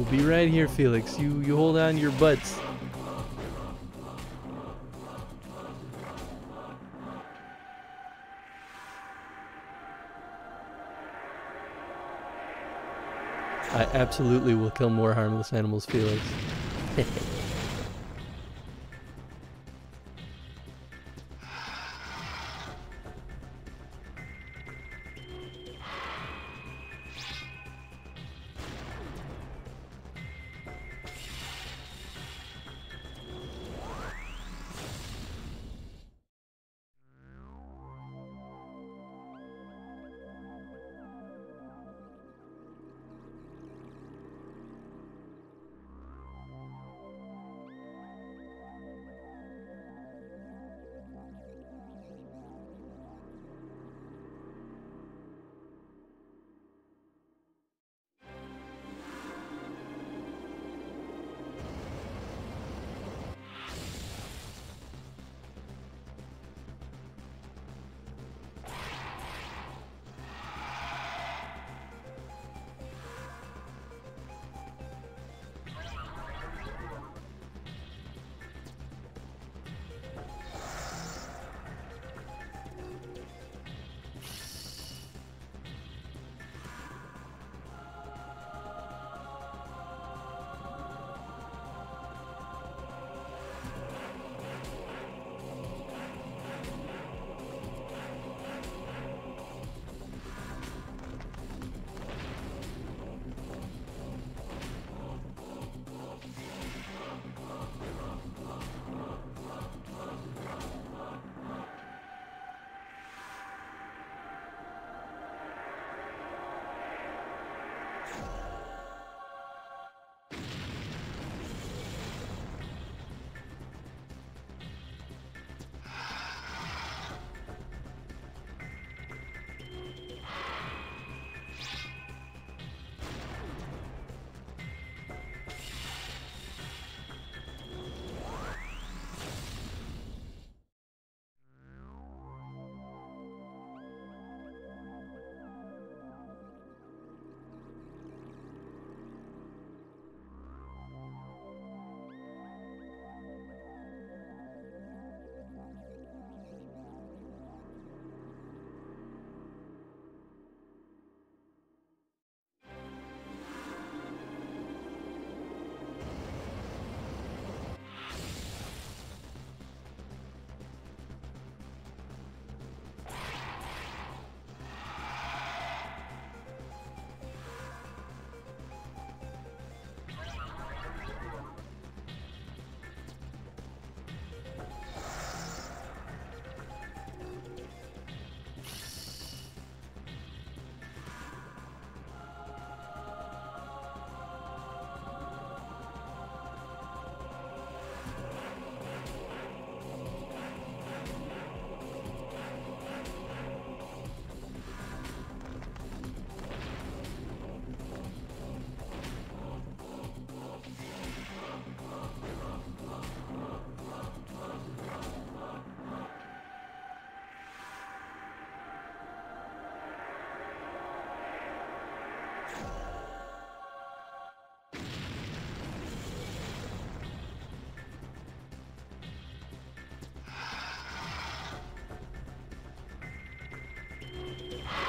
We'll be right here, Felix. You hold on to your butts. I absolutely will kill more harmless animals, Felix.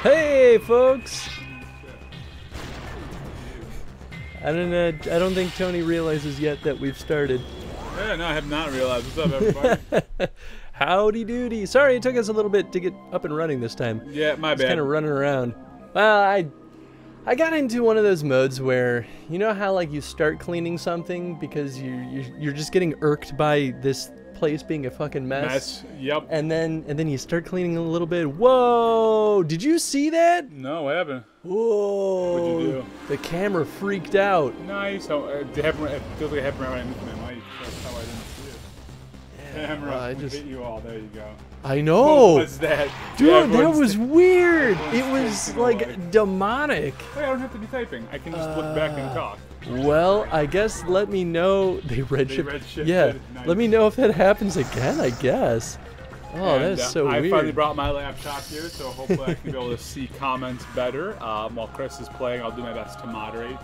Hey, folks! I don't think Tony realizes yet that we've started. Yeah, no, I have not realized. What's up, everybody? Howdy doody. Sorry, it took us a little bit to get up and running this time. Yeah, my bad. Just kind of running around. Well, I got into one of those modes where, you know how like you start cleaning something because you're just getting irked by this place being a fucking mess. Yep. And then you start cleaning a little bit. Whoa! Did you see that? No, what happened? Whoa! What'd you do? The camera freaked out. Nice. Oh, it feels like it happened right when I moved my mic. That's how I didn't see it. Yeah, Camera I just hit you all. There you go. I know. What was that? Dude, Yeah, that was weird. everyone's It was taking like away. demonic. Wait, I don't have to be typing. I can just look back and talk. Well, I guess let me know. They redshifted. redshifted. Yeah. Nice. Let me know if that happens again, I guess. Oh, And, that's so I weird. finally brought my laptop here, so hopefully I can be able to see comments better. While Chris is playing, I'll do my best to moderate.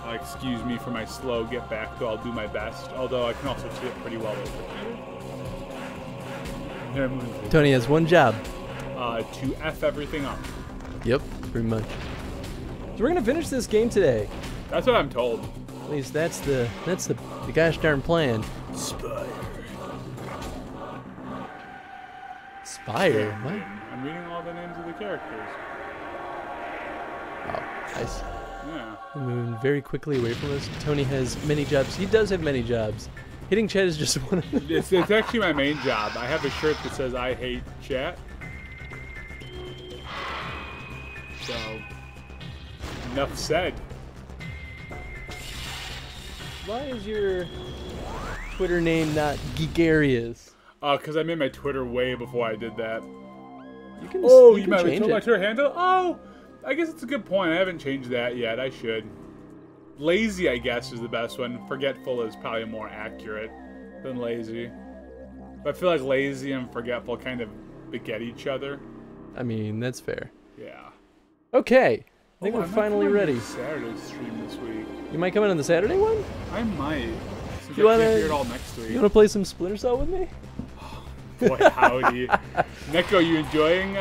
Excuse me for my slow get back, though I'll do my best. Although I can also see it pretty well over. Tony has one job. To F everything up. Yep, pretty much. So we're gonna finish this game today. That's what I'm told. At least that's the gosh darn plan. Spire. Spire? What? I'm reading all the names of the characters. Oh, nice. Yeah. We're moving very quickly away from us. Tony has many jobs. He does have many jobs. Hitting chat is just one of them. It's actually my main job. I have a shirt that says I hate chat. So, enough said. Why is your Twitter name not Geekarius? Because I made my Twitter way before I did that. You can you might have change told it. my Twitter handle? Oh, I guess it's a good point. I haven't changed that yet. I should. Lazy, I guess, is the best one. Forgetful is probably more accurate than lazy. But I feel like lazy and forgetful kind of beget each other. I mean, that's fair. Yeah. Okay. I think we're I might finally come in ready. the Saturday stream this week. You might come in on the Saturday one? I might. Since You I wanna- can't hear it all next week. You want to play some Splinter Cell with me? Boy, howdy. Neko, you enjoying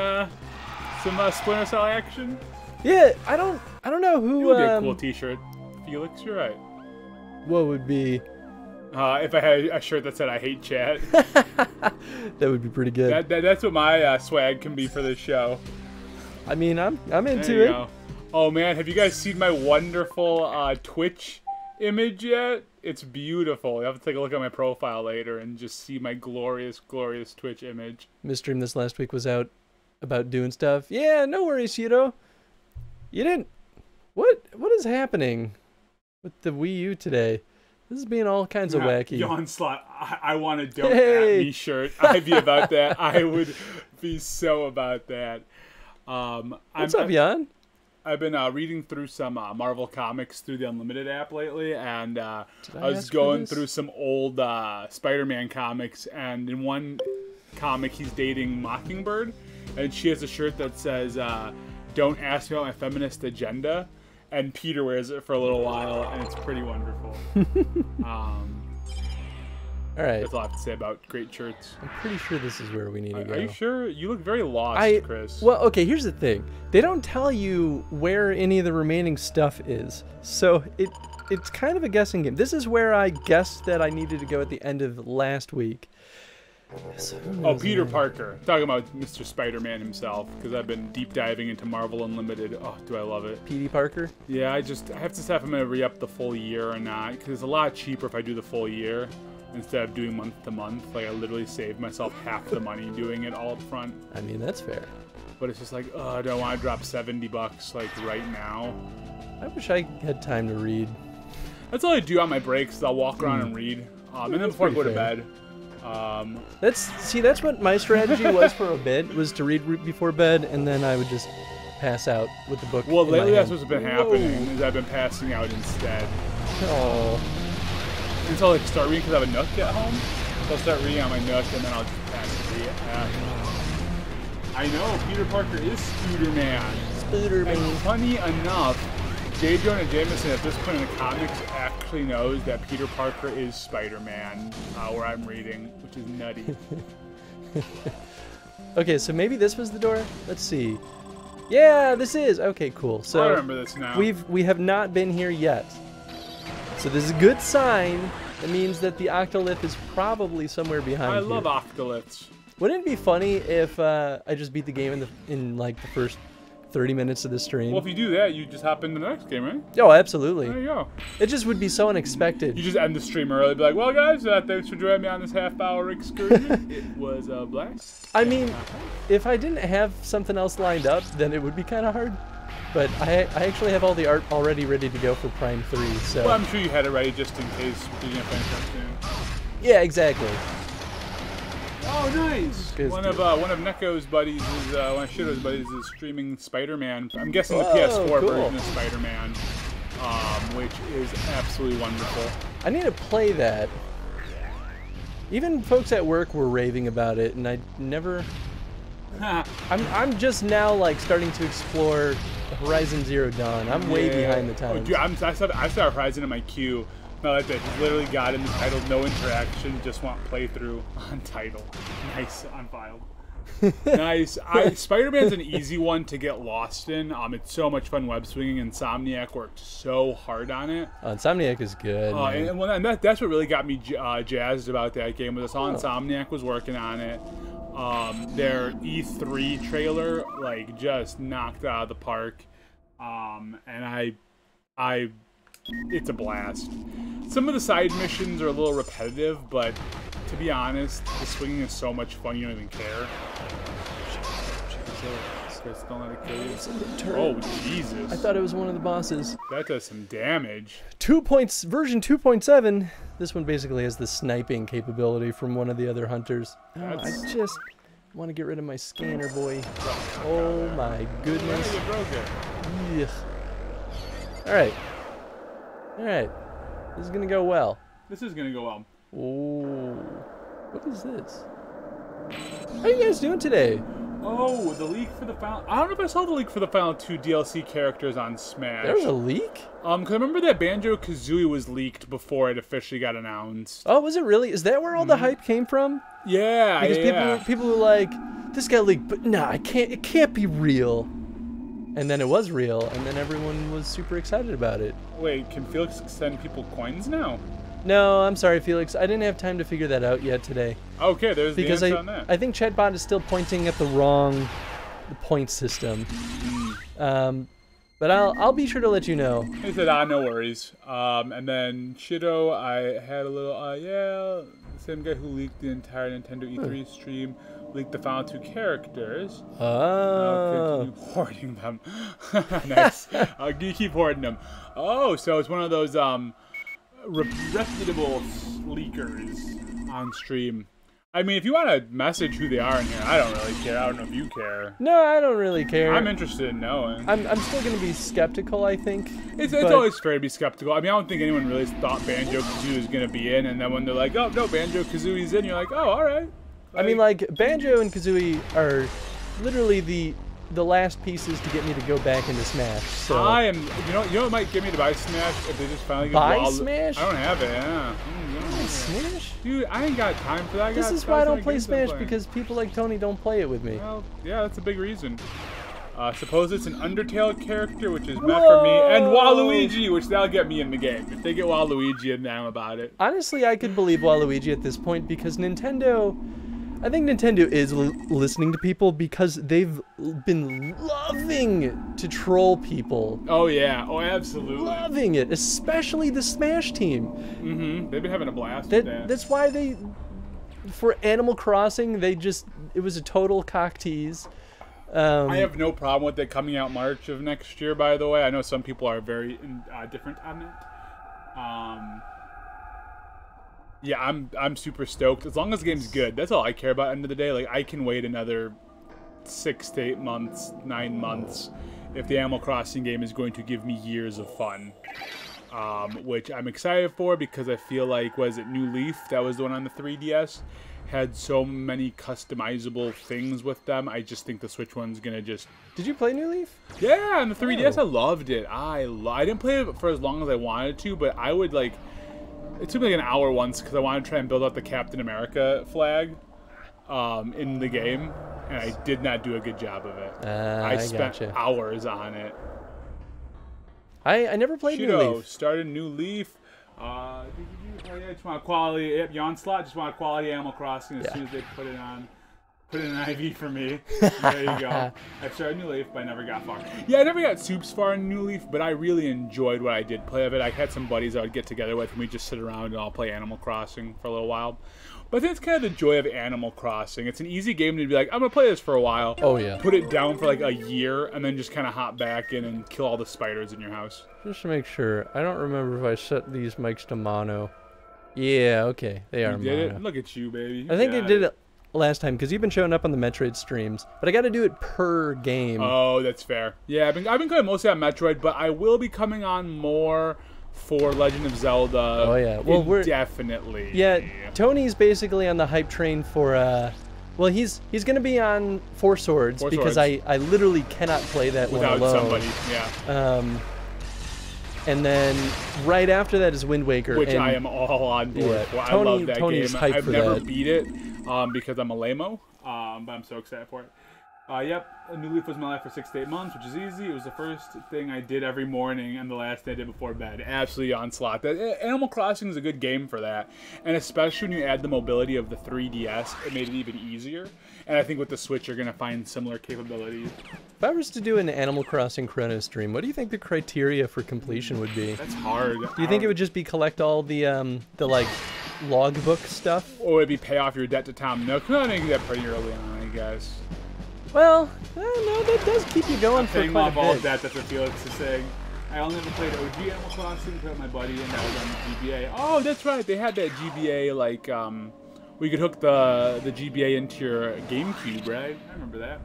some Splinter Cell action? Yeah, I don't know who. It would be a cool T-shirt. Felix, you're right. What would be? If I had a shirt that said "I hate chat," That would be pretty good. that's what my swag can be for this show. I mean, I'm There into you it. go. Oh man, have you guys seen my wonderful Twitch image yet? It's beautiful. You have to take a look at my profile later and just see my glorious, glorious Twitch image. Mistream this last week was out about doing stuff. Yeah, no worries, Yudo. You didn't. What is happening with the Wii U today? This is being all kinds of wacky. Onslaught, I want a don't Hey. at me shirt. I'd be about that. I would be so about that. What's up, Jan? I've been reading through some Marvel comics through the Unlimited app lately, and I was ask for going this? through some old Spider-Man comics, and in one comic he's dating Mockingbird, and she has a shirt that says, "Don't ask me about my feminist agenda," and Peter wears it for a little while, and it's pretty wonderful. All right. That's all I have to say about great shirts. I'm pretty sure this is where we need to go. Are you sure? You look very lost, Chris. Well, okay, here's the thing. They don't tell you where any of the remaining stuff is. So it's kind of a guessing game. This is where I guessed that I needed to go at the end of last week. So, Oh, Peter Parker. Talking about Mr. Spider-Man himself, because I've been deep diving into Marvel Unlimited. Oh, do I love it. P.D. Parker? Yeah, I have to decide if I'm going to re-up the full year or not, because it's a lot cheaper if I do the full year instead of doing month to month. Like, I literally saved myself half the money doing it all up front. I mean, that's fair. But it's just like, I don't want to drop $70 like right now. I wish I had time to read. That's all I do on my breaks. Is I'll walk around and read, and then before I go to bed. That's what my strategy was for a bit, was to read before bed, and then I would just pass out with the book. Well, in my lately that's hand. what's been happening, is I've been passing out instead. Oh. Until I start reading, because I have a Nook at home. So I'll start reading on my Nook, and then I'll just pass the app. I know, Peter Parker is Scooter-Man. Scooter-Man. And funny enough, J. Jonah Jameson at this point in the comics actually knows that Peter Parker is Spider-Man, where I'm reading, which is nutty. Okay, so maybe this was the door? Let's see. Yeah, this is. Okay, cool. So I remember this now. we have not been here yet. So this is a good sign. It means that the Octolith is probably somewhere behind I here. love octoliths. Wouldn't it be funny if I just beat the game in like the first 30 minutes of the stream? Well, if you do that, you just hop into the next game, right? Oh, absolutely. There you go. It just would be so unexpected. You just end the stream early, be like, well, guys, thanks for joining me on this half-hour excursion. It was a blast. I mean, if I didn't have something else lined up, then it would be kind of hard. But I actually have all the art already ready to go for Prime 3, so... Well, I'm sure you had it ready just in case you're going to finish up soon. Yeah, exactly. Oh, nice! Good One stuff. of Neko's buddies is, one of Shido's buddies is streaming Spider-Man. I'm guessing the Oh, PS4 cool. version of Spider-Man, which is absolutely wonderful. I need to play that. Even folks at work were raving about it, and I never... I'm just now, like, starting to explore Horizon Zero Dawn. I'm way behind the times. Oh, dude, I saw Horizon in my queue. No, that's it. He literally got in the title, no interaction, just want playthrough on title. Nice, on file. Nice. Spider-Man's an easy one to get lost in. It's so much fun web swinging. Insomniac worked so hard on it. Insomniac is good. And that's what really got me jazzed about that game. Was I saw Insomniac was working on it. Their E3 trailer like just knocked out of the park. And it's a blast. Some of the side missions are a little repetitive, but to be honest, the swinging is so much fun you don't even care. Chris, don't let it kill you. Oh, Jesus. I thought it was one of the bosses. That does some damage. Version 2.7. This one basically has the sniping capability from one of the other hunters. Oh, I just want to get rid of my scanner, boy. Oh my goodness. You broke it. Yeah. Alright. Alright. This is going to go well. This is going to go well. Oh. What is this? How are you guys doing today? Oh, the leak for the final... I don't know if I saw the leak for the final 2 DLC characters on Smash. There was a leak? Because I remember that Banjo-Kazooie was leaked before it officially got announced. Oh, was it really? Is that where all the hype came from? Yeah, because people were like, this got leaked, but nah, it can't be real. And then it was real, and then everyone was super excited about it. Wait, can Felix send people coins now? No, I'm sorry, Felix. I didn't have time to figure that out yet today. Okay, there's the answer on that. I think Chatbot is still pointing at the wrong point system. But I'll be sure to let you know. He said, no worries. And then Shido, I had a little, the same guy who leaked the entire Nintendo E3 stream, leaked the final 2 characters. Oh. Continue hoarding them. Nice. You keep hoarding them. Oh, so it's one of those, reputable leakers on stream. I mean, if you want to message who they are in here, I don't really care. I don't know if you care. No, I don't really care. I'm interested in knowing. I'm still going to be skeptical, I think. It's always fair to be skeptical. I mean, I don't think anyone really thought Banjo-Kazooie was going to be in, and then when they're like, oh, no, Banjo-Kazooie's in, you're like, oh, all right. I mean, like, Banjo and Kazooie are literally the last pieces to get me to go back into Smash. So I am, you know what might get me to buy Smash if they just finally get buy Smash? I don't have it, yeah. Smash? Dude, I ain't got time for that. This is why I don't play Smash, because people like Tony don't play it with me. Well, yeah, that's a big reason. Suppose it's an Undertale character, which is meant for me, and Waluigi, which that'll get me in the game. If they get Waluigi in there, I'm about it. Honestly, I could believe Waluigi at this point, because I think Nintendo is listening to people because they've been loving to troll people. Oh, yeah. Oh, absolutely. Loving it, especially the Smash team. Mm-hmm. They've been having a blast with that. That's why for Animal Crossing, it was a total cock tease. I have no problem with it coming out March of next year, by the way. I know some people are very different on it. Yeah, I'm super stoked. As long as the game's good, that's all I care about. At the end of the day, like I can wait another 6 to 8 months, 9 months, if the Animal Crossing game is going to give me years of fun. Which I'm excited for because I feel like, was it New Leaf? That was the one on the 3DS. Had so many customizable things with them. I just think the Switch one's gonna just... Did you play New Leaf? Yeah, on the 3DS, I loved it. I didn't play it for as long as I wanted to, but I would like... It took me like an hour once because I wanted to try and build out the Captain America flag in the game, and I did not do a good job of it. I spent hours on it. I never played New Leaf. Started New Leaf. Oh yeah, just want quality. Yep, Onslaught. Just want quality Animal Crossing as soon as they put it on. Put in an IV for me. There you go. I started New Leaf, but I never got far. Yeah, I never got super far in New Leaf, but I really enjoyed what I did play of it. I had some buddies I would get together with, and we'd just sit around and all play Animal Crossing for a little while. But I think it's kind of the joy of Animal Crossing. It's an easy game to be like, I'm going to play this for a while. Oh, yeah. Put it down for like a year, and then just kind of hop back in and kill all the spiders in your house. Just to make sure. I don't remember if I set these mics to mono. Yeah, okay. They are mono. You did it? Look at you, baby. I think I did it last time because you've been showing up on the Metroid streams, but I got to do it per game. Oh, that's fair. Yeah, I've been going mostly on Metroid, but I will be coming on more for Legend of Zelda. Oh yeah, well we're definitely. Yeah, Tony's basically on the hype train for Well, he's gonna be on Four Swords because I literally cannot play that without one alone. somebody. Yeah. And then right after that is Wind Waker, which I am all on board. Yeah, Well, Tony, I love that Tony's game. hyped I've for never that. beat it because I'm a lame-o, but I'm so excited for it. Yep, a New Leaf was my life for 6 to 8 months, which is easy. It was the first thing I did every morning and the last thing I did before bed. Absolutely onslaught. Animal Crossing is a good game for that, and especially when you add the mobility of the 3DS, it made it even easier. And I think with the Switch, you're going to find similar capabilities. If I was to do an Animal Crossing Chrono stream, what do you think the criteria for completion would be? That's hard. Do you think it would just be collect all the like logbook stuff? Or would it be pay off your debt to Tom Nook? No, I think that pretty early on, I guess. Well, no, that does keep you going for Paying quite off a all bit. of that, that's what Felix is saying. I only ever played OG Animal Crossing, played with my buddy, and that was on the GBA. Oh, that's right, they had that GBA, like, where you could hook the GBA into your GameCube, right? I remember that.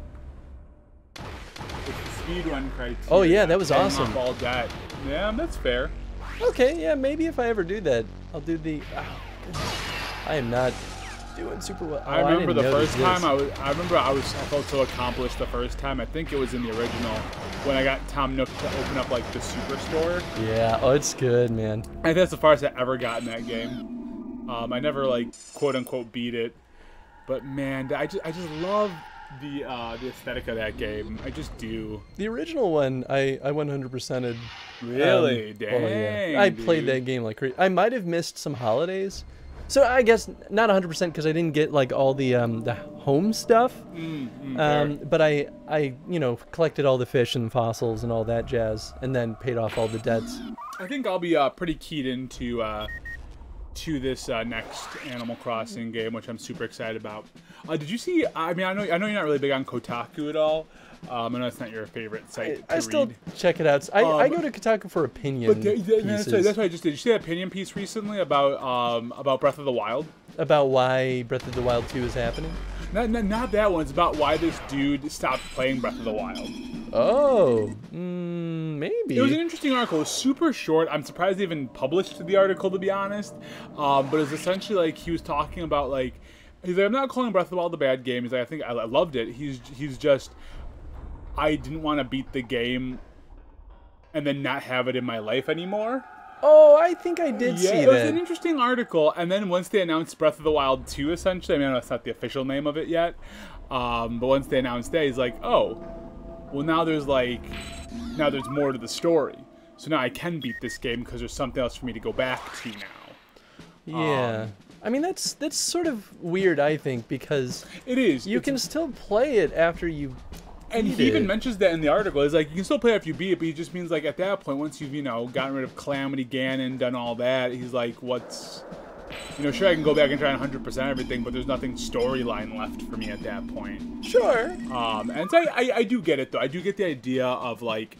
It's the speedrun criteria. Oh yeah, that was paying awesome. off all that. Yeah, that's fair. Okay, yeah, maybe if I ever do that, I'll do the... Oh, goodness. I am not doing super well. I remember the first time I felt so accomplished the first time. I think it was in the original when I got Tom Nook to open up like the superstore. Yeah, oh, it's good, man. I think that's the farthest I ever got in that game. I never like quote unquote beat it, but man, I just love the aesthetic of that game. I just do. The original one, I 100%ed. Really? Dang. Oh, yeah. I played that game like crazy. I might have missed some holidays. So I guess not 100% because I didn't get like all the home stuff. But I collected all the fish and fossils and all that jazz, and then paid off all the debts. I think I'll be pretty keyed into to this next Animal Crossing game, which I'm super excited about. Did you see? I mean, I know you're not really big on Kotaku at all. I know it's not your favorite site. I still check it out. I go to Kotaku for opinion pieces. That's what I just did. Did you see that opinion piece recently about Breath of the Wild? About why Breath of the Wild 2 is happening? Not that one. It's about why this dude stopped playing Breath of the Wild. Oh, maybe. It was an interesting article. It was super short. I'm surprised they even published the article, to be honest. But it was essentially like he was talking about like, he's like, I'm not calling Breath of the Wild a bad game. He's like, I think I loved it. He's just, I didn't want to beat the game and then not have it in my life anymore. Oh, I think I did see that. It was an interesting article. And then once they announced Breath of the Wild 2, essentially, I mean, that's not the official name of it yet. But once they announced that, he's like, oh, well, now there's more to the story. So now I can beat this game because there's something else for me to go back to now. Yeah. I mean, that's sort of weird, I think, because it is. You can still play it after you. And he even mentions that in the article. He's like, you can still play it if you beat it, but he just means like at that point, once you've gotten rid of Calamity Ganon, done all that, he's like, what's, sure I can go back and try and 100% everything, but there's nothing storyline left for me at that point. Sure. And so I do get it though. I do get the idea of like,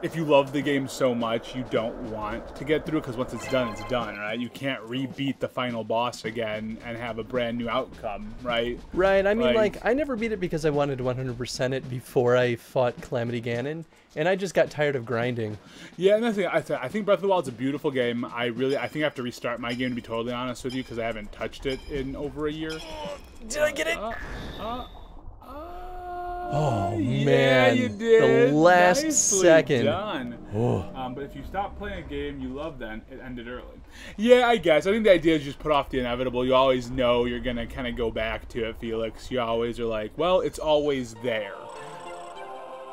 if you love the game so much, you don't want to get through it because once it's done, right? You can't re-beat the final boss again and have a brand new outcome, right? Right. I mean, like I never beat it because I wanted to 100% it before I fought Calamity Ganon, and I just got tired of grinding. Yeah, and that's the thing. I think Breath of the Wild is a beautiful game. I think I have to restart my game, to be totally honest with you, because I haven't touched it in over a year. Did I get it? Oh yeah, man, you did. The last Nicely second. Done. Oh. But if you stop playing a game you love, then it ended early. Yeah, I guess. I think the idea is just put off the inevitable. You always know you're going to kind of go back to it, Felix. You always are like, well, it's always there.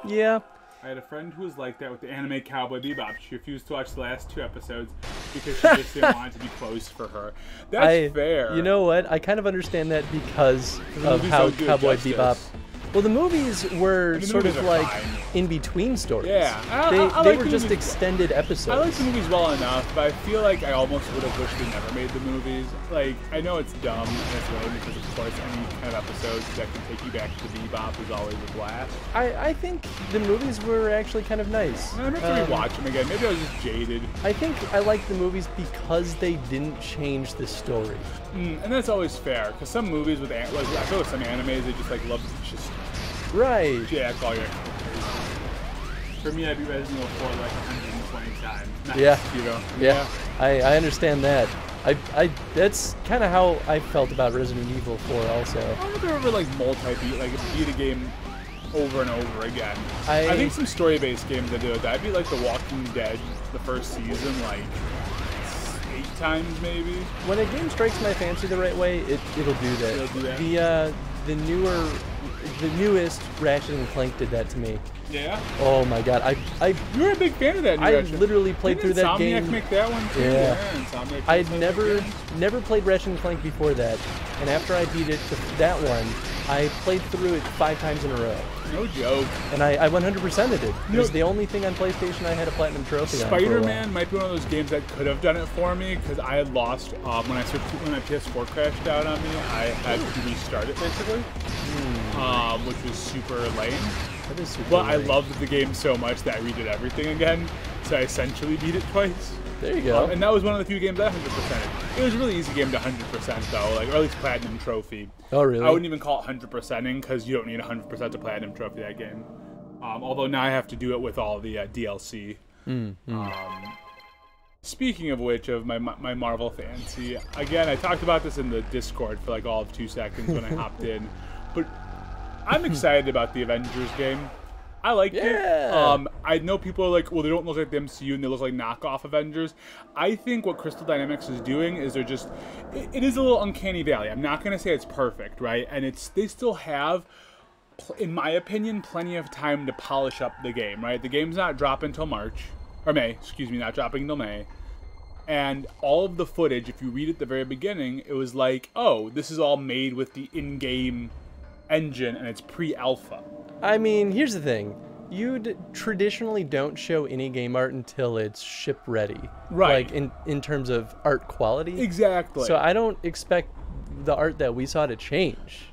Yeah. I had a friend who was like that with the anime Cowboy Bebop. She refused to watch the last 2 episodes because she just didn't want it to be closed for her. That's fair. You know what? I kind of understand that because of how Cowboy Bebop... Well, the movies were sort of like in-between stories. Yeah. They were just extended episodes. I like the movies well enough, but I feel like I almost would have wished they never made the movies. Like, I know it's dumb and it's lame because, of course, any kind of episodes that can take you back to Bebop is always a blast. I think the movies were actually kind of nice. I'm going to rewatch them again. Maybe I was just jaded. I think I like the movies because they didn't change the story. And that's always fair, because some movies with, I feel like some animes, they just, like, love to just... Right. Yeah, that's all your expectations. For me, I beat Resident Evil 4 like 120 times. Yeah. I understand that. That's kind of how I felt about Resident Evil 4 also. I wonder if there ever like beat a game over and over again. I think some story-based games that do it. That'd be like The Walking Dead, the first season, like 8 times maybe. When a game strikes my fancy the right way, it'll do that. It'll do that. The newest Ratchet and Clank did that to me. Yeah. Oh my god, you were a big fan of that. I literally played through that game. Insomniac make that one too. Yeah. I'd never played Ratchet and Clank before that, and after I beat it, that one, I played through it 5 times in a row. No joke. And I 100%ed it. It was the only thing on PlayStation I had a platinum trophy on. Spider-Man might be one of those games that could have done it for me because I had lost when my PS4 crashed out on me. I had to restart it basically, which was super lame. That is super lame. I loved the game so much that I redid everything again, so I essentially beat it twice. There you go. And that was one of the few games I 100%ed. It was a really easy game to 100% though, like, or at least platinum trophy. Oh really? I wouldn't even call it 100%ing because you don't need 100% to platinum trophy that game. Although now I have to do it with all the DLC. Speaking of which, of my Marvel fancy, again, I talked about this in the Discord for like all of 2 seconds when I hopped in, but I'm excited about the Avengers game. I liked it. I know people are like, well, they don't look like the MCU and they look like knockoff Avengers. I think what Crystal Dynamics is doing is they're just, it is a little uncanny valley. I'm not going to say it's perfect, right? And they still have, in my opinion, plenty of time to polish up the game, right? The game's not dropping until not dropping until May. And all of the footage, if you read at the very beginning, it was like, oh, this is all made with the in-game engine and it's pre-alpha. I mean, here's the thing. You traditionally don't show any game art until it's ship ready. Right. Like, in terms of art quality. Exactly. So I don't expect the art that we saw to change.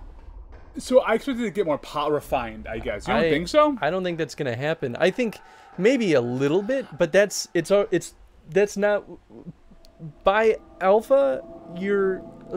So I expected it to get more refined, I guess. You don't think so? I don't think that's going to happen. I think maybe a little bit, but that's not... By alpha,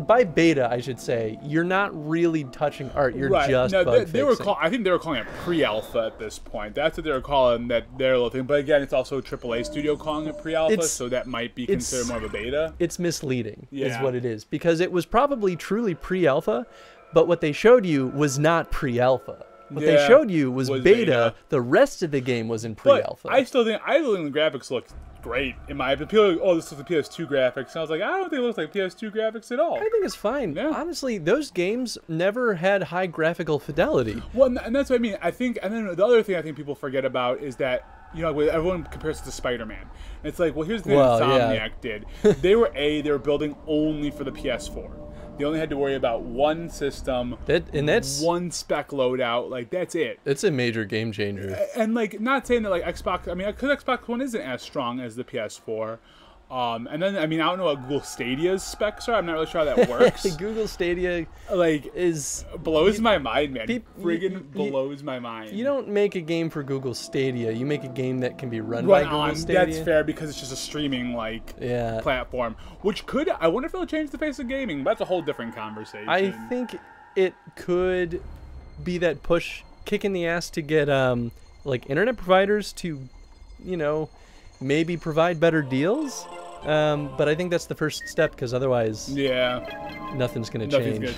by beta, I should say, you're not really touching art. You're just bug fixing. I think they were calling it pre-alpha at this point. That's what they were calling their little thing. But again, it's also a AAA studio calling it pre-alpha, so that might be considered more of a beta. It's misleading, is what it is, because it was probably truly pre-alpha, but what they showed you was not pre-alpha. What they showed you was beta. The rest of the game was in pre-alpha. But I still think the graphics look great in my opinion. People are like, oh, this is the PS2 graphics. And I was like, I don't think it looks like PS2 graphics at all. I think it's fine. Yeah. Honestly, those games never had high graphical fidelity. Well, and that's what I mean. I think, and then the other thing I think people forget about is that, you know, everyone compares it to Spider-Man. And it's like, well, here's the thing Insomniac did. They were building only for the PS4. They only had to worry about one system, that's one spec loadout. Like, that's it. It's a major game changer. And like, not saying that like Xbox. I mean, because Xbox One isn't as strong as the PS4. And then I mean, I don't know what Google Stadia's specs are. I'm not really sure how that works. Google Stadia blows my mind, man. Blows my mind. You don't make a game for Google Stadia. You make a game that can be run by Google Stadia. That's fair because it's just a streaming platform, which I wonder if it'll change the face of gaming. That's a whole different conversation. I think it could be that push, kick in the ass to get like internet providers to, you know, maybe provide better deals. But I think that's the first step, because otherwise, nothing's gonna change.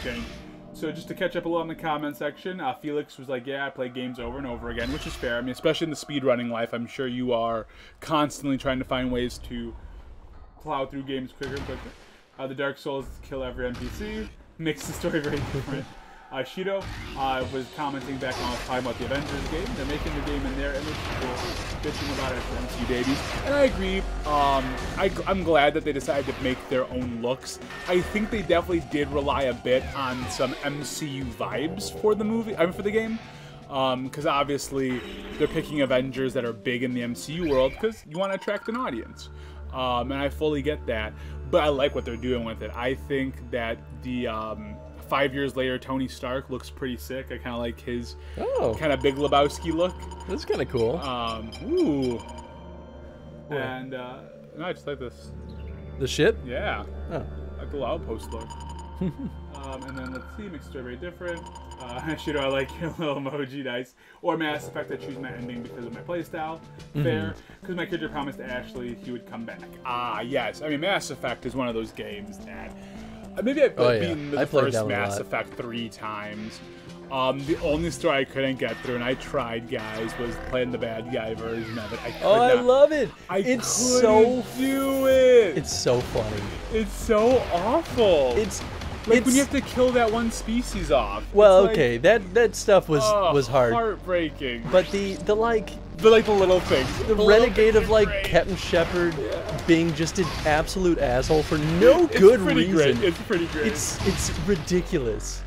So just to catch up a little in the comment section, Felix was like, yeah, I play games over and over again, which is fair. I mean, especially in the speedrunning life, I'm sure you are constantly trying to find ways to plow through games quicker and quicker. The Dark Souls kill every NPC, makes the story very different. Shido was commenting back on talking about the Avengers game. They're making the game in their image, people bitching about it as MCU babies. And I agree. I'm glad that they decided to make their own looks. I think they definitely did rely a bit on some MCU vibes for the movie. For the game. Because obviously they're picking Avengers that are big in the MCU world because you want to attract an audience. And I fully get that. But I like what they're doing with it. I think that the 5 years later Tony Stark looks pretty sick. I kind of like his kind of Big Lebowski look. That's kind of cool. And no, I just like this. The ship? Yeah. Oh. Like the little outpost look. And then let's see, makes it very different. Shido, I like your little emoji, nice. Or Mass Effect, I choose my ending because of my playstyle. Fair. Because my character promised Ashley he would come back. Yes. I mean, Mass Effect is one of those games that... maybe I've beaten the first Mass Effect 3 times. The only story I couldn't get through, and I tried, guys, was playing the bad guy version of it. I love it. It's so do it. It's so funny. It's so awful. It's like when you have to kill that one species off. Well, okay, that stuff was hard, heartbreaking. But the little things, the renegade of like Captain Shepard being just an absolute asshole for no good reason. Great. It's pretty great. It's ridiculous,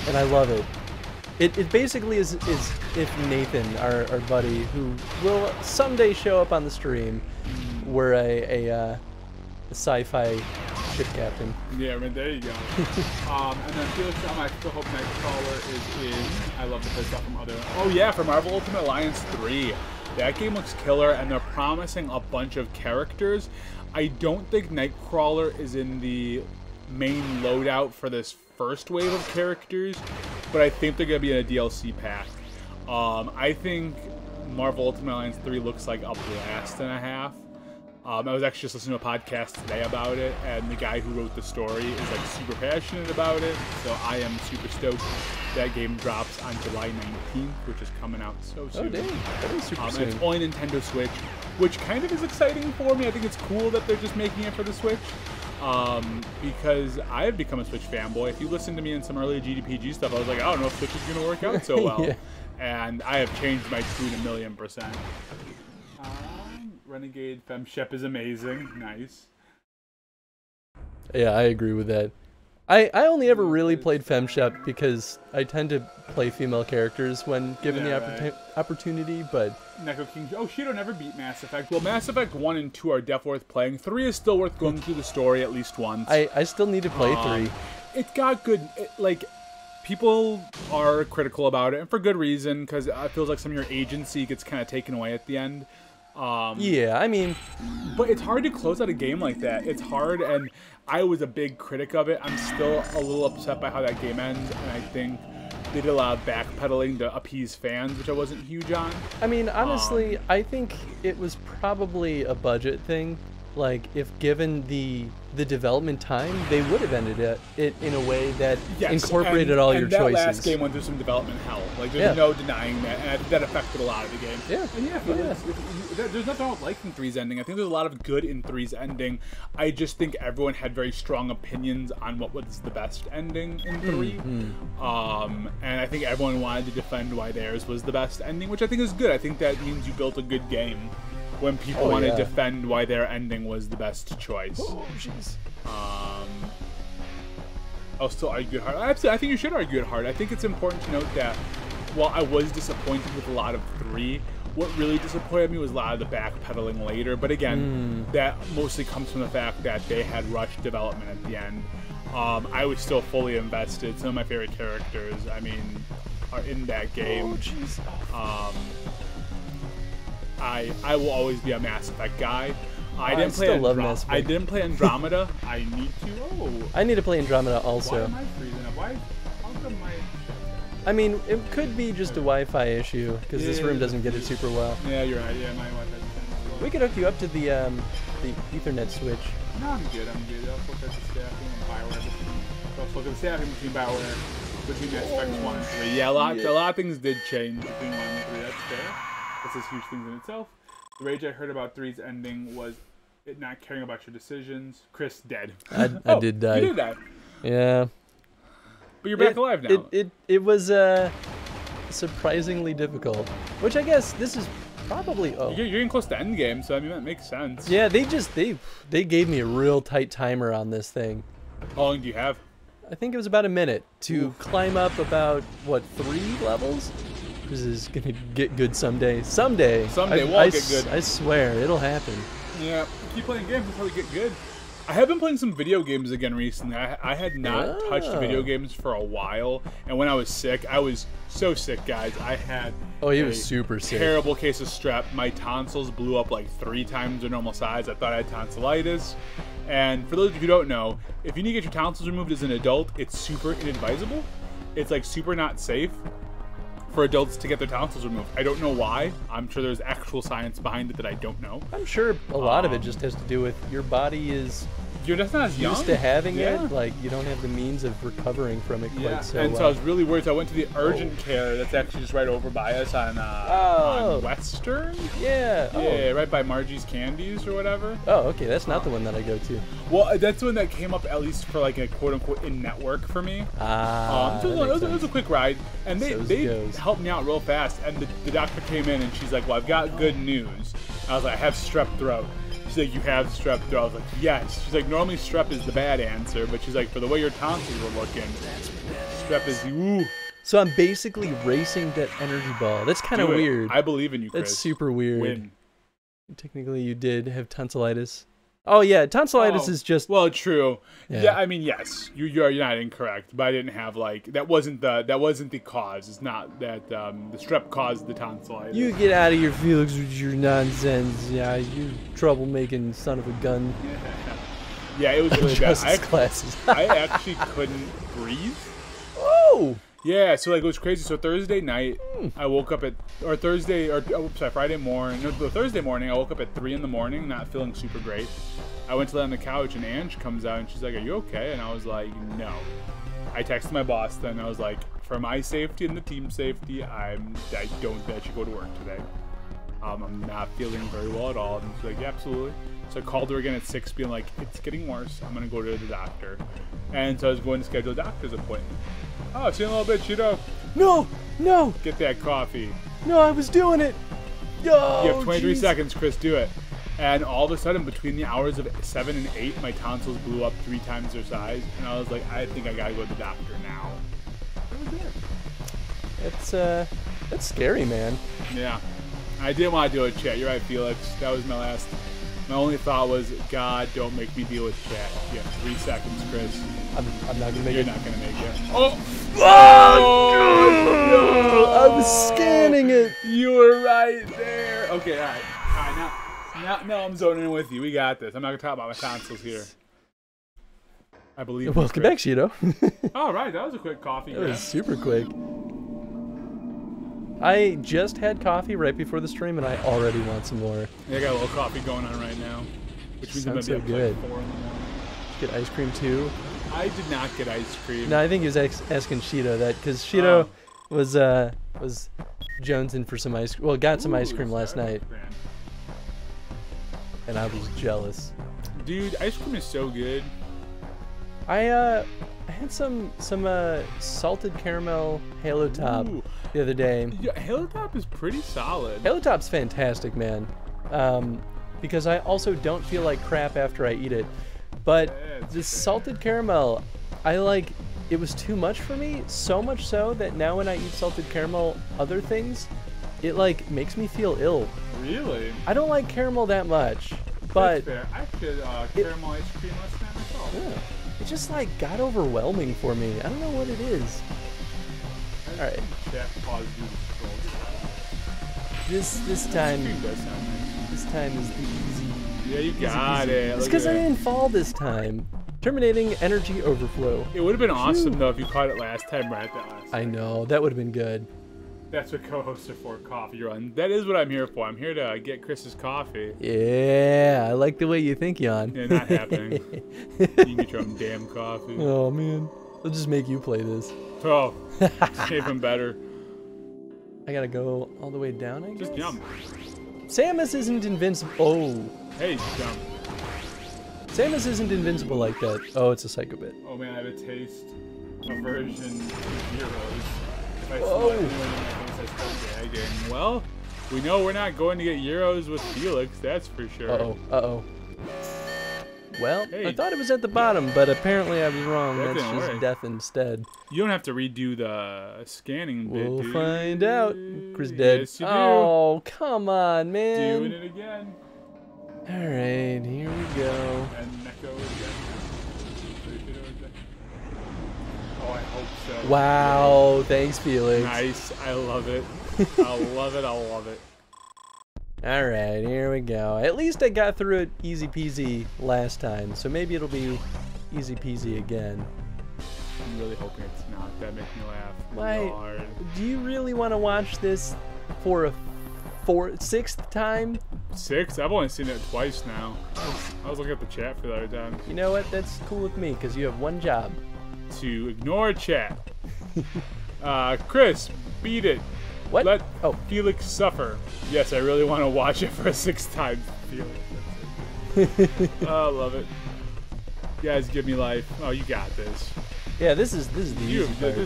and I love it. It basically is if Nathan, our buddy, who will someday show up on the stream, were a sci-fi ship captain. Yeah, I mean, there you go. And then Felix, I still hope Nightcrawler is in. I love the stuff from other... Oh yeah, for Marvel Ultimate Alliance 3. That game looks killer, and they're promising a bunch of characters. I don't think Nightcrawler is in the main loadout for this first wave of characters, but I think they're going to be in a DLC pack. I think Marvel Ultimate Alliance 3 looks like a blast and a half. I was actually just listening to a podcast today about it, and the guy who wrote the story is like super passionate about it, so I am super stoked. That game drops on July 19th, which is coming out so soon. Oh, dang. That is super soon. And it's only Nintendo Switch, which kind of is exciting for me. I think it's cool that they're just making it for the Switch, because I have become a Switch fanboy. If you listen to me in some early GDPG stuff, I was like, I don't know if Switch is going to work out so well. Yeah. And I have changed my tune 1,000,000%. Renegade FemShep is amazing. Nice. Yeah, I agree with that. I only ever really played FemShep because I tend to play female characters when given the opportunity, but... Neko King... Oh, Shido never beat Mass Effect. Well, Mass Effect 1 and 2 are definitely worth playing. 3 is still worth going through the story at least once. I still need to play 3. It got good... people are critical about it, and for good reason, because it feels like some of your agency gets kind of taken away at the end. Yeah, I mean... But it's hard to close out a game like that. It's hard, and I was a big critic of it. I'm still a little upset by how that game ends, and I think they did a lot of backpedaling to appease fans, which I wasn't huge on. I mean, honestly, I think it was probably a budget thing. Like, if given the development time, they would have ended it in a way that incorporated all your choices. And that last game went through some development hell. Like, there's no denying that, and that affected a lot of the game. Yeah. And there's nothing wrong with liking 3's ending. I think there's a lot of good in 3's ending. I just think everyone had very strong opinions on what was the best ending in 3. And I think everyone wanted to defend why theirs was the best ending, which I think is good. I think that means you built a good game. When people want to defend why their ending was the best choice. Oh, jeez. I'll still argue it hard. I think you should argue it hard. I think it's important to note that while I was disappointed with a lot of 3, what really disappointed me was a lot of the backpedaling later. But again, that mostly comes from the fact that they had rushed development at the end. I was still fully invested. Some of my favorite characters, I mean, are in that game. Oh, jeez. I will always be a Mass Effect guy. I didn't play Andromeda. I need to. I need to play Andromeda also. Why am I freezing up? How come my... I mean, it could be just a Wi-Fi issue because this room doesn't get it super well. Yeah, you're right. Yeah, my Wi-Fi is We could hook you up to the Ethernet switch. No, I'm good. I'll look at the staffing and Bioware. Let's look at the staffing between Bioware, between Mass Effect 1 and 3. Yeah, a lot of things did change between 1 and 3. That's fair. This is huge things in itself. The rage I heard about 3's ending was it not caring about your decisions. Chris dead. I did die. You did die. Yeah. But you're back alive now. It was surprisingly difficult. Which I guess this is probably You're getting close to endgame, so I mean that makes sense. Yeah, they gave me a real tight timer on this thing. How long do you have? I think it was about a minute to climb up about 3 levels. This is gonna get good someday. Someday we'll get good. I swear, it'll happen. Yeah, keep playing games until we get good. I have been playing some video games again recently. I had not touched video games for a while, and when I was sick, I was so sick, guys. I had he was super sick. Terrible case of strep. My tonsils blew up like 3 times their normal size. I thought I had tonsillitis. And for those of you who don't know, if you need to get your tonsils removed as an adult, it's super inadvisable. It's like super not safe for adults to get their tonsils removed. I don't know why. I'm sure there's actual science behind it that I don't know. I'm sure a lot of it just has to do with your body is you're just not as young. Used to having it, like you don't have the means of recovering from it quite so and so I was really worried. So I went to the urgent care that's actually just right over by us on Western. Yeah, right by Margie's Candies or whatever. Oh, okay, that's not the one that I go to. Well, that's the one that came up at least for like a quote unquote in network for me. So it was a quick ride, and they helped me out real fast. And the doctor came in and she's like, "Well, I've got good news." I was like, "I have strep throat." She's like, "You have strep throat?" I was like, "Yes." She's like, "Normally strep is the bad answer," but she's like, "For the way your tonsils were looking, strep is ooh." So I'm basically racing that energy ball. That's kind of weird. I believe in you, Chris. That's super weird. Win. Technically, you did have tonsillitis. Oh yeah, tonsillitis is just true. Yeah, I mean yes, you're not incorrect, but I didn't have like that wasn't the cause. It's not that the strep caused the tonsillitis. You get out of your Felix with your nonsense. Yeah, you troublemaking son of a gun. Yeah, it was really bad. Classes. I actually couldn't breathe. Oh. Yeah, so like it was crazy. So Thursday night, I woke up Friday morning. No, Thursday morning, I woke up at 3 a.m, not feeling super great. I went to lay on the couch, and Ange comes out, and she's like, "Are you okay?" And I was like, "No." I texted my boss then. I was like, "For my safety and the team safety, I don't think I should go to work today. I'm not feeling very well at all." And she's like, "Yeah, absolutely." So I called her again at 6, being like, "It's getting worse. I'm gonna go to the doctor." And so I was going to schedule a doctor's appointment. "Oh, see you in a little bit, Cheeto." No. Get that coffee. No, I was doing it. Yo, you have 23 seconds, Chris. Do it. And all of a sudden, between the hours of 7 and 8, my tonsils blew up 3 times their size. And I was like, I think I gotta go to the doctor now. That's scary, man. Yeah. I didn't want to deal with chat. You're right, Felix. That was my only thought was, God, don't make me deal with chat. You have 3 seconds, Chris. I'm not gonna make it. You're not gonna make it. Oh! I was scanning it. You were right there. Okay, all right. Now I'm zoning in with you. We got this. I'm not gonna talk about my tonsils here. I believe. Welcome back, Cheeto. All right, that was a quick coffee. That was super quick. I just had coffee right before the stream, and I already want some more. Yeah, I got a little coffee going on right now, which means I'm gonna be up good. Like 4 in the morning. Get ice cream too. I did not get ice cream. No, I think he was asking Cheeto that because Cheeto was jonesing for some ice cream. Well, got some ice cream last night, and I was jealous. Dude, ice cream is so good. I had some salted caramel Halo Top the other day. Yeah, Halo Top is pretty solid. Halo Top's fantastic, man. Because I also don't feel like crap after I eat it. But this salted caramel, it was too much for me, so much so that now when I eat salted caramel other things, it like makes me feel ill. Really? I don't like caramel that much, but that's fair. I had caramel ice cream last night myself. Yeah. It just like got overwhelming for me. I don't know what it is. All right. This time is the easy. Yeah, you got it. It's because I didn't fall this time. Terminating energy overflow. It would have been awesome though if you caught it last time right at the last. I know, that would have been good. That's what co-hosts are for, coffee run. That is what I'm here for. I'm here to get Chris's coffee. Yeah, I like the way you think, Jan. Yeah, not happening. You can get your own damn coffee. Oh man, I'll just make you play this. Oh, even better. I gotta go all the way down, I guess? Just jump. Samus isn't invincible. Oh. Hey, jump. Samus isn't invincible like that. Oh, it's a psycho bit. Oh man, I have a taste of version 0. If I Whoa. anyone in my face, I start gagging. Well, we know we're not going to get Euros with Felix, that's for sure. Uh-oh. Well, hey. I thought it was at the bottom, but apparently I was wrong. That That's didn't just work. death instead. You don't have to redo the scanning bit, We'll dude. find out. Chris dead. Yes, you do. Oh, come on, man. Doing it again. Alright, here we go. And Neko again. Oh, I hope so. Wow, thanks, Felix. Nice. I love it. I love it. I love it. Alright, here we go. At least I got through it easy peasy last time, so maybe it'll be easy peasy again. I'm really hoping it's not. That makes me laugh. Why? Hard. Do you really want to watch this for a sixth time? Six? I've only seen it twice now. I was looking at the chat for the other time. You know what? That's cool with me because you have one job. To ignore chat. Chris, beat it. What? Let Oh. Felix suffer. Yes, I really want to watch it for a sixth time. Felix. Oh, I love it. You guys, give me life. Oh, you got this. Yeah, this is the easy part.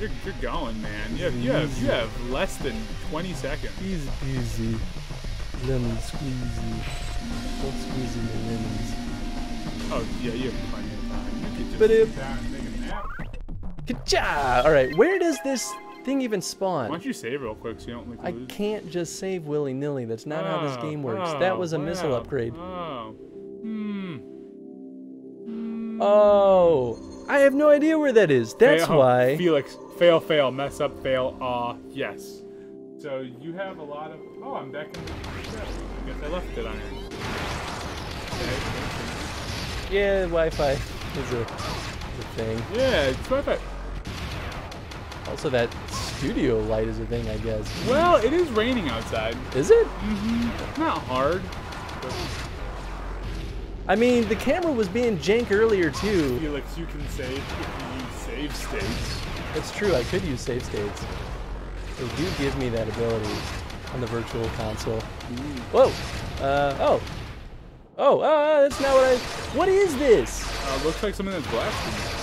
You're going, man. You have less than 20 seconds. Easy peasy. Lemon squeezy. Don't squeeze in the lemons. Oh, yeah, you have plenty of time. You could just But sit down and take a nap. Good job! Alright, where does this thing even spawn? Why don't you save real quick so you don't lose? I can't just save willy-nilly. That's not how this game works. That was a missile upgrade. Oh. Oh, I have no idea where that is. That's why. Felix, fail, mess up, fail, yes. So you have a lot of. Oh, I'm back in the chat. I guess I left it on here. Okay. Yeah, Wi-Fi is a thing. Yeah, it's Wi-Fi. Also, that studio light is a thing, I guess. Well, it is raining outside. Is it? It's not hard. But I mean, the camera was being jank earlier, too. Felix, you can save if you use save states. It's true, I could use save states. They do give me that ability on the virtual console. Whoa! That's not what I... What is this? Looks like something that's blasting.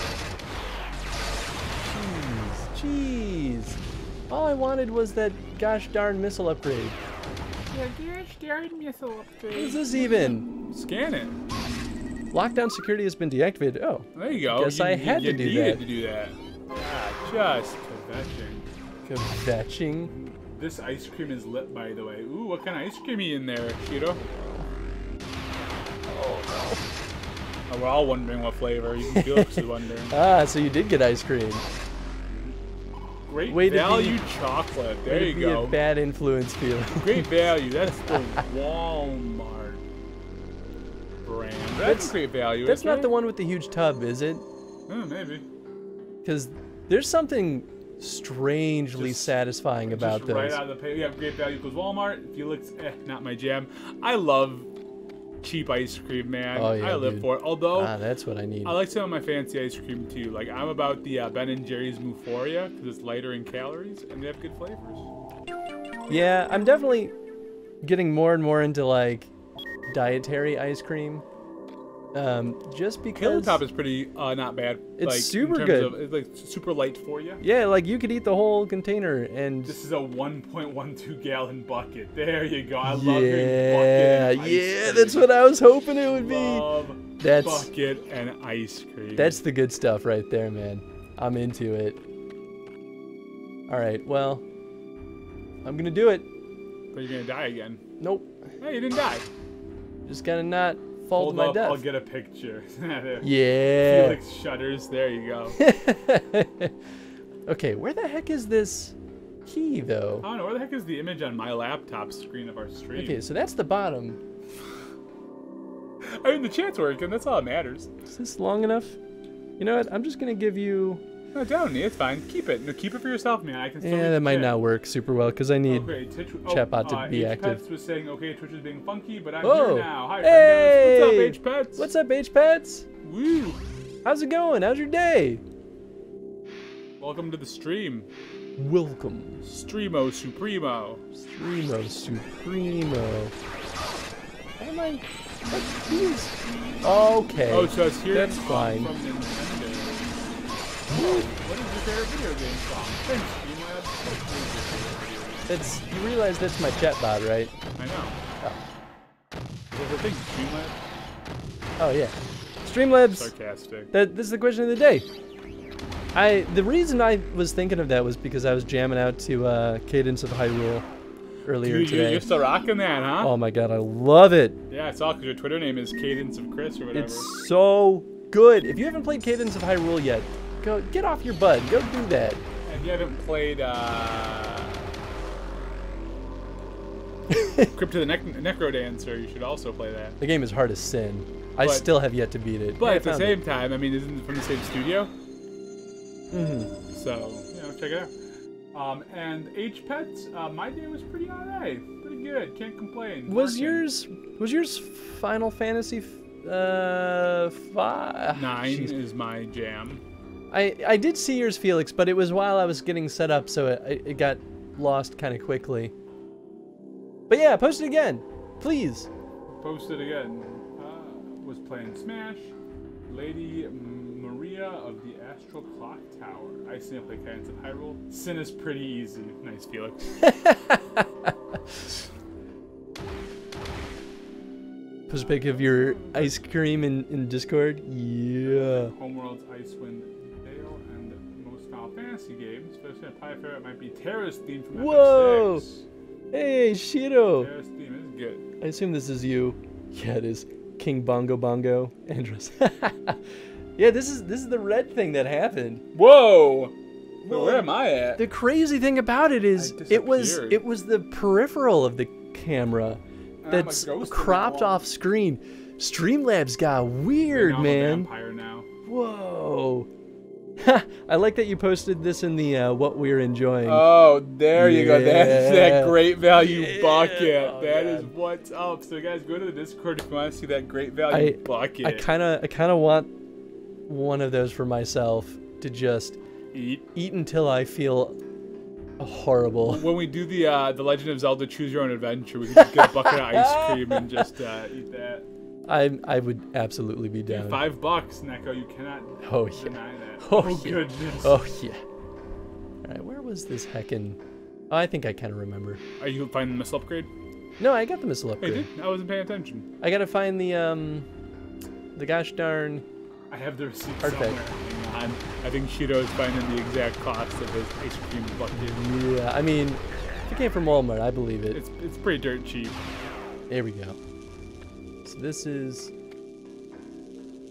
Jeez. All I wanted was that gosh darn missile upgrade. Yeah, gosh darn missile upgrade. What is this even? Scan it. Lockdown security has been deactivated. Oh. There you go. Guess I had to do You that. needed to do that. Yeah, just kvetching. Kvetching. This ice cream is lit, by the way. Ooh, what kind of ice cream are you in there, Shiro? Oh, no. Oh, we're all wondering what flavor. Even Felix is wondering. Ah, so you did get ice cream. Great Way to value be- chocolate. There Way to you be go. a bad influence, feeling. Great value. That's the Walmart brand. That's great value. That's isn't not it? the one with the huge tub, is it? Maybe. Because there's something strangely satisfying about Just right those. out of the pay. We have great value because Walmart. Felix, not my jam. I love cheap ice cream, man. Oh, yeah, I live dude. for it. Although That's what I need. I like some of my fancy ice cream too. Like I'm about the Ben and Jerry's Muforia because it's lighter in calories and they have good flavors. Yeah, I'm definitely getting more and more into like dietary ice cream. Just because Tabletop is pretty not bad. It's like, super in terms good. Of, it's like super light for you. Yeah, like you could eat the whole container and This is a 1.12 gallon bucket. There you go. I love yeah, hearing bucket and ice cream. that's what I was hoping it would be. Love That's bucket and ice cream. That's the good stuff right there, man. I'm into it. All right, well, I'm gonna do it. But you're gonna die again. Nope, Hey, you didn't die. just gotta not fall Hold to my up, death. I'll get a picture. Yeah. Felix shudders. There you go. Okay, where the heck is this key, though? I don't know. Where the heck is the image on my laptop screen of our stream? Okay, so that's the bottom. I mean, the chat's working. That's all that matters. Is this long enough? You know what? I'm just gonna give you... No, don't need. It's fine. Keep it. No, keep it for yourself, man. I can still read Yeah, the that might chat. not work super well, because I need Okay, Twitch, chatbot to be active. H-Pets was saying, okay, Twitch is being funky, but I'm Whoa. here now. Hi, Hey! friend. What's up, H-Pets? What's up, H-Pets? Woo! How's it going? How's your day? Welcome to the stream. Welcome. Streamo Supremo. Streamo Supremo. How am I... What keys? Okay. Oh, so it's here. That's fine. From Nintendo. Whoa, what is your favorite video game song? Thanks, Streamlabs. That's... You realize that's my chatbot, right? I know. Oh. What's the thing, Streamlabs? Oh, yeah. Streamlabs. Sarcastic. This is the question of the day. The reason I was thinking of that was because I was jamming out to Cadence of Hyrule earlier Dude, today. you're still rocking that, huh? Oh my god, I love it. Yeah, I saw because your Twitter name is Cadence of Chris or whatever. It's so good. If you haven't played Cadence of Hyrule yet, go get off your butt. Go do that. And you haven't played Crypt of the Necrodancer, you should also play that. The game is hard as sin. I still have yet to beat it. But at the same time, I mean, isn't it from the same studio? Mm-hmm. So, check it out. And H-Pets, my day was pretty alright. Pretty good. Can't complain. Was yours Final Fantasy 5? 9 is my jam. I did see yours, Felix, but it was while I was getting set up, so it got lost kind of quickly. But yeah, post it again, please. Post it again. Was playing Smash. Lady Maria of the Astral Clock Tower. I still play Cadence of Hyrule. Sin is pretty easy. Nice, Felix. Post a pic of your ice cream in Discord. Yeah. Homeworld's Icewind Dale and most Final Fantasy games. First, my favorite might be Terra's theme from Whoa! FF6. Hey, Shiro. Terra's theme is good. I assume this is you. Yeah, it is. King Bongo Bongo Andros. Yeah, this is the red thing that happened. Whoa! Well, where am I at? The crazy thing about it is it was the peripheral of the camera that's cropped off screen. Streamlabs got weird, man. I'm a vampire now. Whoa. I like that you posted this in the what we're enjoying. Oh, there you go. That's that great value bucket. Oh, that is what's up. So guys, go to the Discord if you want to see that great value bucket. I kind of want one of those for myself to just eat until I feel horrible. When we do the Legend of Zelda Choose Your Own Adventure, we can just get a bucket of ice cream and just eat that. I would absolutely be down. $5, Neko. You cannot deny that. Oh, goodness. Oh, yeah. Alright, where was this heckin'... Oh, I think I kind of remember. Are you finding the missile upgrade? No, I got the missile upgrade. Hey, dude, I wasn't paying attention. I gotta find the gosh darn... I have the receipt artifact somewhere. I think Shiro is finding the exact cost of his ice cream bucket. Yeah, I mean, if it came from Walmart, I believe it. It's pretty dirt cheap. There we go. So this is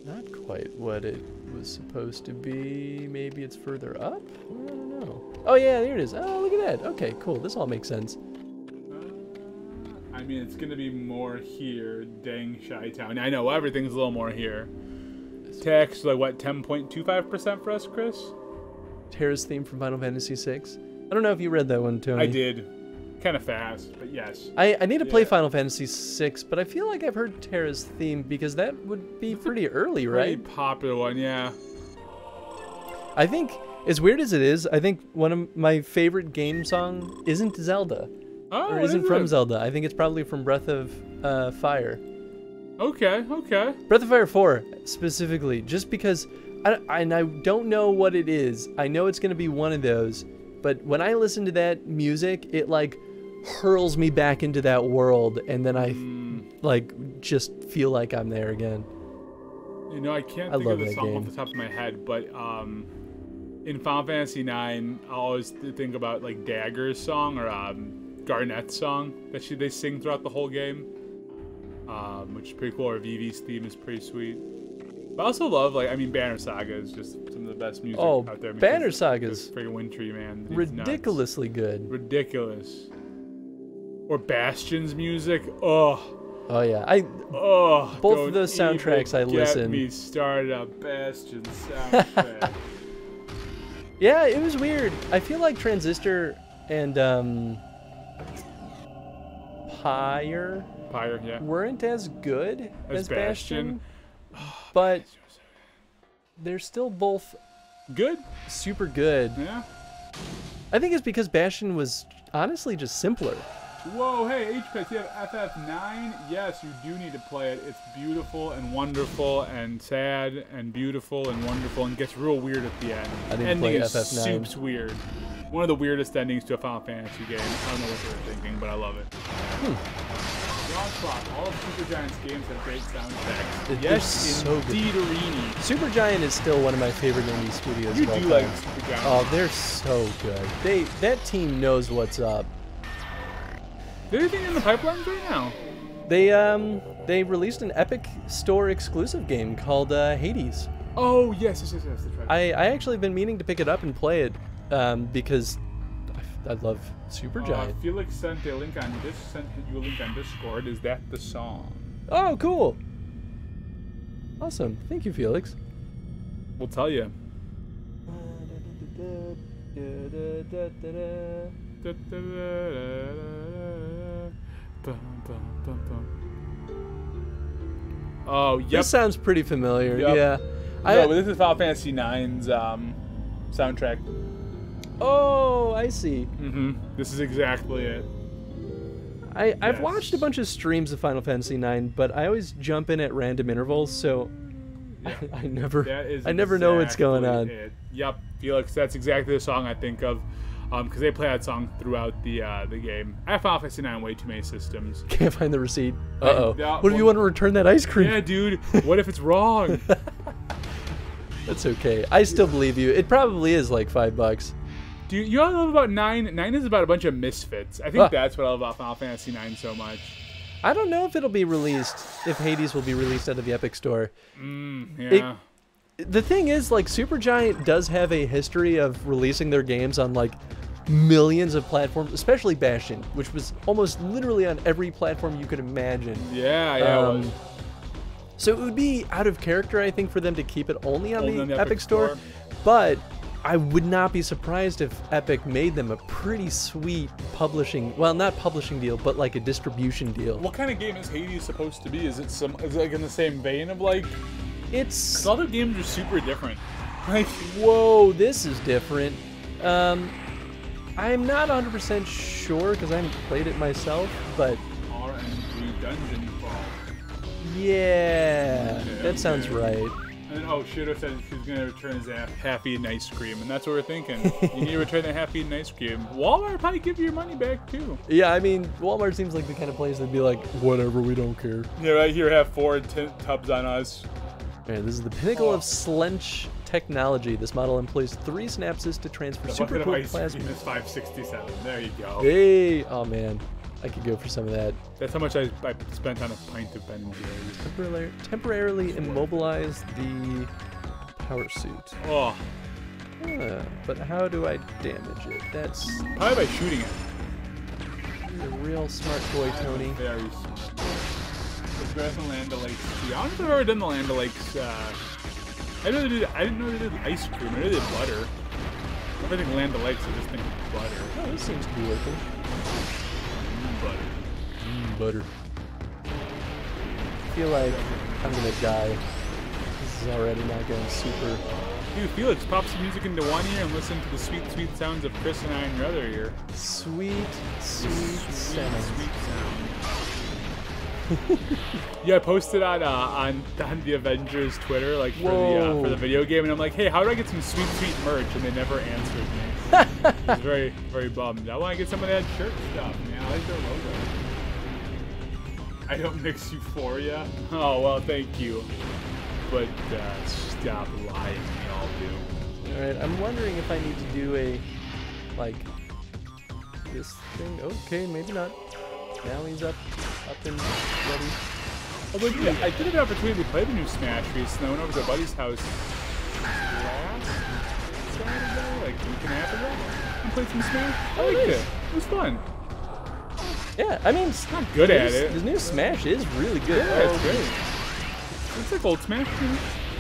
not quite what it was supposed to be. Maybe it's further up? I don't know. Oh yeah, there it is. Oh, look at that. Okay, cool. This all makes sense. I mean, it's going to be more here. Dang, Chi-Town. I know, everything's a little more here. Tax, like, what, 10.25% for us, Chris? Terra's theme from Final Fantasy VI. I don't know if you read that one, Tony. I did. Kind of fast, but yes. I need to play Final Fantasy VI, but I feel like I've heard Terra's theme because that would be pretty early, right? Pretty popular one, yeah. I think, as weird as it is, I think one of my favorite game song isn't Zelda. Oh, or isn't from Zelda. I think it's probably from Breath of Fire. Okay. Breath of Fire 4, specifically, just because I don't know what it is. I know it's going to be one of those, but when I listen to that music, it, like, hurls me back into that world, and then I, like, just feel like I'm there again. You know, I can't think of the song off the top of my head, but in Final Fantasy IX, I always think about, like, Dagger's song, or Garnet's song that they sing throughout the whole game, which is pretty cool. Or Vivi's theme is pretty sweet. But I also love, like, I mean, Banner Saga is just some of the best music out there. Banner Saga's freaking wintry, man. Ridiculously good. Ridiculous. Or Bastion's music. Oh yeah. Both of those soundtracks I listen. Get me started on Bastion's soundtrack. Yeah, it was weird. I feel like Transistor and Pyre, yeah, weren't as good as Bastion, but they're still both good, super good. Yeah, I think it's because Bastion was honestly just simpler. Whoa, hey, H-Pets, you have FF9? Yes, you do need to play it. It's beautiful and wonderful and sad and beautiful and wonderful and gets real weird at the end. I didn't Ending play is FF9. Soup's weird. One of the weirdest endings to a Final Fantasy game. I don't know what they were thinking, but I love it. All of Supergiant's games have great soundtracks. Yes, so indeed, good. Arini. Supergiant is still one of my favorite indie studios. You do like Supergiant. Oh, they're so good. That team knows what's up. Is there anything in the pipelines right now? They released an Epic Store exclusive game called Hades. Oh yes, that's right. I actually been meaning to pick it up and play it because I love Supergiant. Felix sent you a link on Discord. Is that the song? Oh, cool. Awesome. Thank you, Felix. We'll tell you. Oh, yep. This sounds pretty familiar. Yep. Yeah. No, but this is Final Fantasy IX's soundtrack. Oh, I see. This is exactly it. I've watched a bunch of streams of Final Fantasy IX, but I always jump in at random intervals, so yeah. I never know what's going on. Yep, Felix, that's exactly the song I think of, because they play that song throughout the game. I have Final Fantasy IX way too many systems. Can't find the receipt. What if you want to return that ice cream? Yeah, dude. What if it's wrong? That's okay. I still believe you. It probably is like $5. Dude, you know what I love about 9? 9 is about a bunch of misfits. I think that's what I love about Final Fantasy IX so much. I don't know if it'll be released, if Hades will be released out of the Epic Store. Yeah. The thing is, like, Supergiant does have a history of releasing their games on, like, millions of platforms, especially Bastion, which was almost literally on every platform you could imagine. Yeah. So it would be out of character, I think, for them to keep it only on the Epic Store. But I would not be surprised if Epic made them a pretty sweet publishing, well, not publishing deal, but like a distribution deal. What kind of game is Hades supposed to be? Is it like in the same vein of like? It's 'cause other games are super different. Like, whoa, this is different. I'm not 100% sure because I haven't played it myself, but RNG Dungeon Crawl. Yeah, that sounds right. And then, Shido said she's going to return his half-eaten ice cream, and that's what we're thinking. You need to return that half-eaten ice cream. Walmart will probably give you your money back, too. Yeah, I mean, Walmart seems like the kind of place that'd be like, whatever, we don't care. Yeah, right here, have 4 tubs on us. Man, this is the pinnacle of Slench technology. This model employs 3 synapses to transfer super cool plasma. It's 567. There you go. Hey, oh man, I could go for some of that. That's how much I spent on a pint of Ben & Jerry's. Temporarily immobilize the power suit. Oh. But how do I damage it? That's probably by shooting it. You're a real smart boy, Tony. Very smart. Let's go to Land O'Lakes. I don't know if I've ever done the Land O'Lakes. I didn't know they did ice cream. I know they did butter. If I think Land O'Lakes, I just think butter. Oh, this seems to be working. Butter. I feel like I'm gonna die. This is already not going super. Dude, Felix, pop some music into one ear and listen to the sweet, sweet sounds of Chris and I in your other ear. Sweet sounds. Yeah, I posted on the Avengers Twitter, like for the video game, and I'm like, hey, how do I get some sweet, sweet merch? And they never answered me. I was very, very bummed. I want to get some of that shirt stuff, man. I like their logo. I don't mix Euphoria. Oh, well, thank you. But stop lying, we all do. Alright, I'm wondering if I need to do a, like, this thing. Okay, maybe not. Now he's up and ready. Although, yeah, I did have an opportunity to play the new Smash recently. I went over to a buddy's house last Saturday, like a week and a half ago, and played some Smash. I liked it. It was fun. Yeah, I mean, it's not good at it. The new Smash is really good. Yeah, it's great. It's like old Smash.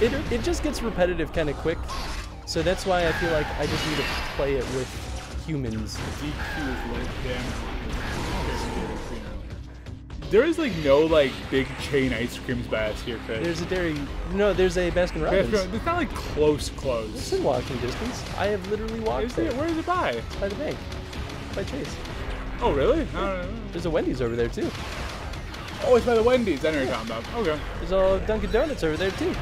It just gets repetitive kind of quick, so that's why I feel like I just need to play it with humans. The DQ is lit down. There is like no like big chain ice creams by us here, Chris. There's a there's a Baskin Robbins. It's not like close. It's in walking distance. I have literally walked there. Where is it by? By the bank. By Chase. Oh, really? No. There's a Wendy's over there, too. Oh, it's by the Wendy's. I know what you're talking about. Okay. There's a Dunkin' Donuts over there, too.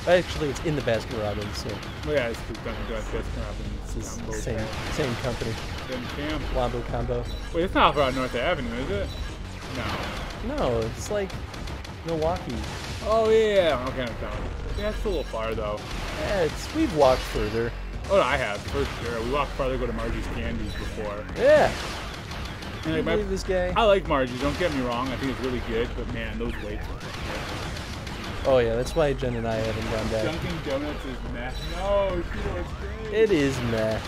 Actually, it's in the Baskin Robbins, so. Well, yeah, it's the Dunkin' Donuts, Baskin Robbins. It's the same company. Same camp. Wombo combo. Wait, it's not around North Avenue, is it? No, it's like Milwaukee. Oh, yeah. Okay, I'm down. Yeah, it's a little far, though. Yeah, we've walked further. Oh, I have, for sure. We walked farther to go to Margie's Candies before. Yeah. Can you believe this guy? I like Margie's, don't get me wrong. I think it's really good, but man, those waits are good. Oh, yeah, that's why Jen and I haven't gone back. Dunkin' Donuts is meh. No, it's great. It is meh.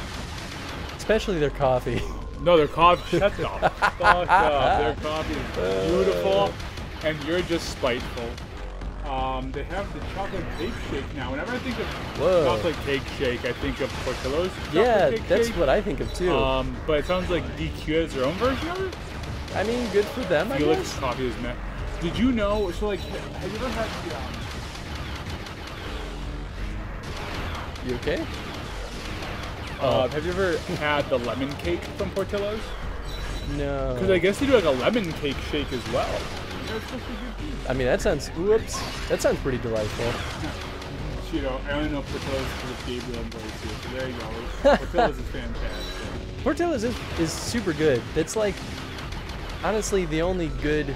Especially their coffee. No, their coffee. Shut the fuck up. Their coffee is beautiful, and you're just spiteful. They have the chocolate cake shake now. Whenever I think of Whoa. chocolate cake shake, I think of Portillo's chocolate Yeah, cake that's shake. what I think of too. But it sounds like DQ has their own version of it. I mean, good for them, I Felix guess. coffee is met. Did you know? So like, have you ever had the? You okay? Have you ever had the lemon cake from Portillo's? No. Because I guess they do like a lemon cake shake as well. They're supposed to be good too. I mean, that sounds. Whoops. That sounds pretty delightful. Cheeto, I only know Portillo's because of Gabriel and Boy too. So there you go. Portillo's is fantastic. Portillo's is super good. It's like, honestly, the only good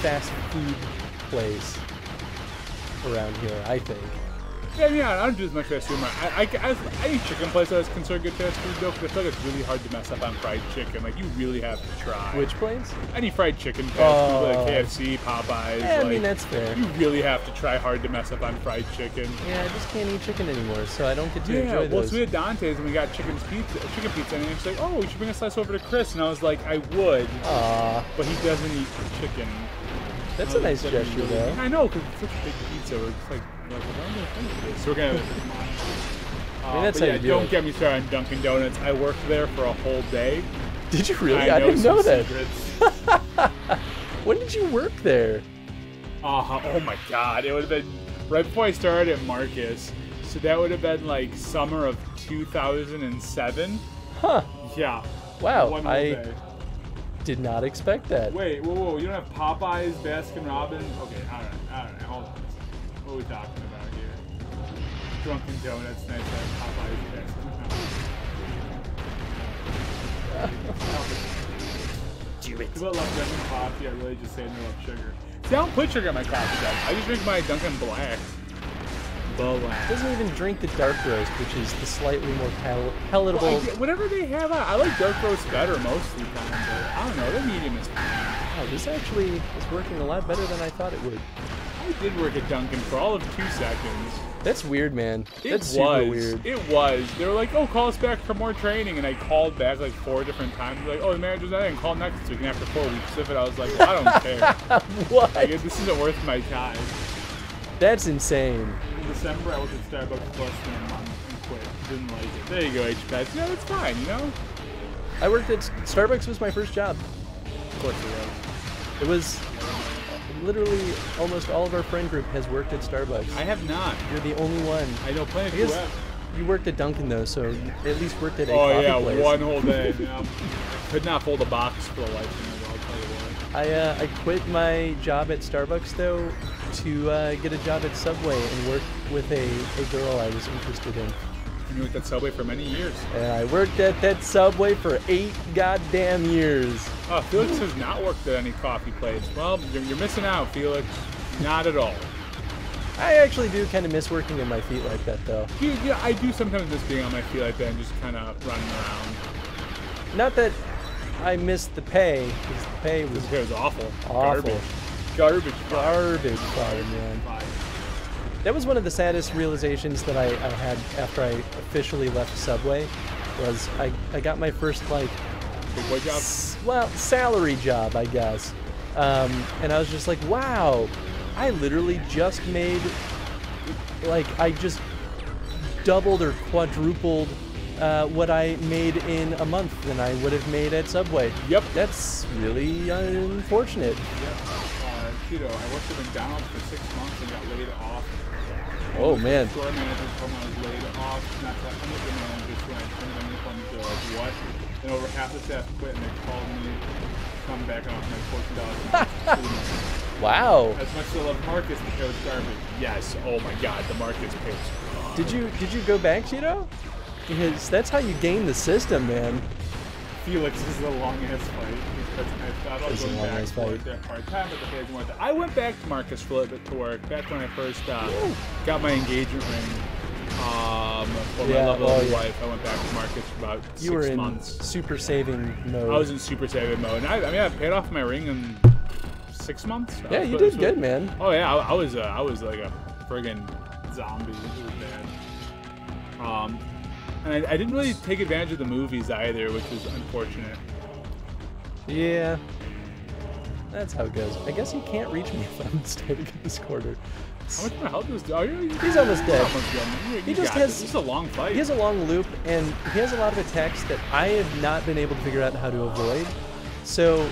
fast food place around here, I think. Yeah, I don't do as much fast food. I eat chicken places as considered good fast food though, because I feel like it's really hard to mess up on fried chicken. Like, you really have to try. Which place? Any fried chicken fast food, like KFC, Popeyes. Yeah, like, I mean, that's fair. You really have to try hard to mess up on fried chicken. Yeah, I just can't eat chicken anymore, so I don't get to enjoy Well, those. so we had Dante's and we got chicken pizza, and he's like, "Oh, we should bring a slice over to Chris." And I was like, "I would," Aw, but he doesn't eat chicken. that's a nice gesture, Really, though. I know, because it's such a big pizza. We're just like well, I'm gonna finish this. So we're gonna. I mean, that's but how yeah, you do don't it. get me started on Dunkin' Donuts. I worked there for a whole day. Did you really? I didn't some know that. secrets. When did you work there? Oh my God! It would have been right before I started at Marcus. So that would have been like summer of 2007. Huh. Yeah. Wow, One whole I day. did not expect that. Wait, whoa! You don't have Popeyes, Baskin Robbins? Okay, all right. Hold on. What are we talking about here? Dunkin' Donuts, nice to have Popeyes, Baskin. Do it. People that love Dunkin' coffee are really just saying they love sugar. See, I don't put sugar in my coffee, guys. I just drink my Dunkin' Black. Doesn't even drink the dark roast, which is the slightly more palatable. Well, whatever they have, I like dark roast better most of the time, but I don't know, the medium is fine. Wow, this actually is working a lot better than I thought it would. I did work at Dunkin' for all of 2 seconds. That's weird, man. That's It super was. weird. It was. They were like, "Oh, call us back for more training," and I called back like 4 different times. They're like, "Oh, the manager's not in. Call next week." And after 4 weeks of it, I was like, well, "I don't care. What? Like, this isn't worth my time." That's insane. In December, I worked at Starbucks less than a month and quit. Didn't like it. There you go, H-Pats. Yeah, that's fine. You know. I worked at Starbucks. Was my first job. Of course it was. It was literally almost all of our friend group has worked at Starbucks. I have not. You're the only one. I know plenty of I people guess have. you worked at Dunkin' though, so you at least worked at a Oh coffee yeah, place. one whole day. Yeah. Could not fold a box for the life of me. I'll tell you what. I quit my job at Starbucks though to get a job at Subway and work with a girl I was interested in. And you worked at Subway for many years. And I worked at that Subway for 8 goddamn years. Oh, Felix has not worked at any coffee place. Well, you're missing out, Felix. Not at all. I actually do kind of miss working in my feet like that though. Dude, yeah, I do sometimes miss being on my feet like that and just kind of running around. Not that I missed the pay, because the pay was It was awful. awful. Garbage. Garbage fire, man. That was one of the saddest realizations that I had after I officially left Subway, was I got my first, like, Big boy job. salary job, I guess. And I was just like, wow, I literally just made, like, I just doubled or quadrupled what I made in a month than I would have made at Subway. Yep. That's really unfortunate. Cheeto, I worked at McDonald's for 6 months and got laid off. Oh, man. Store manager told me I was laid off. Not that I'm the manager when I turned my uniform to like, what? And over half the staff quit and they called me to come back and offer me $14. Wow. As much as I love Marcus because it's garbage. Yes. Oh my God, the Marcus page. Did you go back, Cheeto? Because that's how you game the system, man. Felix is a long ass fight. I thought about It's a going back long-ass to work fight. there part time, but the pay isn't worth it. I went back to Marcus for a little bit to work back when I first got my engagement ring for my lovely wife. I went back to Marcus for about 6 months. You were in super saving mode. I was in super saving mode. And I mean, I paid off my ring in 6 months. Yeah, you did good, man. Oh yeah, I was like a friggin' zombie. It was bad. And I didn't really take advantage of the movies either, which is unfortunate. Yeah. That's how it goes. I guess you can't reach me if I'm starting in this quarter. How much more health is? Oh, He's almost dead. He just has. This is a long fight. He has a long loop, and he has a lot of attacks that I have not been able to figure out how to avoid. So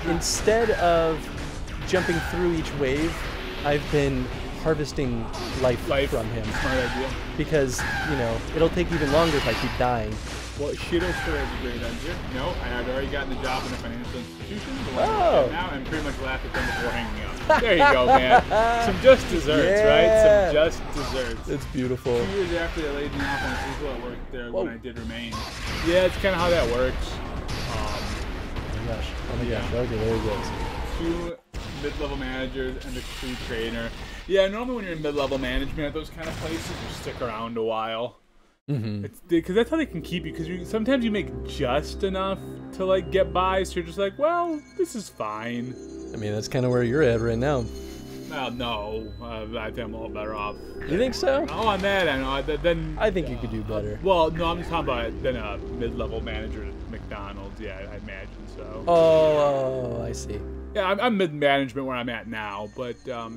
instead of jumping through each wave, I've been harvesting life from him. Smart idea. Because, you know, it'll take even longer if I keep dying. Well, Shido still has a great idea. No, I had already gotten the job in a financial institution. Now and pretty much laughed at them before hanging up. There you go, man. Some just desserts, right? Some just desserts. It's beautiful. 2 years after they laid me off on the people that worked there when I did remain. Yeah, it's kind of how that works. Oh my gosh. Okay, there he goes. 2 mid-level managers and a crew trainer. Yeah, normally when you're in mid-level management at those kind of places, you stick around a while. Because that's how they can keep you. Because sometimes you make just enough to like get by, so you're just like, well, this is fine. I mean, that's kind of where you're at right now. Well, no, I think I'm a little better off. You think so? Oh, on that, I know. Then I think you could do better. Well, no, I'm just talking about it than a mid-level manager at McDonald's. Yeah, I imagine so. Oh, I see. Yeah, I'm mid-management where I'm at now, but no,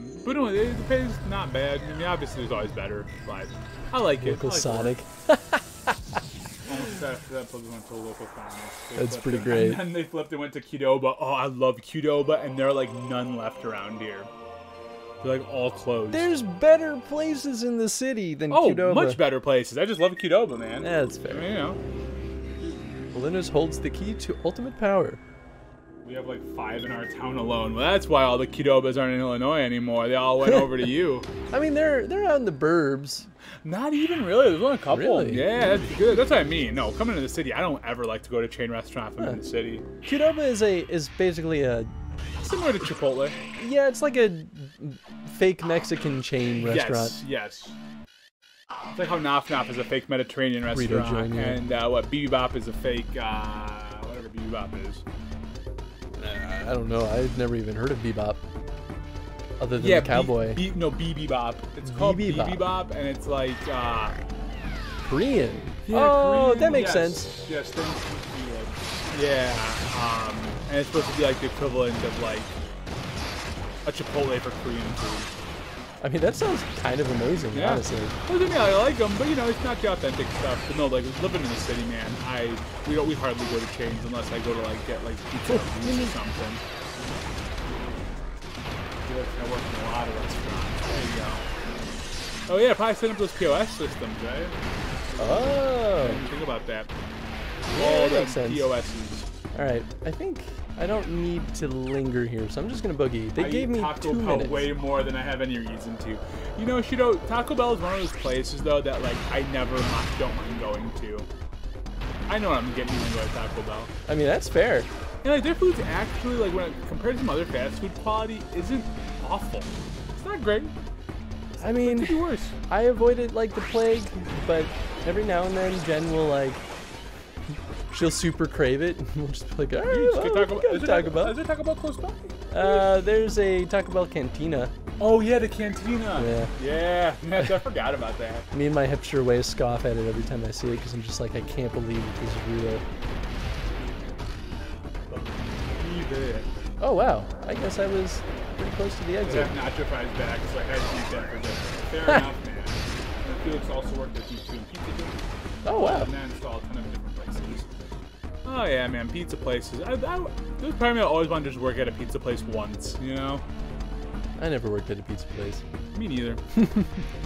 the pay's not bad. I mean, obviously there's always better, but I like it. Local Sonic. Almost after that, we went to local Sonic. That's pretty great. And then they flipped and went to Qdoba. Oh, I love Qdoba, and there are like none left around here. They're like all closed. There's better places in the city than Qdoba. Oh, much better places. I just love Qdoba, man. Yeah, that's fair. I mean, you know. Linus holds the key to ultimate power. We have like 5 in our town alone. Well, that's why all the Qdobas aren't in Illinois anymore. They all went over to you. I mean, they're out in the burbs. Not even really. There's only a couple. Really? Yeah, that's good. That's what I mean. No, coming to the city, I don't ever like to go to a chain restaurant if I'm in the city. Qdoba is basically a similar to Chipotle. Yeah, it's like a fake Mexican chain restaurant. Yes. It's like how Naf Naf is a fake Mediterranean restaurant, and what Bebop is a fake whatever Bebop is. I don't know. I've never even heard of Bebop. Other than the cowboy. Bebop. It's called Bebop, and it's like Korean. Yeah, oh, Korean, that makes sense. Yes, yeah. And it's supposed to be like the equivalent of like a Chipotle for Korean food. I mean, that sounds kind of amazing, honestly. Well, yeah, I like them, but you know, it's not the authentic stuff. But no, like living in the city, man, we hardly go to chains unless I go to like get like pizza or something. I work in a lot of restaurants. There you go. Oh yeah, probably set up those POS systems, right? Oh. I didn't think about that. Yeah, that makes sense. POSs. All right, I think I don't need to linger here, so I'm just gonna boogie. They gave me 2 minutes. Way more than I have any reason to. You know, Shido, Taco Bell is one of those places though that like I never don't mind going to. I know I'm getting when I go to Taco Bell. I mean, that's fair. And like their food's actually like when compared to some other fast food quality isn't awful. It's not great. I mean, it could be worse. I avoid it like the plague, but every now and then Jen will like. She'll super crave it. We'll just be like, all right, is there Taco Bell close by? There's a Taco Bell cantina. Oh yeah, the cantina. Yeah. I forgot about that. Me and my hipster way scoff at it every time I see it because I'm just like, I can't believe this is real. Oh wow, I guess I was pretty close to the exit. I have nacho fries back, so I had to eat that for dinner. Fair enough, man. And Felix also worked at these 2 pizza joints. Oh wow. And then installed a ton of different places. Oh yeah, man, pizza places. There's part of me I always wanted to just work at a pizza place once, you know? I never worked at a pizza place. Me neither.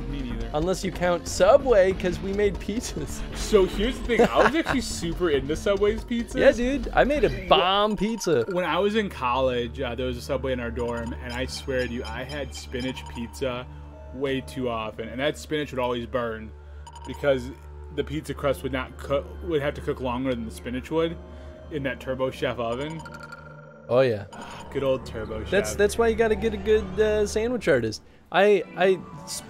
Me neither. Unless you count Subway, because we made pizzas. So here's the thing. I was actually super into Subway's pizzas. Yeah, dude. I made a bomb pizza. When I was in college, there was a Subway in our dorm, and I swear to you, I had spinach pizza way too often. And that spinach would always burn because the pizza crust would have to cook longer than the spinach would in that Turbo Chef oven. Oh yeah, good old Turbo Chef. That's why you got to get a good sandwich artist.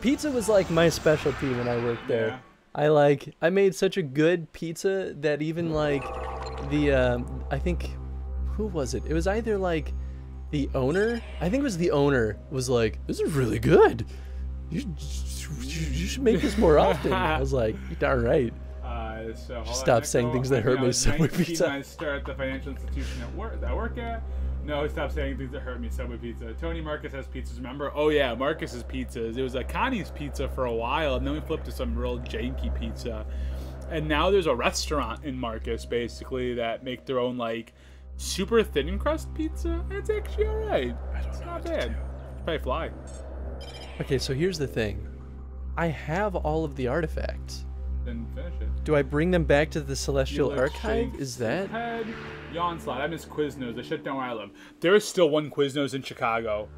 Pizza was like my specialty when I worked there. Yeah. I made such a good pizza that even like I think who was it? It was either like the owner. I think it was the owner was like, "This is really good. You should make this more often." I was like, "You're darn right." So stop saying things that hurt me. Subway pizza. I start at the financial institution I work at. No, stop saying things that hurt me. Subway pizza. Tony Marcus has pizzas, remember? Oh yeah, Marcus's pizzas. It was a Connie's pizza for a while, and then we flipped to some real janky pizza. And now there's a restaurant in Marcus, basically, that make their own, like, super thin crust pizza. It's actually alright. It's not bad. It's probably fly. Okay, so here's the thing. I have all of the artifacts. Then finish it. Do I bring them back to the Celestial Archive? Is that... Head, yawn slot. I miss Quiznos. They shut down where I live. There is still one Quiznos in Chicago.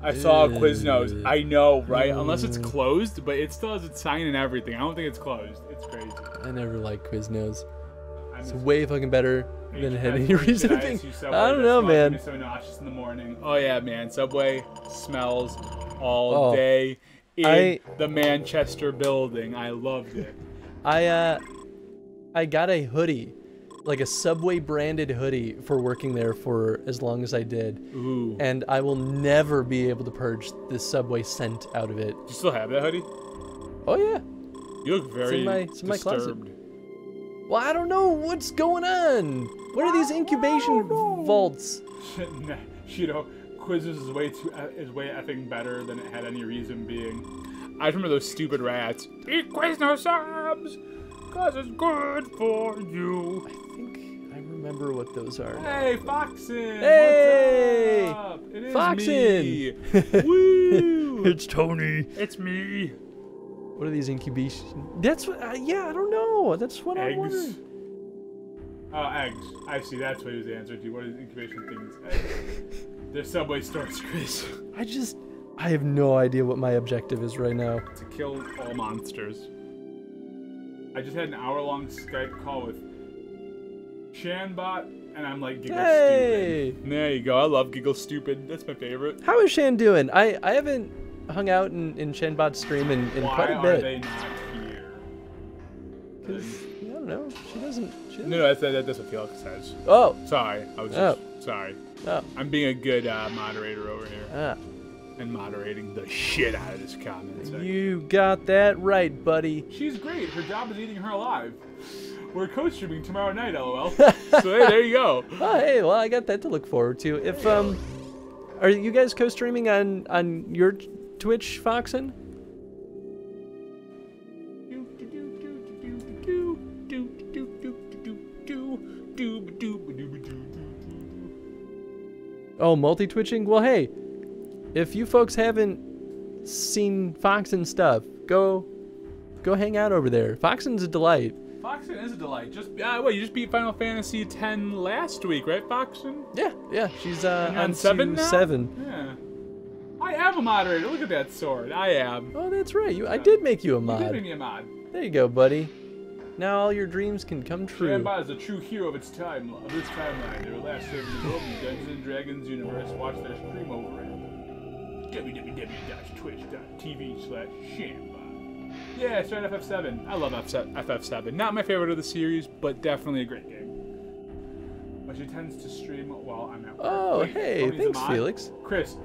I saw a Quiznos. I know, right? Unless it's closed, but it still has its sign and everything. I don't think it's closed. It's crazy. I never liked Quiznos. It's way fucking better than it had any reason to think. I don't know, man. So nauseous in the morning. Oh yeah, man. Subway smells all day in the Manchester building. I loved it. I got a hoodie, like a Subway branded hoodie for working there for as long as I did. Ooh. And I will never be able to purge the Subway scent out of it. Do you still have that hoodie? Oh yeah. You look very it's in my closet. disturbed. Well, I don't know what's going on. What are these incubation vaults? Shido, Quizzes is way effing better than it had any reason being. I remember those stupid rats. Eat Quiznos subs, cause it's good for you. I think I remember what those are. Hey, Foxin! Hey! What's up? It is Foxin! me. Woo! It's Tony. It's me. What are these incubation? That's what. Yeah, I don't know. That's what I'm wondering. Eggs. I see. That's what he was answering to. What is incubation things? Eggs. They're Subway stores, Chris. I have no idea what my objective is right now. To kill all monsters. I just had an hour-long Skype call with Shanbot, and I'm like Giggle Stupid. There you go. I love Giggle Stupid. That's my favorite. How is Shan doing? I haven't hung out in Shanbot's stream in quite a bit. Why are they not here? Because, I don't know. She doesn't... No, that's what Felix says. Oh. Sorry. I was just... Sorry. Oh. I'm being a good moderator over here. And moderating the shit out of this comment section. You got that right, buddy. She's great. Her job is eating her alive. We're co-streaming tomorrow night, lol. So hey, there you go. Oh, hey, well, I got that to look forward to. If are you guys co-streaming on your Twitch, Foxin? Oh, multi-twitching? Well, hey. If you folks haven't seen Foxin stuff, go hang out over there. Foxin's a delight. Foxin is a delight. You just beat Final Fantasy X last week, right, Foxin? Yeah. She's on 7 now? 7. Yeah. I am a moderator. Look at that sword. I am. Oh, that's right. I did make you a mod. You did make me a mod. There you go, buddy. Now all your dreams can come true. Shanbot is a true hero of its time, of this timeline. They were last served in the world in Dungeons & Dragons universe. Watch their stream over at www.twitch.tv/Shanbot. Yeah, started FF7. I love FF7. Not my favorite of the series, but definitely a great game. But she tends to stream while I'm at work. Oh, hey, thanks, Felix. Chris,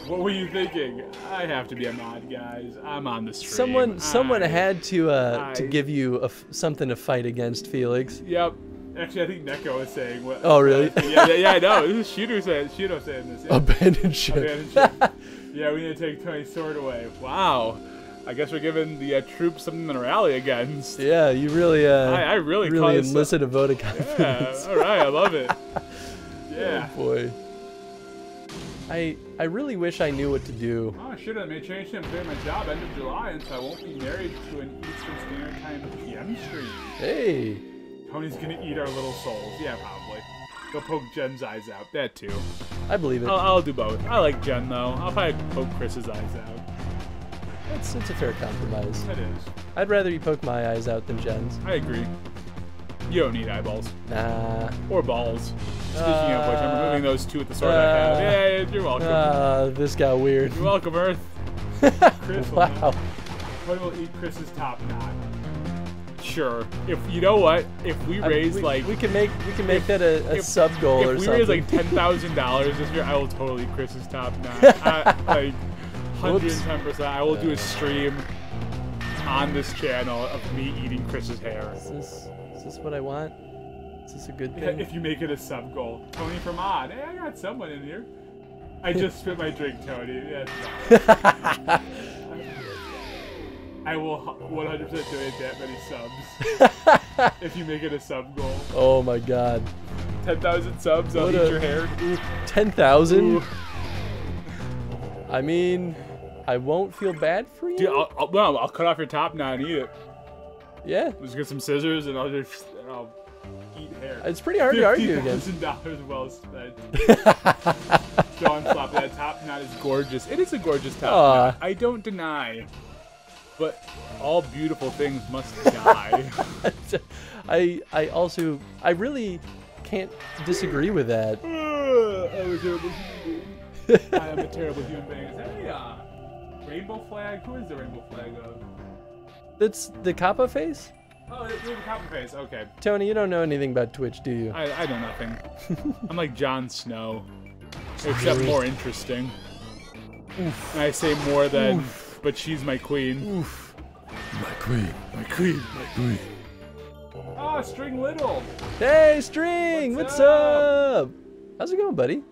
what were you thinking? I have to be a mod, guys. I'm on the stream. Someone had to give you something to fight against, Felix. Yep. Actually, I think Neko is saying what. Oh, really? Yeah, I know. This is Shooter saying this. Yeah. Abandoned ship. Yeah, we need to take Tony's sword away. Wow. I guess we're giving the troops something to rally against. Yeah, you really. I really enlisted a vote of confidence. Yeah, all right, I love it. Yeah. Oh boy. I really wish I knew what to do. Oh, shit, I may change him clear my job end of July, and so I won't be married to an Eastern Standard Time PM stream. Hey. Tony's gonna eat our little souls. Yeah, probably. Go poke Jen's eyes out. That too. I believe it. I'll do both. I like Jen though. I'll probably poke Chris's eyes out. It's a fair compromise. It is. I'd rather you poke my eyes out than Jen's. I agree. You don't need eyeballs. Nah. Or balls. Speaking of which, I'm removing those two with the sword I have. Yeah, you're welcome. This got weird. You're welcome, Earth. Chris wow. Tony will eat Chris's top knot. Sure. If you know what, if we raise we can make that a sub goal or something. If we raise like $10,000 this year, I will totally eat Chris's top knot. Like 110%. I will do a stream on this channel of me eating Chris's hair. Is this what I want? Is this a good Yeah, thing? if you make it a sub goal. Tony from Odd. Hey, I got someone in here. I just spit my drink, Tony. Yeah, I will 100% donate that many subs if you make it a sub goal. Oh my god. 10,000 subs, I'll eat your hair. 10,000? I mean, I won't feel bad for you. Dude, I'll cut off your top now and eat it. Yeah. Let's get some scissors and I'll eat hair. It's pretty hard to argue against. $50,000 well spent. Sean Flop, that top knot is gorgeous. It is a gorgeous top knot. I don't deny. But all beautiful things must die. I really can't disagree with that. I'm a terrible human being. I am a terrible human being. Is that a rainbow flag? Who is the rainbow flag of? That's the Kappa face? Oh, it's the Kappa face. Okay. Tony, you don't know anything about Twitch, do you? I know nothing. I'm like Jon Snow, except more interesting. Oof. And I say more than, oof. But she's my queen. Oof. My queen. My queen. My queen. Ah, String Little. Hey, String. What's up? How's it going, buddy?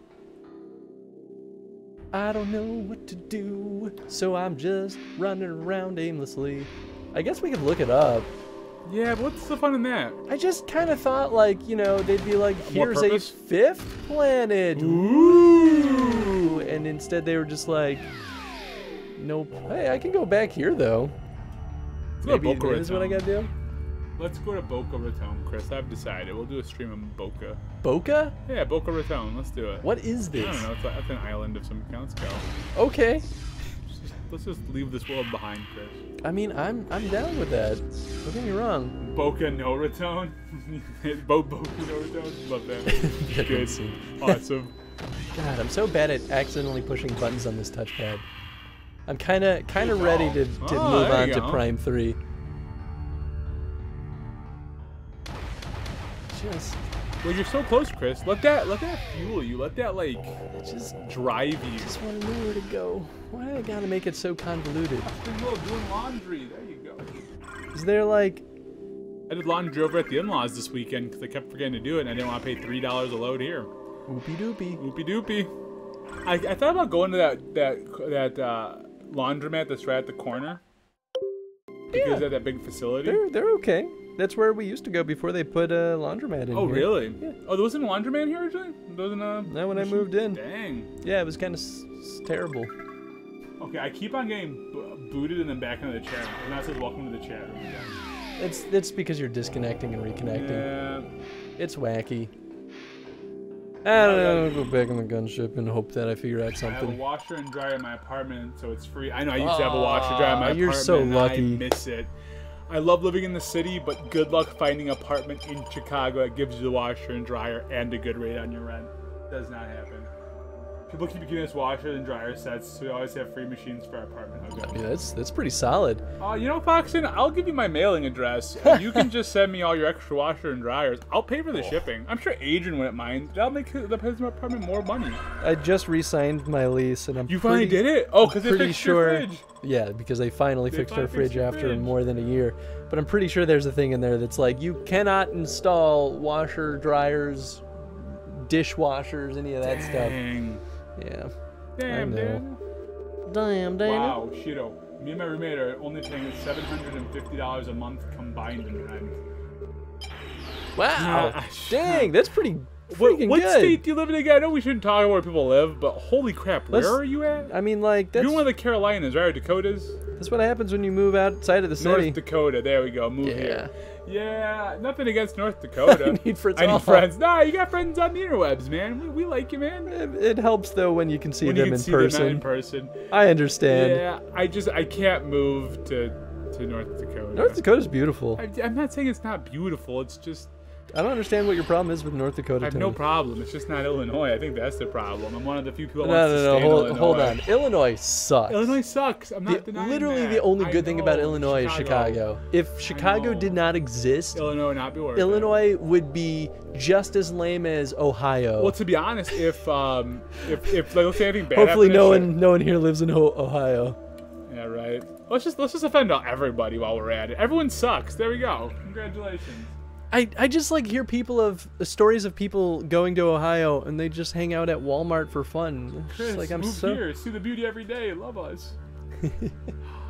I don't know what to do, so I'm just running around aimlessly. I guess we could look it up. Yeah, but what's the fun in that? I just kind of thought, like, you know, they'd be like, here's a fifth planet. Ooh. And instead they were just like, nope. Hey, I can go back here, though. Maybe that is what I gotta do. Let's go to Boca Raton, Chris. I've decided. We'll do a stream in Boca. Boca? Yeah, Boca Raton. Let's do it. What is this? I don't know. It's an island of some kind. Let's go. Okay. Let's just leave this world behind, Chris. I mean, I'm down with that. Don't get me wrong. Boca no Raton? Boca no Raton? Love that. Good. Awesome. God, I'm so bad at accidentally pushing buttons on this touchpad. I'm kind of ready to move on to Prime 3. Well, you're so close, Chris. Let that fuel you. Let that just drive you. I just want to know where to go. Why do I gotta make it so convoluted? Doing laundry. There you go. Is there like? I did laundry over at the in-laws this weekend because I kept forgetting to do it, and I didn't want to pay $3 a load here. Oopie doopie. Oopie doopie. I thought about going to that laundromat that's right at the corner. Because they have that big facility. They're okay. That's where we used to go before they put a laundromat in. Oh, here. really? Yeah. Oh, there wasn't a laundromat here originally? There wasn't a... Not when I moved in. Dang. Yeah, it was kind of terrible. Okay, I keep on getting booted and then back into the chat room. And that says welcome to the chat room again. It's because you're disconnecting and reconnecting. Yeah. It's wacky. I don't know, I'll go back in the gunship and hope that I figure out something. I have a washer and dryer in my apartment, so it's free. I know I used to have a washer and dryer in my apartment. You're so lucky. I miss it. I love living in the city, but good luck finding an apartment in Chicago that gives you the washer and dryer and a good rate on your rent. Does not happen. People keep giving us washer and dryer sets, so we always have free machines for our apartment hookups. Yeah, that's pretty solid. You know, Foxton, I'll give you my mailing address. You can just send me all your extra washer and dryers. I'll pay for the shipping. I'm sure Adrian wouldn't mind. That'll make the apartment more money. I just re-signed my lease, and You finally did it? Oh, because they fixed your fridge. Yeah, because they finally fixed our fridge after more than a year. But I'm pretty sure there's a thing in there that's like, you cannot install washer, dryers, dishwashers, any of that stuff. Yeah. Damn, Damn. Wow, shito. Me and my roommate are only paying $750 a month combined in rent. Wow. Yeah. Dang, that's pretty freaking what good. State do you live in again? I know we shouldn't talk about where people live, but holy crap, where are you at? I mean, like, that's... You're one of the Carolinas, right? Or Dakotas? That's what happens when you move outside of the city. North Dakota, there we go, move here. Yeah, nothing against North Dakota. I need friends. Nah, you got friends on the interwebs, man. We like you, man. It helps, though, when you can see them in person. I understand. Yeah, I can't move to North Dakota. North Dakota's beautiful. I'm not saying it's not beautiful, it's just... I don't understand what your problem is with North Dakota. I have no problem. It's just not Illinois. I think that's the problem. I'm one of the few people that wants to stay in Illinois. Hold on. Illinois sucks. Illinois sucks. I'm not denying literally that. the only good thing about Illinois is Chicago. If Chicago did not exist, Illinois would not be worth Illinois would be just as lame as Ohio. Well, to be honest, if like, let's say anything bad hopefully no one here lives in Ohio. Yeah, right. Let's just offend everybody while we're at it. Everyone sucks. There we go. Congratulations. I just like hear stories of people going to Ohio and they just hang out at Walmart for fun. It's Chris, like I'm move so here. See the beauty every day. Love us.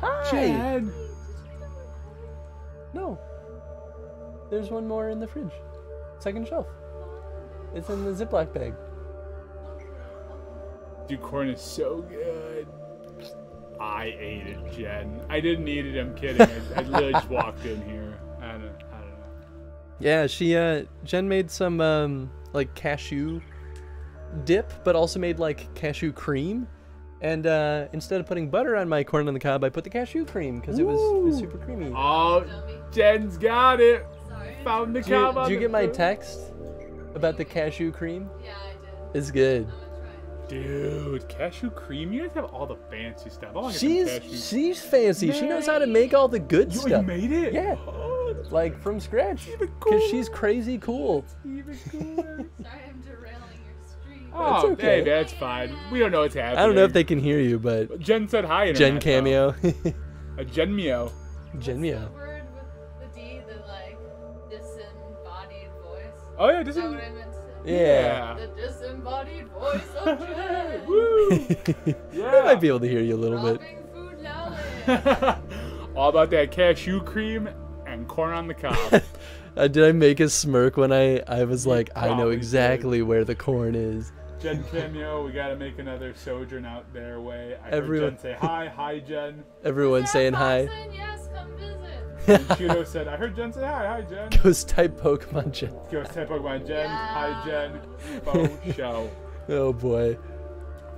Hi. Jen. No. There's one more in the fridge. Second shelf. It's in the Ziploc bag. Dude, corn is so good. I ate it, Jen. I didn't eat it. I'm kidding. I literally just walked in here. I don't know. Yeah, Jen made some like cashew dip, but also made like cashew cream. And instead of putting butter on my corn on the cob, I put the cashew cream because it was super creamy. Oh, Jen's got it. Found the cob on Did you the get my food. text about the cashew cream? Yeah, I did. It's good. Dude, cashew cream? You guys have all the fancy stuff. I want to get some cashew. She's fancy. She knows how to make all the good You stuff. made it? Yeah. Oh, that's Like from scratch. Even Because cooler. she's crazy cool. even cooler. Sorry, I'm derailing your stream. Oh, okay. hey, that's fine. We don't know what's happening. I don't know if they can hear you, but Jen said hi. Jen Internet, cameo. though. A Jen Mio. Jen What's Mio. the word with the D, the like disembodied voice? Oh yeah, Is this that is. what I meant to say? Yeah. The disembodied voice of Jen. Woo! They Yeah. might be able to hear you a little bit. Dropping food knowledge. All about that cashew cream and corn on the cob. Did I make a smirk when I was like, I know probably exactly where the corn is? Jen cameo, we gotta make another sojourn out their way. I Everyone- heard Jen say hi, hi Jen. Everyone's saying hi. Foxen, yes, come visit. And Cheeto said, I heard Jen say hi, hi Jen. Ghost type Pokemon Jen. Ghost type Pokemon Jen, hi Yeah. Jen. Faux show. Oh boy.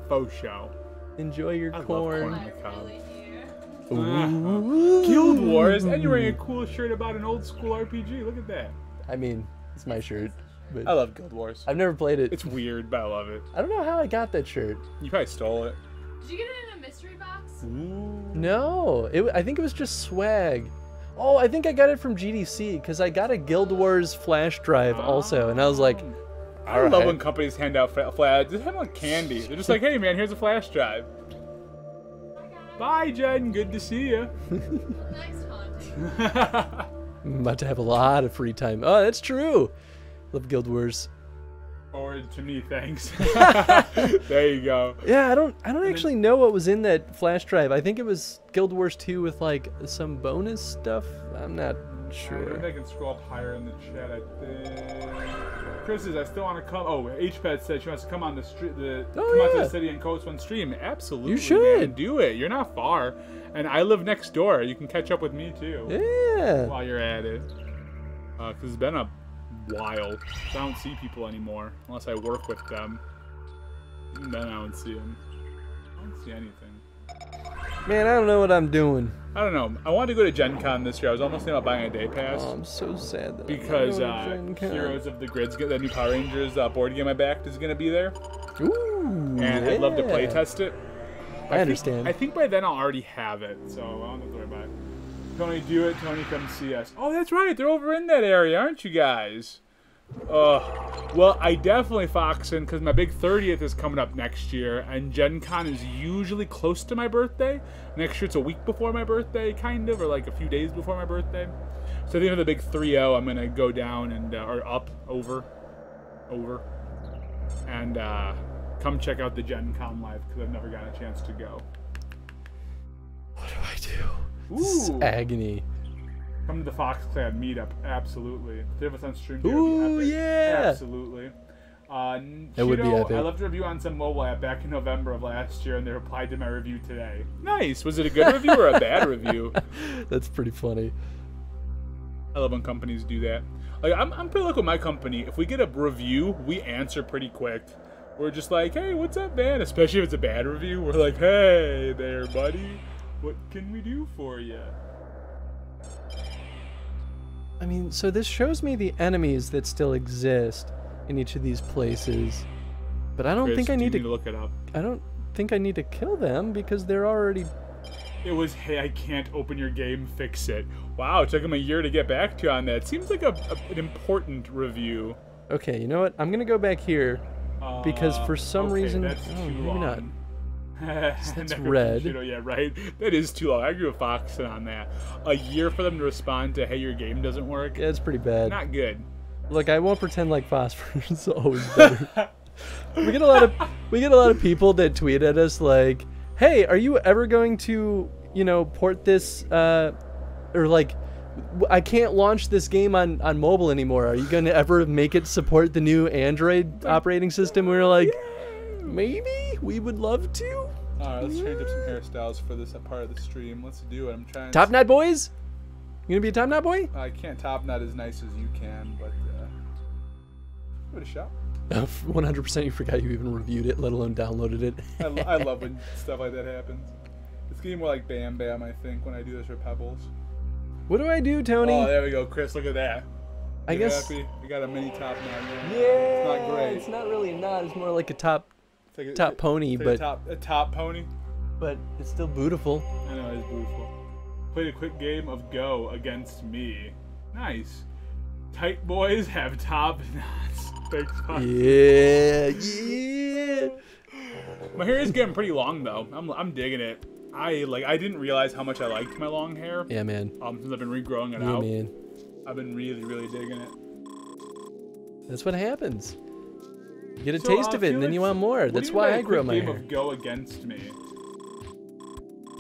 Faux show. Enjoy your I love corn. corn. I'm cob. really here. Ooh. Guild Wars, and you're wearing a cool shirt about an old school RPG. Look at that. I mean, it's my shirt. But I love Guild Wars. I've never played it. It's weird, but I love it. I don't know how I got that shirt. You probably stole it. Did you get it in a mystery box? No, I think it was just swag. Oh, I think I got it from GDC because I got a Guild Wars flash drive also, and I was like, I love when companies hand out flash. Just hand out candy. They're just like, hey man, here's a flash drive. Bye, Jen. Good to see you. Nice haunting. I'm about to have a lot of free time. Oh, that's true. Love Guild Wars. Forward to me, thanks. There you go. Yeah, I don't actually know what was in that flash drive. I think it was Guild Wars 2 with like some bonus stuff. I'm not I sure. think I can scroll up higher in the chat, I think. Chris says, I still want to come. Oh, HPAD said she wants to come on the street. Come out to yeah. the city and Coast One stream. Absolutely, You should. man. Do it. You're not far, and I live next door. You can catch up with me too Yeah. while you're at it. Because it's been a while. I don't see people anymore unless I work with them. Even then, I don't see them. I don't see anything. Man, I don't know what I'm doing. I don't know. I wanted to go to Gen Con this year. I was almost thinking about buying a day pass. Oh, I'm so sad that I'm Because not going to Gen Con. Heroes of the Grid's the new Power Rangers board game I backed is going to be there, Ooh, and I'd love to play yeah. test it. I understand. I think by then I'll already have it, so I don't have to worry about it. Tony, do it. Tony, come see us. Oh, that's right. They're over in that area, aren't you guys? Well, I definitely Foxin because my big 30th is coming up next year, and Gen Con is usually close to my birthday. Next year it's a week before my birthday, kind of, or like a few days before my birthday. So I think for the big 3-0, I'm gonna go down and or up, over, and come check out the Gen Con live because I've never gotten a chance to go. What do I do? This is Ooh. agony. Come to the Fox Clan meetup, absolutely. Three of us on stream. Ooh, epic. yeah. Absolutely. That would be Cheeto, epic. I left a review on some mobile app back in November of last year, and they replied to my review today. Nice. Was it a good review or a bad review? That's pretty funny. I love when companies do that. Like I'm pretty lucky with my company. If we get a review, we answer pretty quick. We're just like, hey, what's up, man? Especially if it's a bad review, we're like, hey there, buddy. What can we do for you? I mean, so this shows me the enemies that still exist in each of these places, but I don't Chris, think I do you need to. look it up. I don't think I need to kill them because they're already. It was, hey, I can't open your game, fix it. Wow, it took him a year to get back to you on that. Seems like an important review. Okay, you know what? I'm gonna go back here because for some okay, reason. that's Oh, too maybe long. not. That's red. Yeah, right. That is too long. I agree with Foxon on that. A year for them to respond to, hey, your game doesn't work. Yeah, it's pretty bad. Not good. Look, I won't pretend like phosphorus is always better. we get a lot of people that tweet at us like, hey, are you ever going to, port this or like, I can't launch this game on mobile anymore. Are you going to ever make it support the new Android operating system? We were like, maybe we would love to. All right, let's change up some hairstyles for this part of the stream. Let's do it. I'm trying. Top knot boys? You gonna be a top knot boy? I can't top knot as nice as you can, but give it a shot. 100% you forgot you even reviewed it, let alone downloaded it. I love when stuff like that happens. It's getting more like Bam Bam, I think, when I do this for Pebbles. What do I do, Tony? Oh, there we go, Chris. Look at that. I guess. Happy? We got a mini top knot. Yeah. It's not great. It's not really a knot. It's more like a top pony, but but a top pony. But it's still beautiful. I know, it's beautiful. Played a quick game of Go against me. Nice. Tight boys have top knots. Thanks, yeah. My hair is getting pretty long though. I'm digging it. I didn't realize how much I liked my long hair. Yeah, man. Since I've been regrowing it yeah, out. Man. I've been really digging it. That's what happens. You get a taste of it, and then you want more. That's why I grow my hair. Game of Go against me.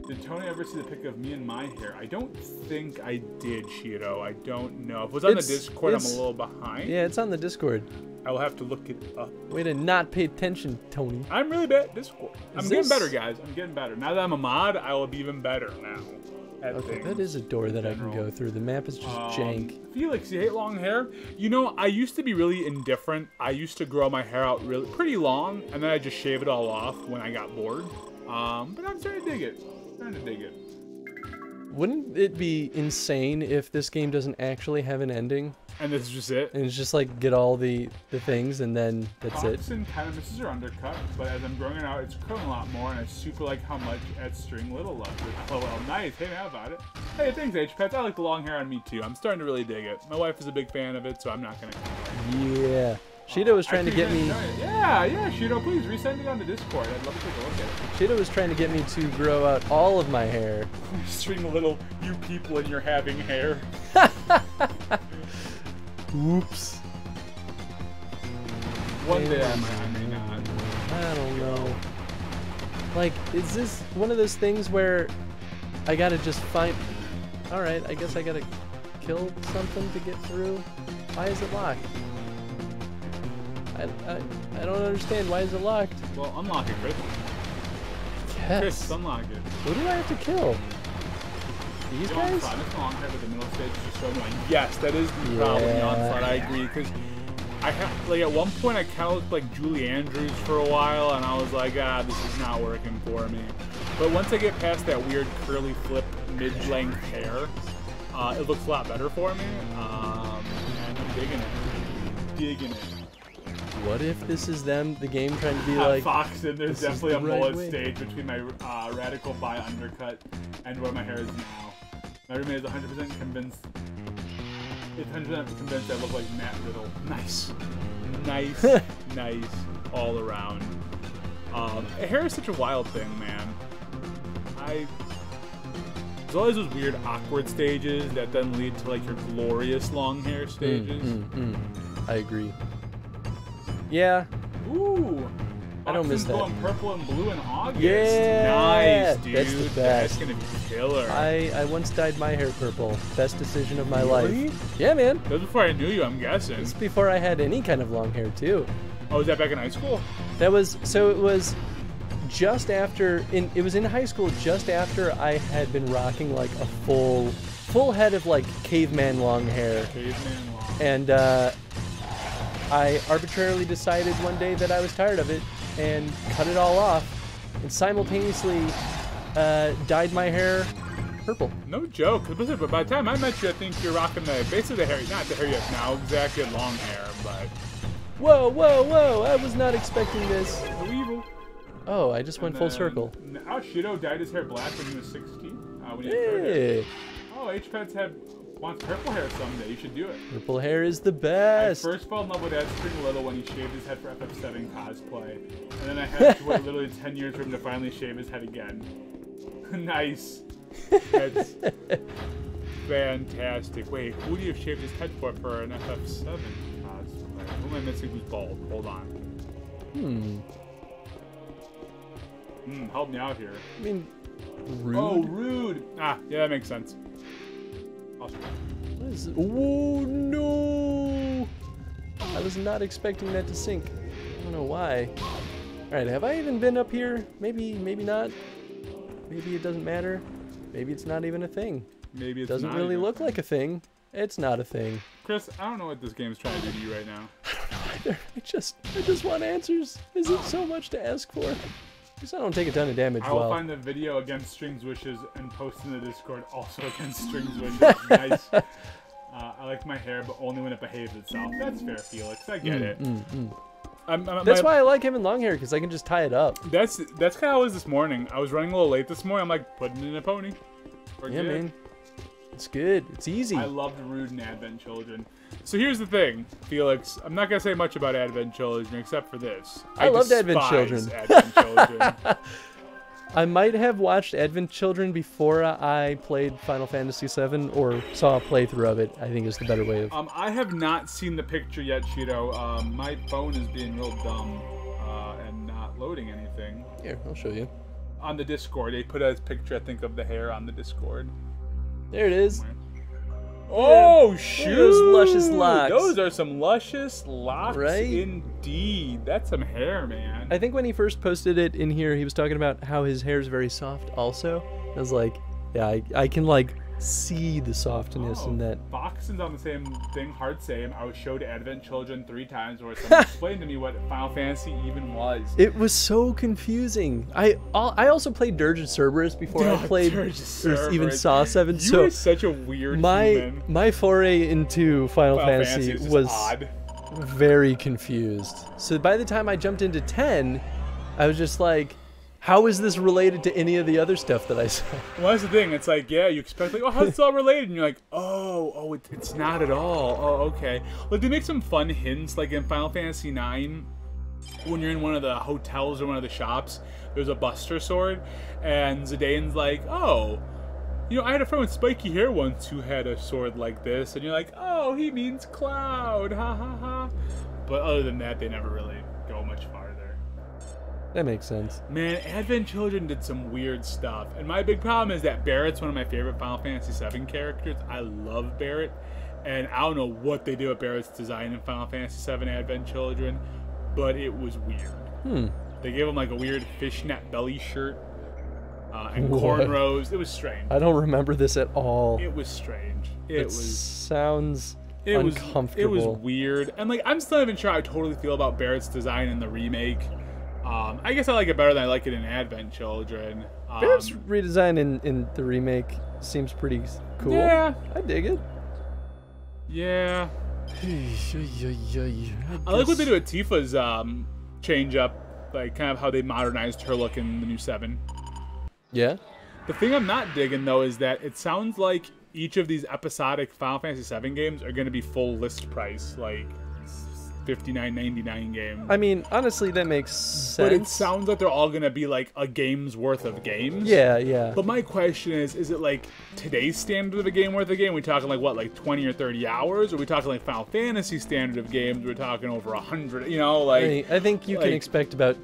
Did Tony ever see the pic of me and my hair? I don't think I did, Shido. I don't know. If it was on the Discord, I'm a little behind. Yeah, it's on the Discord. I will have to look it up. Way to not pay attention, Tony. I'm really bad at Discord. I'm getting better, guys. I'm getting better. Now that I'm a mod, I will be even better now. Okay, that is a door that I can go through. The map is just jank. Felix, you hate long hair? I used to be really indifferent. I used to grow my hair out pretty long, and then I just shave it all off when I got bored. But I'm starting to dig it. Wouldn't it be insane if this game doesn't actually have an ending? And this is just it? And it's just like get all the things and then that's it? Foxon kind of misses her undercut, but as I'm growing it out, it's growing a lot more, and I super like how much at string little left. Oh, well, nice. Hey, how about it? Hey, thanks, H-Pets. I like the long hair on me too. I'm starting to really dig it. My wife is a big fan of it, so I'm not going to complain. Yeah. Shido was trying to get me... Yeah, Shido, please resend it on the Discord. I'd love to take a look at it. Shido was trying to get me to grow out all of my hair. String little, you people and you're having hair. Oops. One day I may not. I don't know. Like, is this one of those things where I gotta just find... Alright, I guess I gotta kill something to get through? Why is it locked? I don't understand. Why is it locked? Well, unlock it, Chris. Yes. Chris, unlock it. What do I have to kill? These guys? It's long hair, but the middle stage is just so annoying. Yes, that is the problem in the onslaught. I agree, because I have, like, at one point I kind of looked like Julie Andrews for a while, and I was like, this is not working for me. But once I get past that weird curly flip mid-length hair, it looks a lot better for me, and I'm digging it. What if this is them, the game trying to be like... Foxon, there's definitely a mullet stage between my radical bi undercut and where my hair is now. My roommate is 100% convinced. It's 100% convinced I look like Matt Riddle. Nice, nice, all around. Hair is such a wild thing, man. There's always those weird, awkward stages that then lead to like your glorious long hair stages. I agree. Yeah. Ooh. I don't miss that. Going purple and blue in August. Yeah. Nice, dude. That's the best. That's gonna be killer. I once dyed my hair purple. Best decision of my life. Yeah, man. That was before I knew you, I'm guessing. It's before I had any kind of long hair too. Oh, was that back in high school? That was it was just after it was in high school, just after I had been rocking like a full head of like caveman long hair. Caveman long. And I arbitrarily decided one day that I was tired of it and cut it all off and simultaneously dyed my hair purple. No joke. But by the time I met you, I think you're rocking basically the hair, not the hair you have now, exactly long hair, but... Whoa, I was not expecting this. No evil. Oh, I just went full circle. Shido dyed his hair black when he was 16. When he hey. Oh, H-Pets had wants purple hair someday. You should do it. Purple hair is the I best. first fell in love with Ed String Little when he shaved his head for FF7 cosplay. And then I had to wait literally 10 years for him to finally shave his head again. Nice. That's fantastic. Wait, who do you have shaved his head for an FF7 cosplay? Who am I missing who's bald? Hold on. Help me out here. I mean, Rude. Oh, Rude. Ah, yeah, that makes sense. Awesome. What is it? Oh, no. I was not expecting that to sink. I don't know why. All right, have I even been up here? Maybe not. Maybe it doesn't matter. Maybe it's not even a thing. Maybe it doesn't really look like a thing. It's not a thing. Chris, I don't know what this game's trying to do to you right now. I don't know either. I just want answers. Is it so much to ask for? At least I don't take a ton of damage. I will find the video against Strings Wishes and post in the Discord also against Strings Wishes. Nice. I like my hair, but only when it behaves itself. That's fair, Felix. I get it. That's why I like having long hair, because I can just tie it up. That's kind of how I was this morning. I was running a little late this morning. I'm like, putting it in a pony. Yeah, man. It's good. It's easy. I loved Rude and Advent Children. So here's the thing, Felix. I'm not going to say much about Advent Children except for this. I loved Advent Children. Advent Children. I might have watched Advent Children before I played Final Fantasy VII, or saw a playthrough of it, I think is the better way of... I have not seen the picture yet, Cheeto. My phone is being real dumb and not loading anything. Here, I'll show you. On the Discord. They put a picture, I think, of the hair on the Discord. There it is. Oh, shoot! Those luscious locks. Those are some luscious locks, right? Indeed. That's some hair, man. I think when he first posted it in here, he was talking about how his hair is very soft also. I was like, yeah, I can, like, see the softness in that. Boxing's on the same thing, hard same. I was showed Advent Children 3 times where someone explained to me what Final Fantasy even was. It was so confusing. I also played Dirge of Cerberus before I played or even saw 7. You are such a weird human. My foray into Final Fantasy was odd. Very confused. So by the time I jumped into 10, I was just like, how is this related to any of the other stuff that I saw? Well, that's the thing. It's like, yeah, you expect, like, oh, how's this all related? And you're like, it's not at all. Oh, okay. Like, they make some fun hints, like in Final Fantasy IX, when you're in one of the hotels or one of the shops, there's a Buster Sword, and Zidane's like, oh, you know, I had a friend with spiky hair once who had a sword like this, and you're like, oh, he means Cloud, ha ha ha. But other than that, they never really go much farther. That makes sense. Man, Advent Children did some weird stuff. And my big problem is that Barrett's one of my favorite Final Fantasy VII characters. I love Barrett. And I don't know what they did with Barrett's design in Final Fantasy VII Advent Children, but it was weird. They gave him like a weird fishnet belly shirt and cornrows. It was strange. I don't remember this at all. It was strange. It sounds uncomfortable. It was weird. And like, I'm still not even sure how I totally feel about Barrett's design in the remake. I guess I like it better than I like it in Advent Children. Barrett's redesign in the remake seems pretty cool. Yeah. I dig it. Yeah. I like what they do with Tifa's change up, like kind of how they modernized her look in the new 7. Yeah. The thing I'm not digging though is that it sounds like each of these episodic Final Fantasy VII games are going to be full list price, like $59.99 game. I mean, honestly, that makes sense. But it sounds like they're all gonna be like a game's worth of games. Yeah, yeah. But my question is it like today's standard of a game worth of game? Are we talking like what, like 20 or 30 hours? Or are we talking like Final Fantasy standard of games? We're talking over 100. You know, like I think you can expect about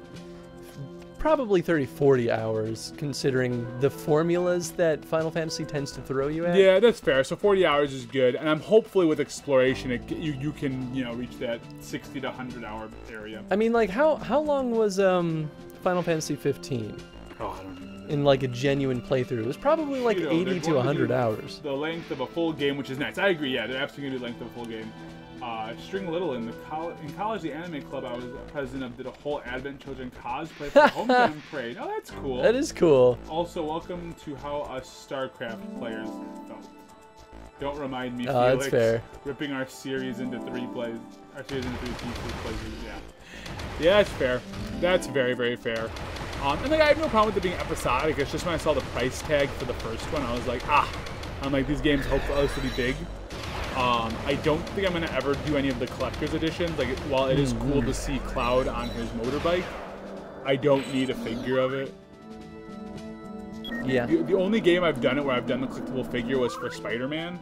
probably 30-40 hours, considering the formulas that Final Fantasy tends to throw you at. Yeah, that's fair. So 40 hours is good, and I'm hopefully with exploration, you can reach that 60 to 100 hour area. I mean, like how long was Final Fantasy 15? Oh, I don't know. In like a genuine playthrough, it was probably like 80 to 100 hours. The length of a full game, which is nice. I agree. Yeah, they're absolutely gonna do the length of a full game. String Little in college, the anime club I was president of did a whole Advent Children cosplay for the homecoming parade. Oh, that's cool. That is cool. Also, welcome to how us StarCraft players felt. Don't remind me, Felix, that's fair. Ripping our series into 3 plays. Our series into 3 pieces. Yeah, that's fair. That's very, very fair. And like, I have no problem with it being episodic. It's just when I saw the price tag for the first one, I was like, I'm like, these games hopefully will be big. I don't think I'm gonna ever do any of the collector's editions. Like, while it is cool to see Cloud on his motorbike, I don't need a figure of it. Yeah. The only game I've done it where I've done the collectible figure was for Spider-Man.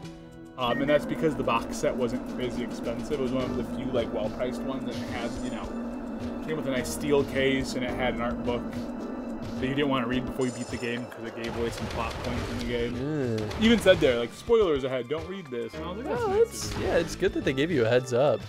And that's because the box set wasn't crazy expensive. It was one of the few, like, well-priced ones, and it had, you know, came with a nice steel case, and it had an art book that you didn't want to read before you beat the game because it gave away some plot points in the game. Even said there, like, spoilers ahead, don't read this. And I was like, that's nice. Yeah, it's good that they gave you a heads up.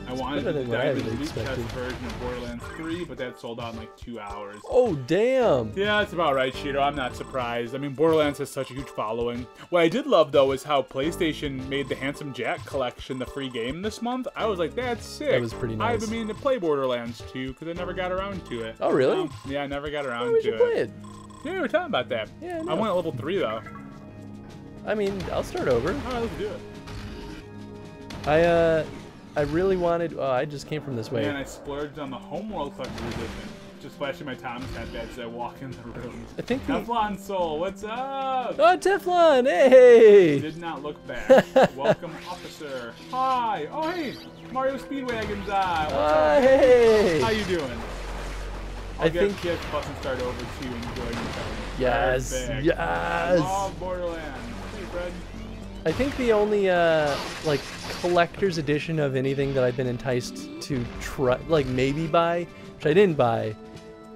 I wanted to dive into the loot test version of Borderlands 3, but that sold out in like 2 hours. Oh, damn. Yeah, that's about right, Cheeto. I'm not surprised. I mean, Borderlands has such a huge following. What I did love, though, is how PlayStation made the Handsome Jack collection the free game this month. I was like, that's sick. That was pretty nice. I've been meaning to play Borderlands 2 because I never got around to it. Oh, really? Yeah, I never got around to it. We should play it. Yeah, we were talking about that. Yeah, I went at level 3, though. I mean, I'll start over. All right, let's do it. I really wanted. Oh, I just came from this way. Man, I splurged on the Homeworld Collector's Edition. Just flashing my Tom's hat badge as I walk in the room. I think Teflon Soul, what's up? Oh, Teflon! Hey! Did not look back. Welcome, officer. Hi. Oh, hey, Mario Speedwagon's on. Oh, hey! How you doing? I think Kiss Bus and start over to enjoy each other. Yes. Perfect. Yes. I love Borderlands. Hey, Fred. I think the only like collector's edition of anything that I've been enticed to try, like maybe buy, which I didn't buy,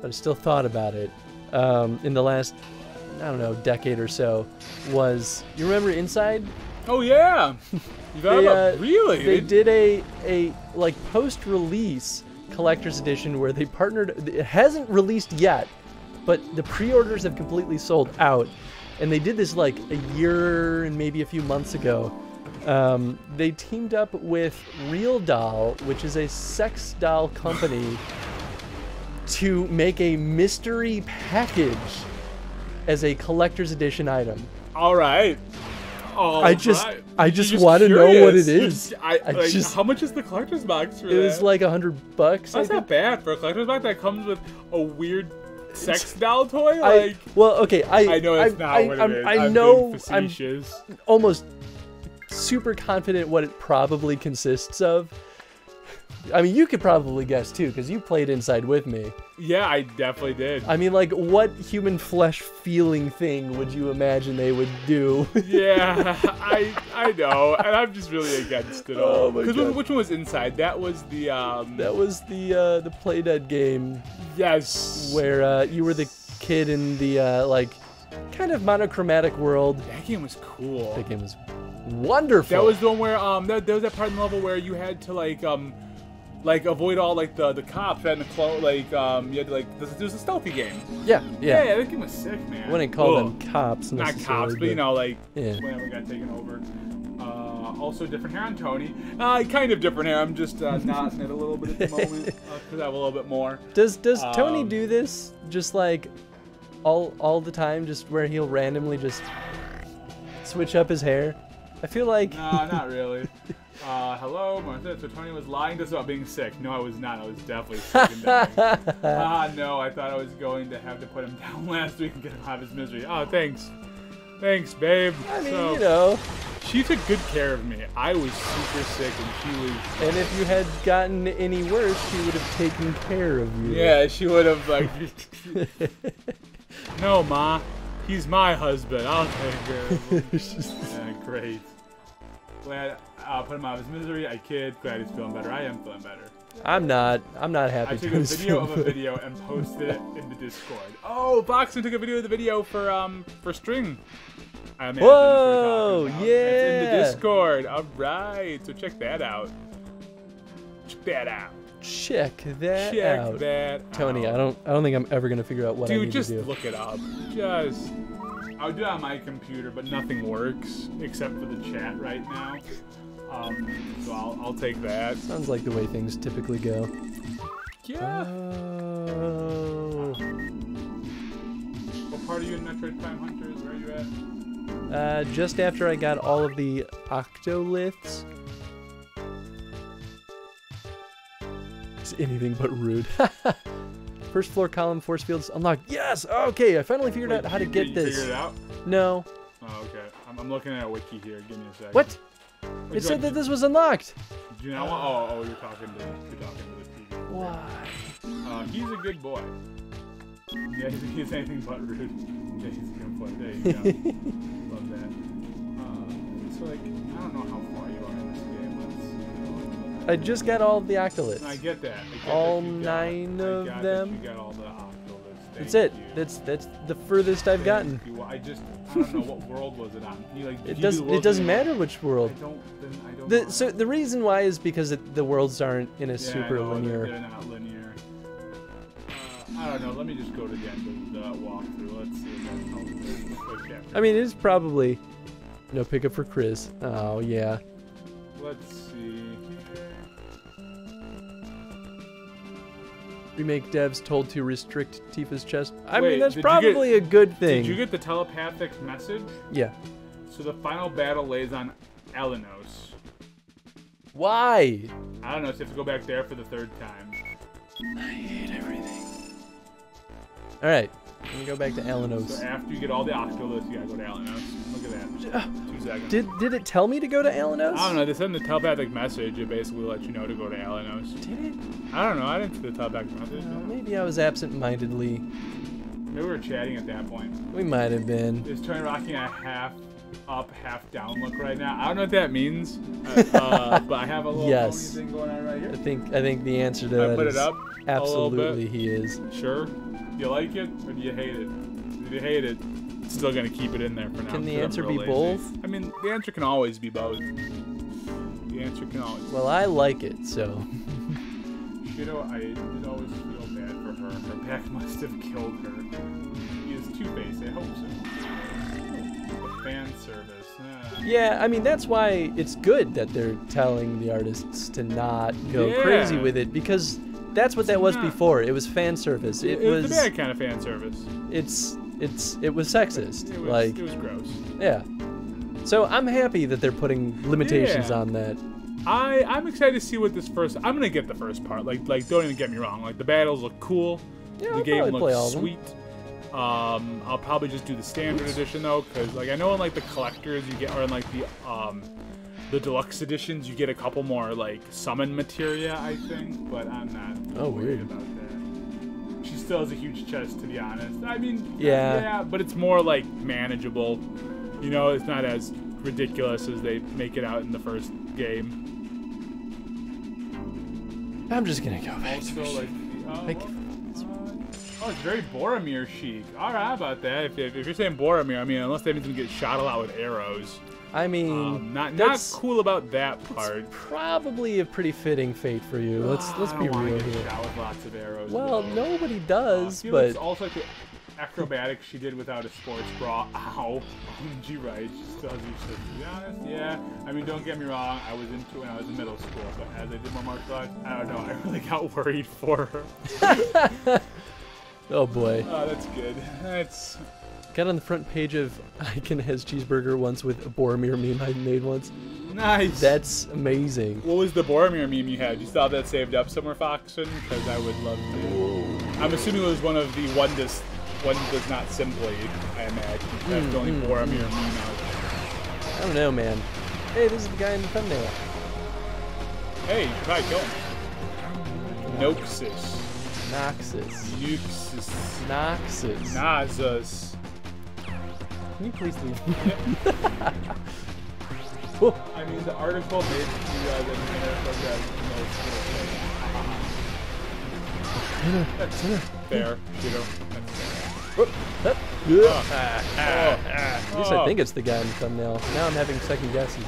but I still thought about it in the last, I don't know, decade or so, was, you remember Inside? Oh yeah. You thought about really? They did a like post-release collector's edition where they partnered. It hasn't released yet, but the pre-orders have completely sold out. And they did this like a year and maybe a few months ago. They teamed up with Real Doll, which is a sex doll company, to make a mystery package as a collector's edition item. All right. I just want to know what it is. How much is the collector's box for that? It was like $100. That's not bad for a collector's box that comes with a weird sex doll toy. I know it's not what it is. I know. I'm almost super confident what it probably consists of. I mean, you could probably guess too, because you played Inside with me. Yeah, I definitely did. I mean, like, what human flesh feeling thing would you imagine they would do? Yeah, I know, and I'm just really against it all. Oh my God. Which one was Inside? That was the That was the Play Dead game. Yes. Where you were the kid in the like kind of monochromatic world. That game was cool. That game was wonderful. That was the one where there was that part in the level where you had to like avoid all like the cops and the you had to like this was a stealthy game. Yeah. That game was sick, man. I wouldn't call them cops. Not cops, but you know, like yeah. Whenever got taken over. Also different hair on Tony. Kind of different hair. I'm just knotting it a little bit at the moment because I have a little bit more. Does Tony do this just like all the time? Just where he'll randomly just switch up his hair? I feel like no, not really. Hello, Martha. So Tony was lying to us about being sick. No, I was not. I was definitely sick and dying. No, I thought I was going to have to put him down last week and get him out of his misery. Oh, thanks. Thanks, babe. I mean, you know. She took good care of me. I was super sick and she was... And if you had gotten any worse, she would have taken care of you. Yeah, she would have, like... No, Ma. He's my husband. I'll take care of him. Yeah, great. Glad I put him out of his misery. I kid. Glad he's feeling better. I am feeling better. I'm not happy. I took a video of a video and posted it in the Discord. Oh, Boxman took a video of the video for String. Whoa, yeah! It's in the Discord. All right, so check that out. Check that out. Check that out. Tony, I don't think I'm ever gonna figure out what I need to do. Dude, just look it up. I would do it on my computer, but nothing works except for the chat right now. So I'll take that. Sounds like the way things typically go. Yeah. Oh. What part are you in Metroid Prime Hunters? Where are you at? Just after I got all of the octoliths. It's anything but rude. First floor column force fields unlocked. Yes! Okay, I finally figured out how to get this. You figured it out? No. Oh, okay. I'm I'm looking at a wiki here. Give me a second. What? It said that this was unlocked. Do you know what? Oh, you're talking to the TV. Why? He's a good boy. Yeah, he's anything but rude. Yeah, he's a good boy. There you go. Love that. So like, I don't know how far you are in this game. I just got all of the octoliths. I get that. All 9 of them. You got all the octoliths. That's it. That's the furthest I've gotten. I don't know what world was it on. It doesn't matter which world. I don't. So the reason why is because the worlds aren't in a super linear. They're not linear. I don't know. Let me just go to the end of the walkthrough. Let's see if that helps. I mean, it's probably no pickup for Chris. Oh yeah. Let's see. Remake devs told to restrict Tifa's chest. I Wait, mean, that's probably a good thing. Did you get the telepathic message? Yeah. So the final battle lays on Elenos. Why? I don't know. So you have to go back there for the 3rd time. I hate everything. All right. Let me go back to Elenos. So after you get all the octoliths, you gotta go to Elenos. Look at that. 2 seconds. Did it tell me to go to Elenos? I don't know. They sent the telepathic message. It basically let you know to go to Elenos. Did it? I don't know. I didn't see the telepathic message. Maybe I was absent-mindedly. Maybe we were chatting at that point. We might have been. Is Tony rocking a half up, half down look right now? I don't know what that means, but I have a little pony thing going on right here. I think the answer to that put is it up absolutely he is. Sure. Do you like it or do you hate it? If you hate it, it's still gonna keep it in there for now. Can the answer be both? I mean, the answer can always be both. The answer can always. Well, I like it, so. You know, I did always feel bad for her. Her back must have killed her. He is two-faced. I hope so. The fan service. Yeah, I mean, that's why it's good that they're telling the artists to not go crazy with it, because that's what that was before. It was fan service. It was the bad kind of fan service. It was sexist. It was gross. Yeah. So I'm happy that they're putting limitations on that. I'm excited to see what this first. I'm gonna get the first part. Like don't even get me wrong. Like the battles look cool. Yeah, the game looks sweet. I'll probably just do the standard edition though, because like I know in like the collectors you get, or in like the deluxe editions you get a couple more like summon materia, I think, but I'm not worried about that. She still has a huge chest, to be honest. I mean, yeah, but it's more like manageable. You know, it's not as ridiculous as they make it out in the first game. I'm just gonna go back to it's very Boromir chic. Alright, how about that? If you're saying Boromir, I mean, unless they means to get shot a lot with arrows. I mean, not cool about that part. Probably a pretty fitting fate for you. Let's be real here. Shot with lots of arrows. Well, nobody does, but it's also like the acrobatics she did without a sports bra. Ow. You're right. She still has these, to be honest. Yeah. I mean, don't get me wrong. I was into it when I was in middle school, but as I did more martial arts, I don't know. I really got worried for her. Oh boy. Oh, that's good. That's. Got on the front page of Icon Has Cheeseburger once with a Boromir meme I made once. Nice. That's amazing. What was the Boromir meme you had? You still have that saved up somewhere, Foxen? Because I would love to. I'm assuming it was one of the one does not simply, I imagine. That's the only Boromir meme out there. I don't know, man. Hey, this is the guy in the thumbnail. Hey, you should probably kill him. Noxus. Noxus. Euxus. Noxus. Nazus. Can you please leave? I mean, the article made you guys That's fair. You know. At least I think it's the guy in the thumbnail. Now I'm having second guesses.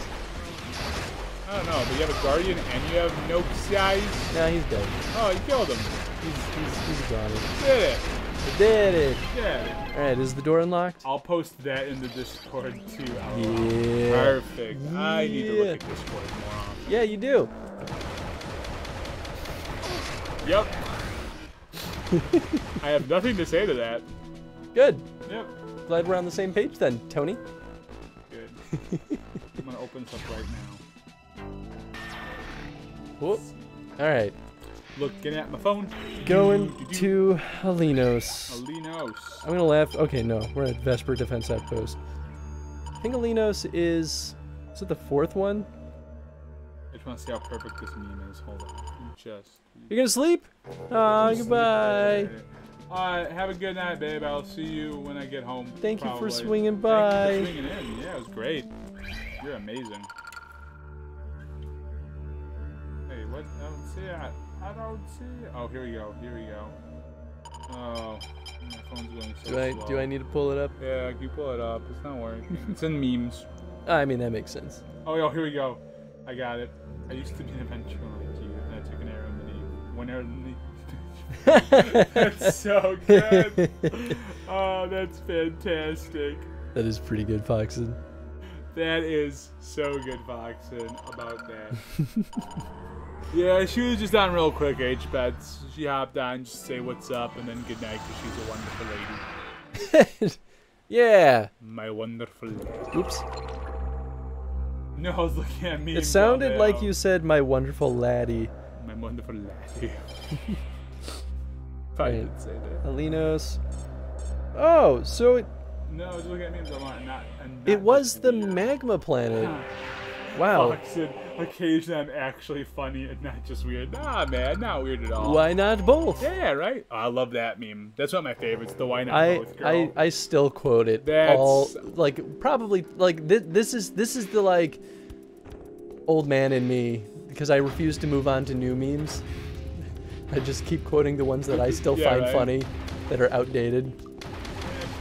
I don't know, but you have a guardian and you have Noxus. Nah, he's dead. Oh, you killed him. He's a goner. Did it. I did it. Yeah. Alright, is the door unlocked? I'll post that in the Discord too. Yeah. Perfect. Yeah. I need to look at Discord more often. Yeah, you do. Yep. I have nothing to say to that. Good. Yep. Glad we're on the same page then, Tony. Good. I'm gonna open this up right now. Whoop. Alright. Looking at my phone. Going to Alinos. Alinos. I'm gonna laugh. Okay, no. We're at Vesper Defense Outpost. I think Alinos is it the 4th one? I just want to see how perfect this meme is. Hold on. You're gonna sleep? Aw, goodbye. Alright, have a good night, babe. I'll see you when I get home. Thank you for probably. swinging by. Thank you for swinging in. Yeah, it was great. You're amazing. Hey, what? I don't see it. I don't see it. Oh, here we go. Here we go. Oh, my phone's going so slow. Do I need to pull it up? Yeah, you pull it up. It's not working. It's in memes. I mean, that makes sense. Oh, here we go. I got it. I used to be an adventurer like you, and I took an arrow in the knee. One arrow in the knee. That's so good. Oh, that's fantastic. That is pretty good, Foxen. That is so good, Foxen, about that. Yeah, she was just on real quick, H-Pets. She hopped on just to say what's up and then good night because she's a wonderful lady. Yeah. My wonderful lady. Oops. No, I was looking at me. It sounded like you said my wonderful laddie. My wonderful laddie. If I did say that. Alinos. Oh, so No, just looking at memes a lot, not it was the magma planet. Wow. Foxen, occasionally I'm actually funny and not just weird. Nah, man, not weird at all. Why not both? Yeah, right? Oh, I love that meme. That's one of my favorites, the why not both girl. I still quote it all, like, probably, like, this is the, like, old man in me, because I refuse to move on to new memes. I just keep quoting the ones that I still find funny, that are outdated.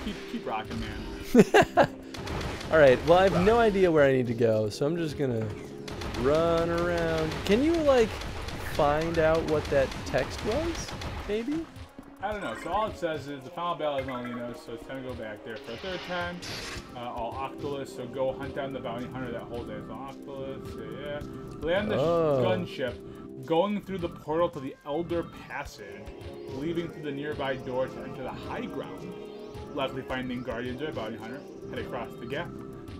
Yeah, keep rocking, man. Alright, well, I have no idea where I need to go, so I'm just gonna run around. Can you, like, find out what that text was, maybe? I don't know. So all it says is the final battle is Molinos, so it's time to go back there for a 3rd time. All Octolus, so go hunt down the bounty hunter that whole day. So Octolus, yeah. Land the gunship, going through the portal to the Elder Passage, leaving through the nearby door to enter the high ground. Luckily finding Guardians or bounty hunter, head across the gap.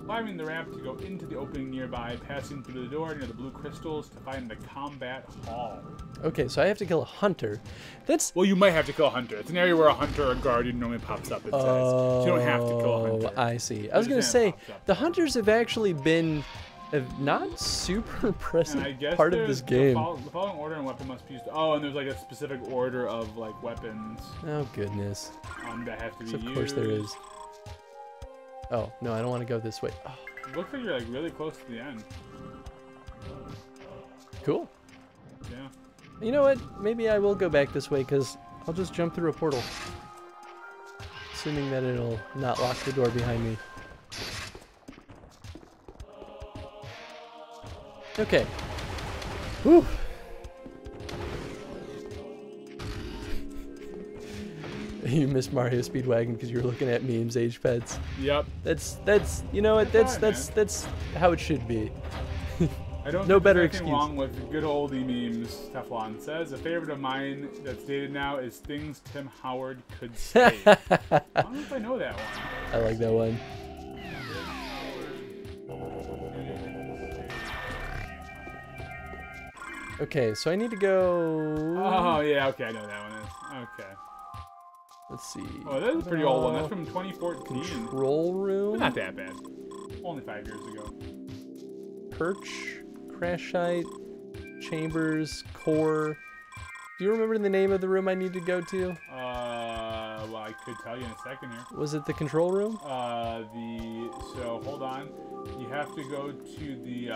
Climbing the ramp to go into the opening nearby, passing through the door near the blue crystals to find the combat hall. Okay, so I have to kill a hunter. Well, you might have to kill a hunter. It's an area where a hunter or a guardian normally pops up, it says. So you don't have to kill a hunter. I see. I was going to say, the hunters have actually been a not super present part of this game. The following order and weapon must be used. Oh, and there's like a specific order of like weapons. Oh, goodness. That have to be used. Of course there is. Oh, no, I don't want to go this way. Oh. It looks like you're like really close to the end. Cool. Yeah. You know what? Maybe I will go back this way because I'll just jump through a portal. Assuming that it'll not lock the door behind me. Okay. Whew. You missed Mario Speedwagon because you were looking at memes, H-Pets. Yep. That's you know what? That's how it should be. I don't no think better there's excuse. anything wrong with good oldie memes, Teflon says. A favorite of mine that's dated now is things Tim Howard could say. I don't know if I know that one. I like that one. Okay, so I need to go... Oh, yeah, okay, I know that one. Okay. Let's see. Oh, that's a pretty old one. That's from 2014. Control room? Not that bad. Only 5 years ago. Perch, crash site, chambers, core. Do you remember the name of the room I need to go to? Well, I could tell you in a second here. Was it the control room? So hold on. You have to go to the,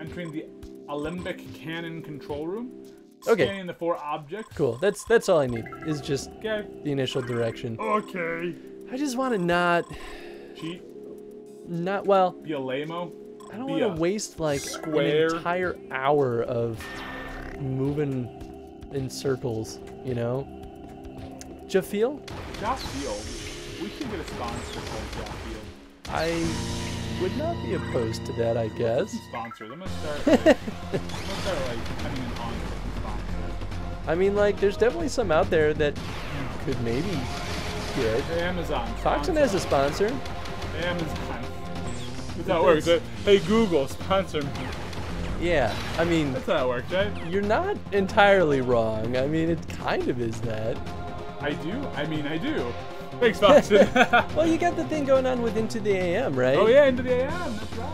entering the Alembic Cannon control room. Okay. Scanning the 4 objects. Cool. That's all I need. Is just the initial direction. Okay. I just want to not cheat. Not well. Be a lame-o. I don't want to waste like an entire hour of moving in circles. You know. Jaffiel? Jaffiel. We should get a sponsor called Jaffiel. I would not be opposed to that, I guess. Sponsors. I'm gonna start. Like, depending on sponsors. I mean, like, there's definitely some out there that you could maybe get. Amazon. Foxen has a sponsor. Amazon. That's how it works. Hey Google, sponsor me. Yeah, I mean. That's how it works, right? You're not entirely wrong. I mean, it kind of is that. I do. I mean, I do. Thanks, Foxen. Well, you got the thing going on with Into the AM, right? Oh yeah, Into the AM. That's right.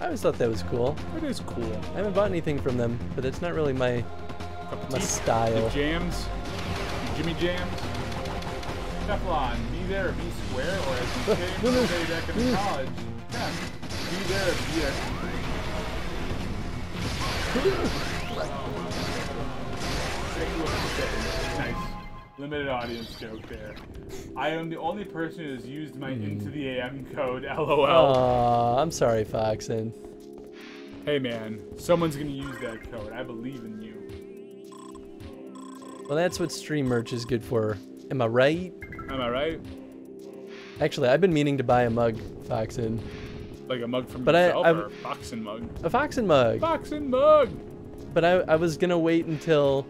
I always thought that was cool. It is cool. I haven't bought anything from them, but it's not really my style. The jams, the Jimmy Jams. Teflon, be there or be square, or as we say back in college, yeah, be there or be there. Nice. Limited audience joke there. I am the only person who has used my Into the AM code, LOL. Aw, I'm sorry, Foxen. Hey man, someone's gonna use that code. I believe in you. Well, that's what stream merch is good for. Am I right? Am I right? Actually, I've been meaning to buy a mug, Foxen. Like a mug from But yourself or a Foxen mug? A Foxen mug. Foxen mug! But I was gonna wait until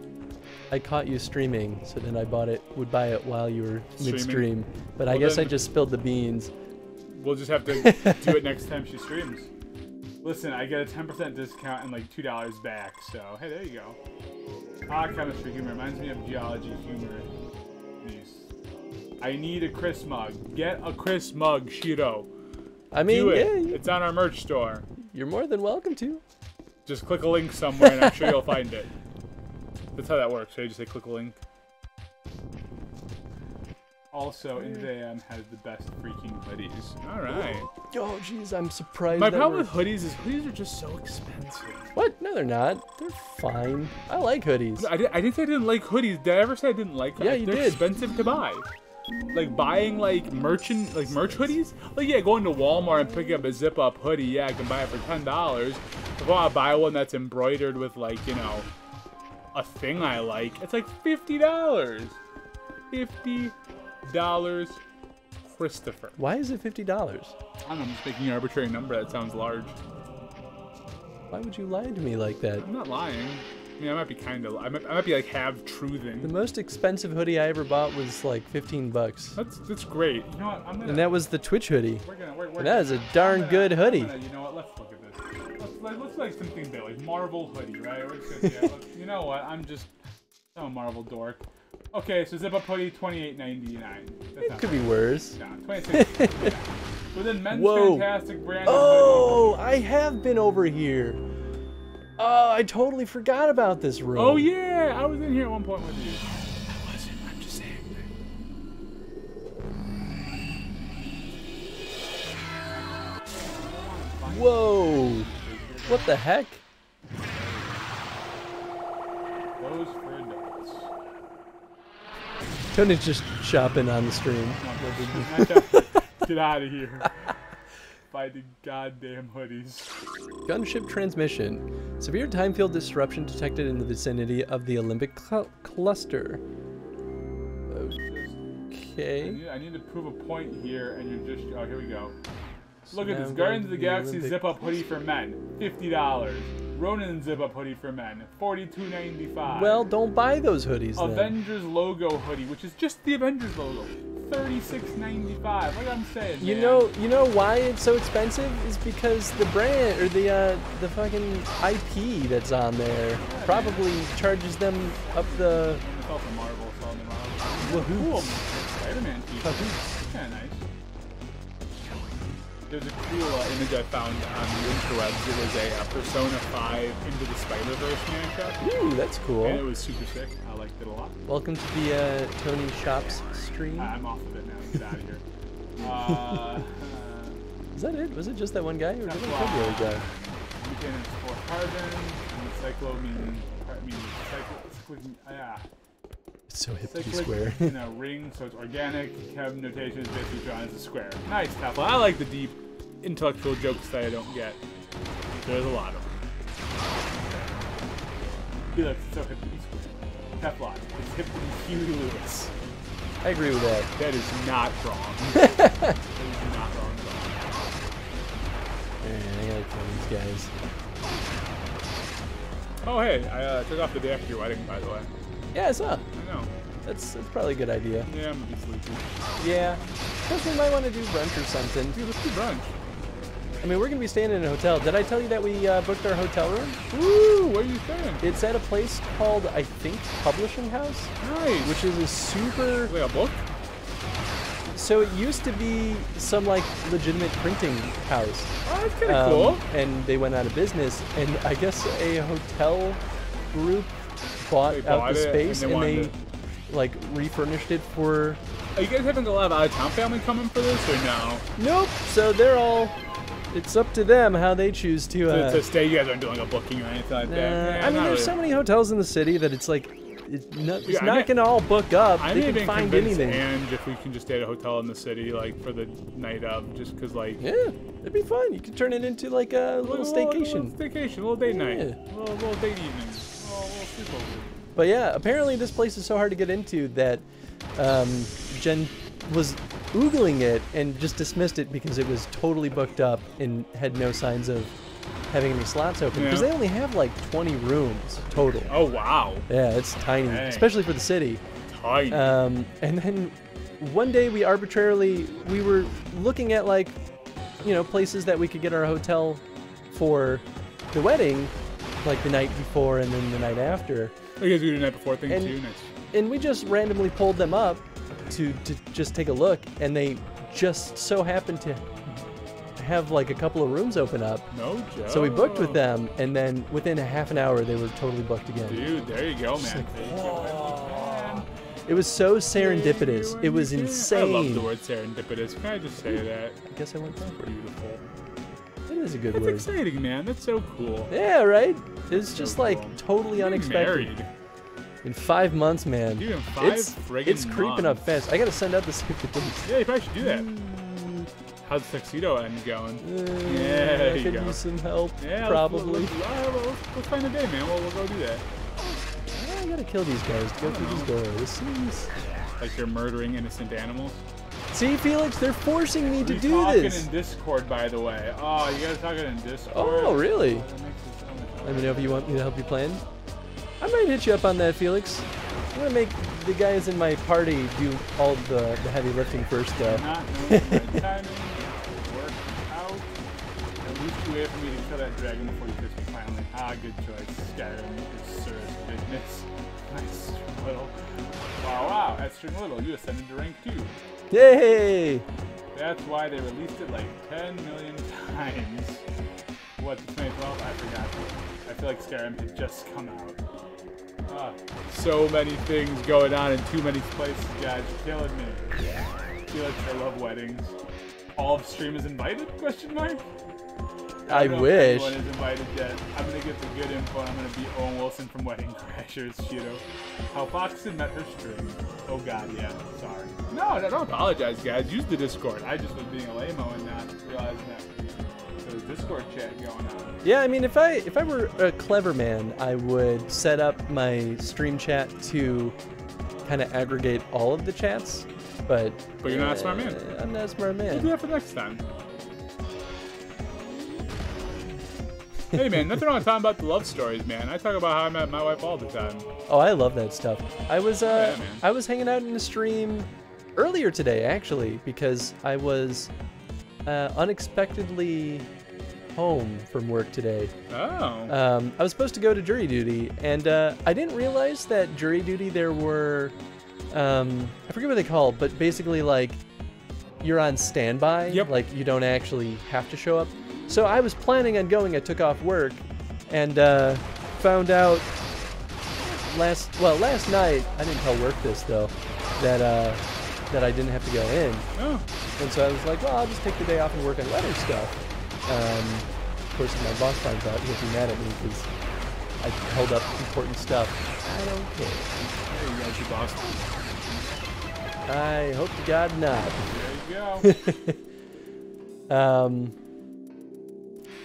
I caught you streaming, so then I would buy it while you were mid-stream. But I guess I just spilled the beans. We'll just have to do it next time she streams. Listen, I get a 10% discount and like $2 back, so hey, there you go. Chemistry humor reminds me of geology humor. Please. I need a Chris mug. Get a Chris mug, Shiro. I mean, do it. Yeah, It's on our merch store. You're more than welcome to. Just click a link somewhere and I'm sure you'll find it. That's how that works. So you just say click a link. Also, Into the AM has the best freaking hoodies. All right. Oh, jeez, I'm surprised. My problem with hoodies is hoodies are just so expensive. What? No, they're not. They're fine. I like hoodies. I didn't say I didn't like hoodies. Did I ever say I didn't like hoodies? Yeah, you They're did. expensive to buy. Like buying like merch hoodies. Like yeah, going to Walmart and picking up a zip up hoodie. Yeah, I can buy it for $10. If I want to buy one that's embroidered with like a thing I like, it's like $50. $50, Christopher. Why is it $50? I don't know, I'm just making an arbitrary number that sounds large. Why would you lie to me like that? I'm not lying. I mean, I might be I might be like half truthing. The most expensive hoodie I ever bought was like $15. That's great. You know what? And that was the Twitch hoodie. We're And that is a darn good hoodie. You know what? Let's look at this. Let's like something big, like Marvel hoodie, right? We're just gonna, you know what? I'm a Marvel dork. Okay, so zip up hoodie, $28.99. It could be worse. No, $26. Within men's fantastic brand. Oh, I have been over here. Oh, I totally forgot about this room. Oh yeah, I was in here at one point with you. I wasn't. I'm just saying. Whoa! What the heck? Those for adults. Tony's just shopping on the stream. Get out of here. Buy the goddamn hoodies. Gunship transmission. Severe time field disruption detected in the vicinity of the Olympic cluster. Okay. I need to prove a point here, and you're just... Oh, here we go. Look at this. Guardians of the Galaxy zip-up hoodie for men. $50. Ronin zip-up hoodie for men. $42.95. Well, don't buy those hoodies then. Avengers logo hoodie, which is just the Avengers logo. $36.95. Like I'm saying, You man. know why it's so expensive? Is because the brand or the fucking IP that's on there probably charges them up the. It's also Marvel, so on the Marvel. Woohoo! Cool. Spider-Man t-shirt. Kind of nice. There's a cool image I found on the interwebs. It was a Persona 5 Into the Spider-Verse mashup. Ooh, that's cool. And it was super sick. I liked it a lot. Welcome to the Tony Shops stream. I'm off of it now. Get out of here. Is that it? Was it just that one guy, or did it come the other guy? Mechanics for carbon and cyclo meaning yeah. It's so hip to be Cyclic square. in a ring, so it's organic. Kev notation is basically drawn as a square. Nice, Teflon. I like the deep intellectual jokes that I don't get. There's a lot of them. He looks so hip to be square. Teflon. It's hip to be Huey Lewis. I agree with that. That is not wrong. That is not wrong at all. Man, I gotta kill these guys. Oh, hey, I took off the day after your wedding, by the way. Yeah, I saw. I know. That's probably a good idea. Yeah, I'm gonna be sleepy. Yeah. Plus we might want to do brunch or something. Dude, let's do brunch. I mean, we're gonna be staying in a hotel. Did I tell you that we booked our hotel room? Woo! Where are you staying? It's at a place called, I think, Publishing House. Nice. Which is a super. Like a book? So it used to be some like legitimate printing house. Oh, that's kind of cool. And they went out of business, and I guess a hotel group bought out the space, and they like refurnished it for. Are you guys having a lot of out-of-town family coming for this, or no? Nope. So they're all. It's up to them how they choose to stay. You guys aren't doing a booking or anything like that. I mean, there's so many hotels in the city that it's like. It's not gonna all book up. They can find anything. And if we can just stay at a hotel in the city, like for the night of, just because, like, yeah, it'd be fun. You could turn it into like a little staycation. A little date night, a little date evening, a little sleepover. But yeah, apparently this place is so hard to get into that Jen was oogling it and just dismissed it because it was totally booked up and had no signs of having any slots open, because they only have like 20 rooms total. Oh wow. Yeah, it's tiny, especially for the city. Tiny. And then one day we were looking at like, you know, places that we could get our hotel for the wedding, like the night before and then the night after. Oh, you guys do the night before thing too? Nice. And we just randomly pulled them up to just take a look, and they just so happened to have like a couple of rooms open up. No joke. So we booked with them, and then within a half an hour they were totally booked again. Dude, there you go, man. It was so serendipitous. It was insane. I love the word serendipitous. Can I just say that? I guess I went back. Beautiful. It is a good word. That's exciting, man. That's so cool. Yeah, right? It's just like totally unexpected. Married. In 5 months, man. Dude, in 5 friggin' It's creeping up fast. I gotta send out the save the dates. Yeah, you probably should do that. How's the tuxedo end going? Yeah, I could use some help, probably. Let's find a day, man. We'll go do that. I gotta kill these guys to go through this door. This seems... Like you're murdering innocent animals? See, Felix, they're forcing me to do this. Talking in Discord, by the way. Oh, you guys talking in Discord? Oh, really? Let me know if you want me to help you plan. I might hit you up on that, Felix. I'm gonna make the guys in my party do all the heavy lifting first, though. Not knowing the timing, work out. At least you wait for me to kill that dragon before you kiss me finally. Ah, good choice. Skyrim is serious business. Nice, Little. Wow, at String Little, you ascended to rank 2. Yay! That's why they released it like 10 million times. What, 2012? I forgot. I feel like Skyrim had just come out. So many things going on in too many places, guys. You're killing me. Felix, I love weddings. All of stream is invited? Question mark? I wish. Everyone is invited yet. I'm gonna get the good info. And I'm gonna be Owen Wilson from Wedding Crashers. Shido. How Foxen met her stream. Oh god, yeah. Sorry. No, don't apologize, guys. Use the Discord. I just was being a lame-o and not realizing that there was Discord chat going on. Yeah, I mean, if I were a clever man, I would set up my stream chat to kind of aggregate all of the chats. But you're not a smart man. I'm not a smart man. We'll do that for next time. Hey man, nothing wrong with talking about the love stories, man. I talk about how I met my wife all the time. Oh, I love that stuff. I was hanging out in the stream earlier today, actually, because I was unexpectedly home from work today. Oh. I was supposed to go to jury duty, and I didn't realize that jury duty there were, I forget what they call it, but basically like you're on standby. Yep. Like you don't actually have to show up. So I was planning on going. I took off work, and found out last night. I didn't tell work this though, that I didn't have to go in. Oh. And so I was like, well, I'll just take the day off and work on wedding stuff. Of course, if my boss finds out, he'll be mad at me because I held up important stuff. I don't care. Hey, you got your boss. I hope to God not. There you go.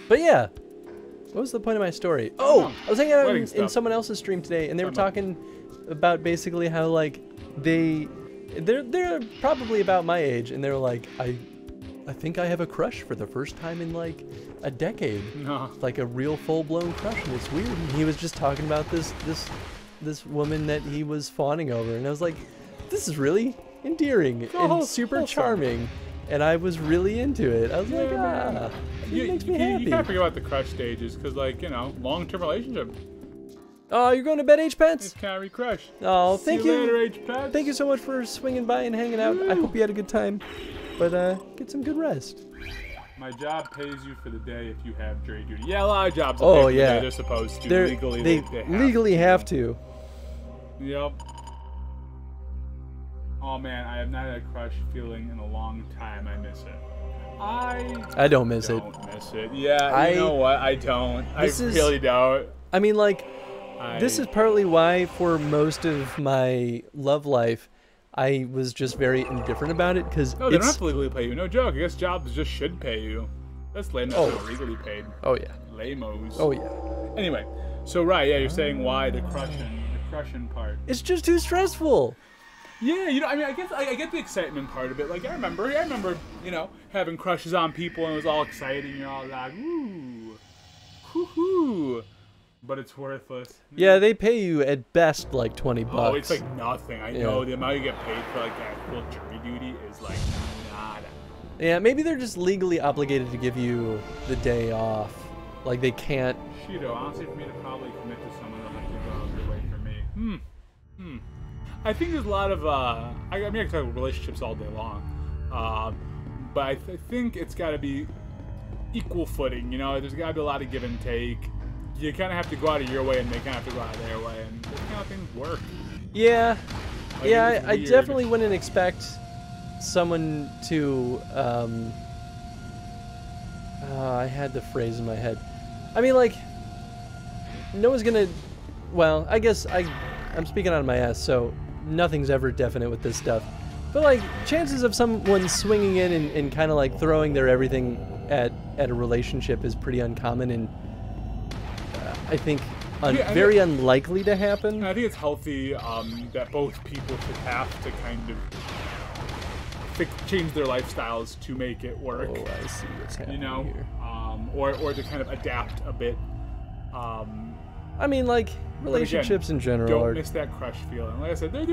But yeah, what was the point of my story? Oh, I was hanging out in someone else's stream today, and they were talking about basically how like they're probably about my age, and they were like, I think I have a crush for the first time in like a decade. No. Like a real full-blown crush, and it's weird. And he was just talking about this woman that he was fawning over, and I was like, this is really endearing and super charming. And I was really into it. I was like, It makes me happy. You can't forget about the crush stages, because, like, you know, long-term relationship. Oh, you're going to bed, H-Pence? It's Carrie Crush. Oh, thank See you you. later, H-Pence. Thank you so much for swinging by and hanging out. I hope you had a good time. But get some good rest. My job pays you for the day if you have jury duty. Yeah, a lot of jobs. Oh, pay for the yeah. day. They're supposed to. They Legally, have to. Yep. Oh man, I have not had a crush feeling in a long time. I miss it. I don't miss it. Don't miss it. Yeah, you know what? I don't. I really don't. I mean, like, this is partly why for most of my love life, I was just very indifferent about it, because no, they don't have to legally pay you. No joke. I guess jobs just should pay you. That's lame. Not legally paid. Oh yeah. Lamos. Oh yeah. Anyway, so right, yeah, you're saying why the crushing part. It's just too stressful. Yeah, you know, I mean, I guess I get the excitement part of it. Like, I remember, you know, having crushes on people, and it was all exciting. You're all like, ooh, hoo-hoo. But it's worthless. Yeah, they pay you at best like $20. Oh, it's like nothing. I know the amount you get paid for like actual jury duty is like nada. Yeah, maybe they're just legally obligated to give you the day off. Like they can't. Shido, honestly, for me to probably commit to someone, they'll have to go out of their way for me. I think there's a lot of I mean, I can talk about relationships all day long, but I think it's got to be equal footing. You know, there's got to be a lot of give and take. You kind of have to go out of your way, and they kind of have to go out of their way, and those kind of things work. Yeah, like, yeah. I definitely wouldn't expect someone to. I had the phrase in my head. I mean, like, no one's gonna. Well, I guess I'm speaking out of my ass, so nothing's ever definite with this stuff. But like, chances of someone swinging in and kind of like throwing their everything at a relationship is pretty uncommon, and I think very unlikely to happen. I think it's healthy that both people should have to kind of change their lifestyles to make it work. Oh, I see what's happening here. Or to kind of adapt a bit. I mean, like, relationships in general don't miss that crush feeling. Like I said, there's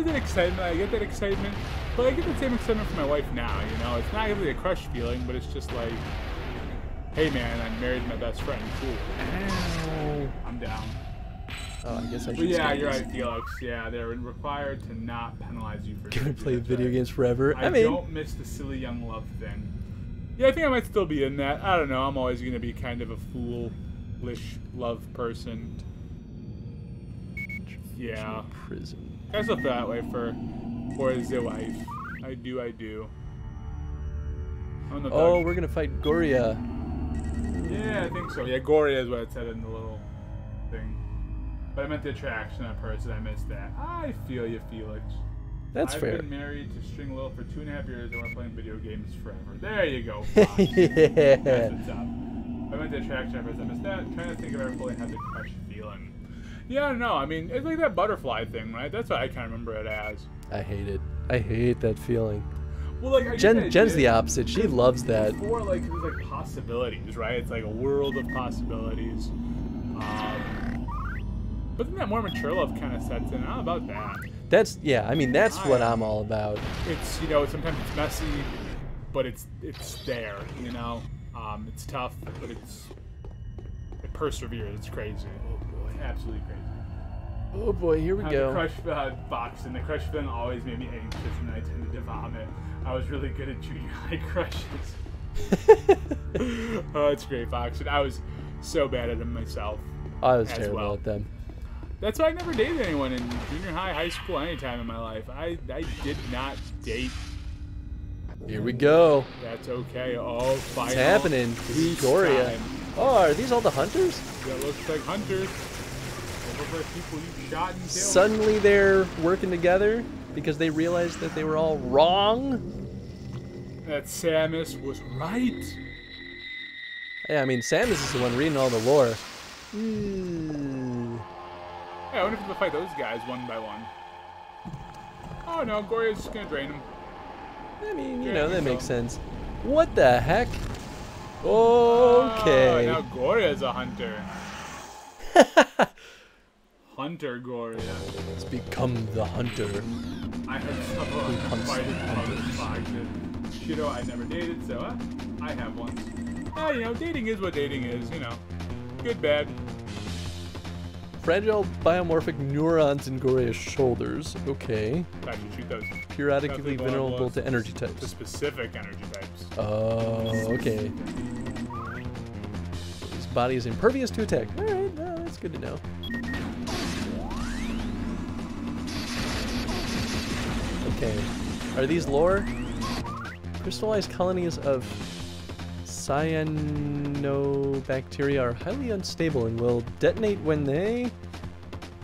that excitement. I get that excitement, but I get the same excitement from my wife now. You know, it's not really a crush feeling, but it's just like, hey man, I'm married to my best friend. Cool. I'm down. Oh, I guess I should. But yeah, you're right, Felix. Yeah, they're required to not penalize you for. Gonna play video games forever. I mean, don't miss the silly young love thing. Yeah, I think I might still be in that. I don't know. I'm always gonna be kind of a foolish love person. Yeah. Prison. I still feel that way for the wife. I do. Oh, we're gonna fight Goria. Yeah, I think so. Yeah, Goria is what it said in the little thing. But I meant the attraction at person. I missed that. I feel you, Felix. That's fair. I've been married to String Lil for 2.5 years, and we're playing video games forever. There you go. Yeah. That's what's up. I meant the attraction at first. I missed that. I'm trying to think if I ever fully had the crush feeling. Yeah, I don't know. I mean, it's like that butterfly thing, right? That's what I kind of remember it as. I hate it. I hate that feeling. Well, like Jen's the opposite. She loves that. Before, like, there's like possibilities, right? It's like a world of possibilities. But then that more mature love kind of sets in. How about that? I mean, that's what I'm all about. It's, you know, sometimes it's messy, but it's there, you know? It's tough, but it perseveres. It's crazy. Oh boy, absolutely crazy. Oh boy, here we go. The crush box, and the crush feeling always made me anxious, and I tended to vomit. I was really good at junior high crushes. Oh, it's great, Fox. And I was so bad at them myself. I was terrible at them. That's why I never dated anyone in junior high, high school, any time in my life. I did not date. Here we go. That's okay. Oh, final. It's happening. This is Goria. Oh, are these all the hunters? That looks like hunters. People you shot and killed. Suddenly they're working together because they realized that they were all wrong. That Samus was right. Yeah, I mean, Samus is the one reading all the lore. Ooh. Hey, I wonder if we'll fight those guys one by one. Oh no, Goria's just gonna drain them. I mean, you know, that makes sense. What the heck? Okay. Oh, now Goria's a hunter. Hunter Goria. Let's become the hunter. I heard someone fighting hunters. You know, I never dated, so I have one. You know, dating is what dating is, you know. Good, bad. Fragile biomorphic neurons in Gorea's shoulders. Okay. I can shoot those. Periodically vulnerable to energy To types. specific energy types. Oh, okay. His body is impervious to attack. Alright, well, that's good to know. Okay. Are these lore? Crystallized colonies of cyanobacteria are highly unstable and will detonate when they...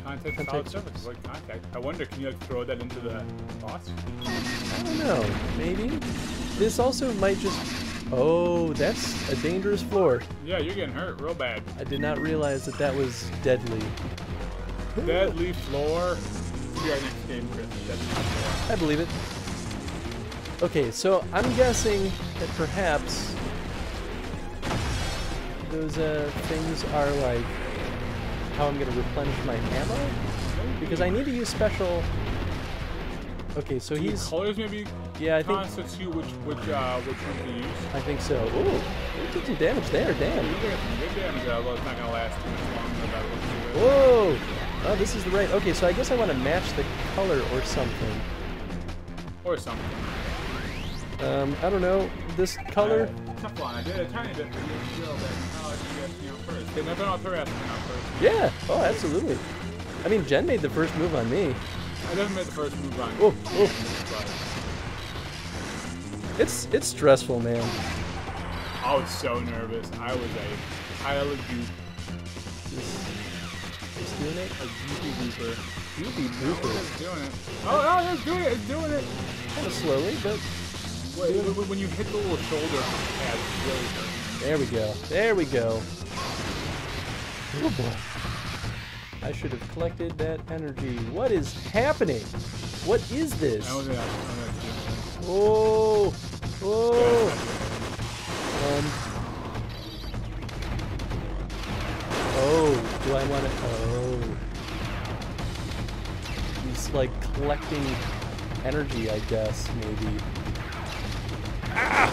Contact solid surface, avoid contact. I wonder, can you like throw that into the boss? I don't know. Maybe? This also might just... Oh, that's a dangerous floor. Yeah, you're getting hurt real bad. I did not realize that that was deadly. Deadly floor. It'll be our next game, Chris. Deadly floor. I believe it. Okay, so I'm guessing that perhaps those things are like how I'm going to replenish my ammo? Because I need to use special... Okay, so he's... Colors maybe Yeah, I think... constitute which one to use. I think so. Ooh, we took some damage there, damn. You get some good damage, although it's not going to last too much longer. That looks good. Whoa! Oh, this is the right... Okay, so I guess I want to match the color or something. Or something. I don't know. This color... Tough one. I did a tiny bit for you skill, but I'll let you guys first. Okay, nothing else for us first. Yeah! Oh, absolutely. I mean, Jen made the first move on me. I definitely made the first move on. Oh, oh. It's stressful, man. I was so nervous. I was a pile of goop. It's doing it? A goopy gooper. Goopy Oh, gooper. it's doing it. Oh, it's doing it. It's doing it. Kind of slowly, but... When you hit the little shoulder pad, it really hurts. There we go. There we go. Oh boy. I should have collected that energy. What is happening? What is this? Oh! Oh! Oh, do I want to... Oh. He's like collecting energy, I guess, maybe. Ah!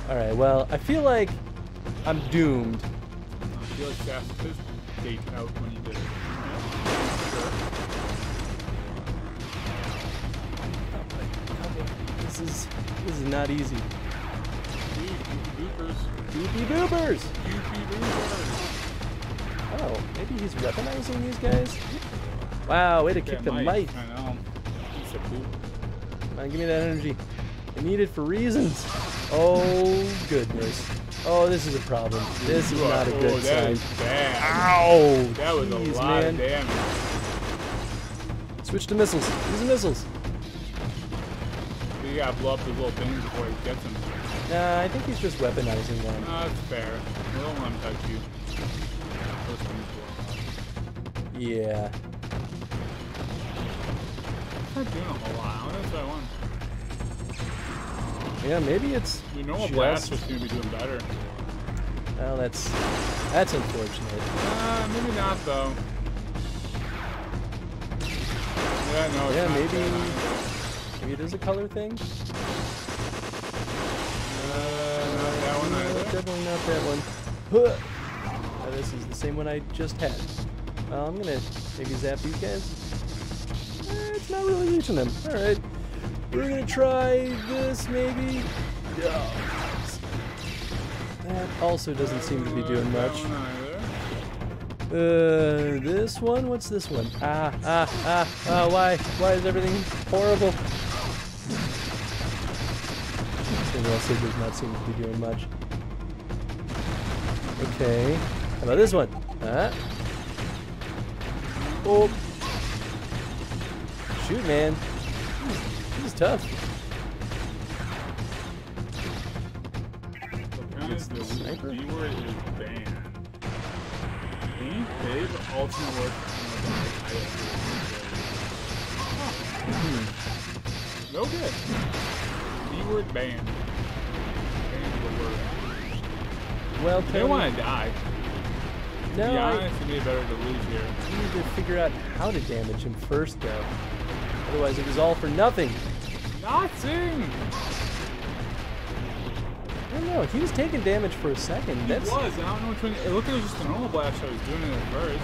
Alright, well, I feel like I'm doomed. I feel like that's his date out when he did it. Sure. This is not easy. Goopers. Goopy boopers! Goopy boopers. Oh, maybe he's weaponizing these guys? Wow, way to kick the mic. I know. He's a boop. Come on, give me that energy. I need it for reasons. Oh, goodness. Oh, this is a problem. This is not a good that sign. is bad. Ow! That was Jeez, a lot man. of damage. Switch to missiles. Use the missiles. You gotta blow up the little things before he gets them. Nah, I think he's just weaponizing them. No, that's fair. We don't want him to touch you. Those things blow up. Yeah. It's not doing a whole lot. That's what I want. Yeah, maybe it's Your normal just... blast was going to be doing better. Well, that's unfortunate. Maybe not, though. Yeah, no, it's Yeah, not maybe it is a color thing. not that one either. Definitely not that one. Huh. This is the same one I just had. Well, I'm gonna maybe zap these guys. It's not really reaching them. All right, we're gonna try this maybe. That also doesn't seem to be doing That much. one either. This one? What's this one? Why? Why is everything horrible? This thing also does not seem to be doing much. Okay. How about this one? Oh. Shoot, man. This is tough. It's the sniper? viewer is banned. Any big ultimate work. No good. Keyword banned. Banned the word. Well, They don't want to die. To no, be I honest, it'd be better to lose here. need to figure out how to damage him first, though. Otherwise, it was all for nothing. Nothing! Well, don't know. He was taking damage for a second. He was. I don't know which one. It looked like it was just a normal blast. I was doing it at first.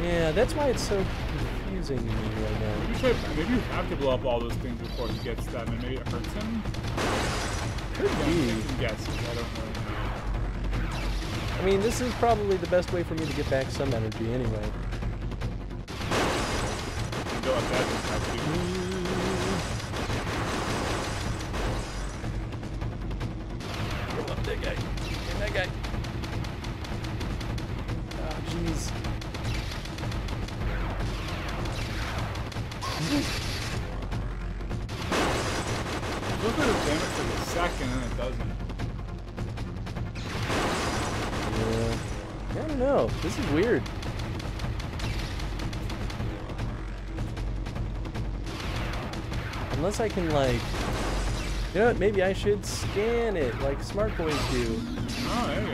Yeah, that's why it's so confusing to me right now. Maybe you have to blow up all those things before he gets them, and maybe it hurts him. Could be. I'm guessing. I don't know. I mean, this is probably the best way for me to get back some energy anyway. Go like that. Just have to. Kill up that guy. Get that guy. Oh, jeez. Look at the damage for a second and it doesn't. Yeah. I don't know. This is weird. Unless I can, like... You know what? Maybe I should scan it like smart boys do. Oh, there you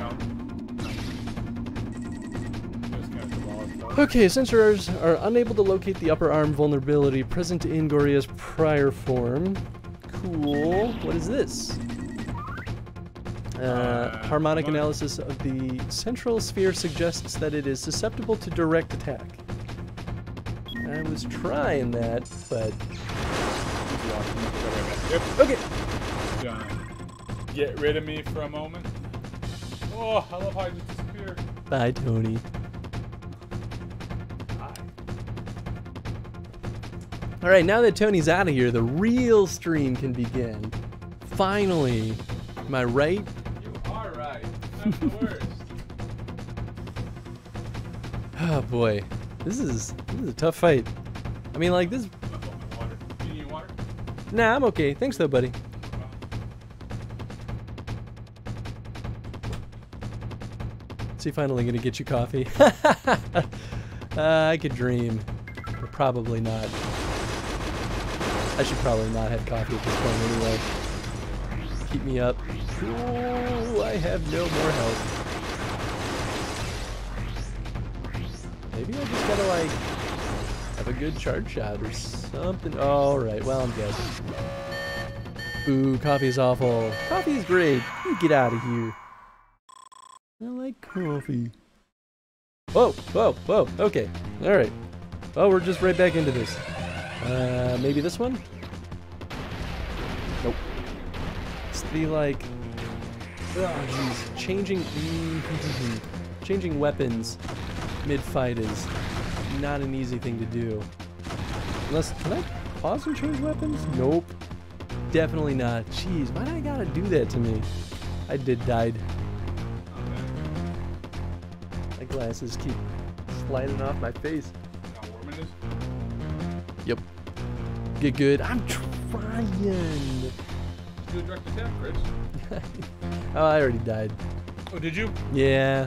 go. Okay, sensors are unable to locate the upper arm vulnerability present in Goria's prior form. Cool. What is this? Harmonic analysis of the central sphere suggests that it is susceptible to direct attack. I was trying that, but... Yep. Okay. Get rid of me for a moment. Oh, I love how I just disappeared. Bye, Tony. Alright, now that Tony's out of here, the real stream can begin. Finally. Am I right? You are right. That's the worst. Oh boy. This is a tough fight. I mean, like, this... Water. Do you need water? Nah, I'm okay. Thanks though, buddy. Is he finally gonna get you coffee? I could dream. But probably not. I should probably not have coffee at this point anyway. Keep me up. Ooh, I have no more health. Maybe I just gotta, like, have a good charge shot or something. Alright, well, I'm dead. Ooh, coffee's awful. Coffee's great. You get out of here. I like coffee. Whoa, whoa, whoa. Okay. Alright. Well, we're just right back into this. Maybe this one? Nope. It's the, like... Oh, jeez. Changing weapons mid-fight is not an easy thing to do. Unless... Can I pause and change weapons? Nope. Definitely not. Jeez, why do I gotta do that to me? I died. My glasses keep sliding off my face. How warm it is? Yep. Get good. I'm trying. Do a direct attack, Chris. Oh, I already died. Oh, did you? Yeah.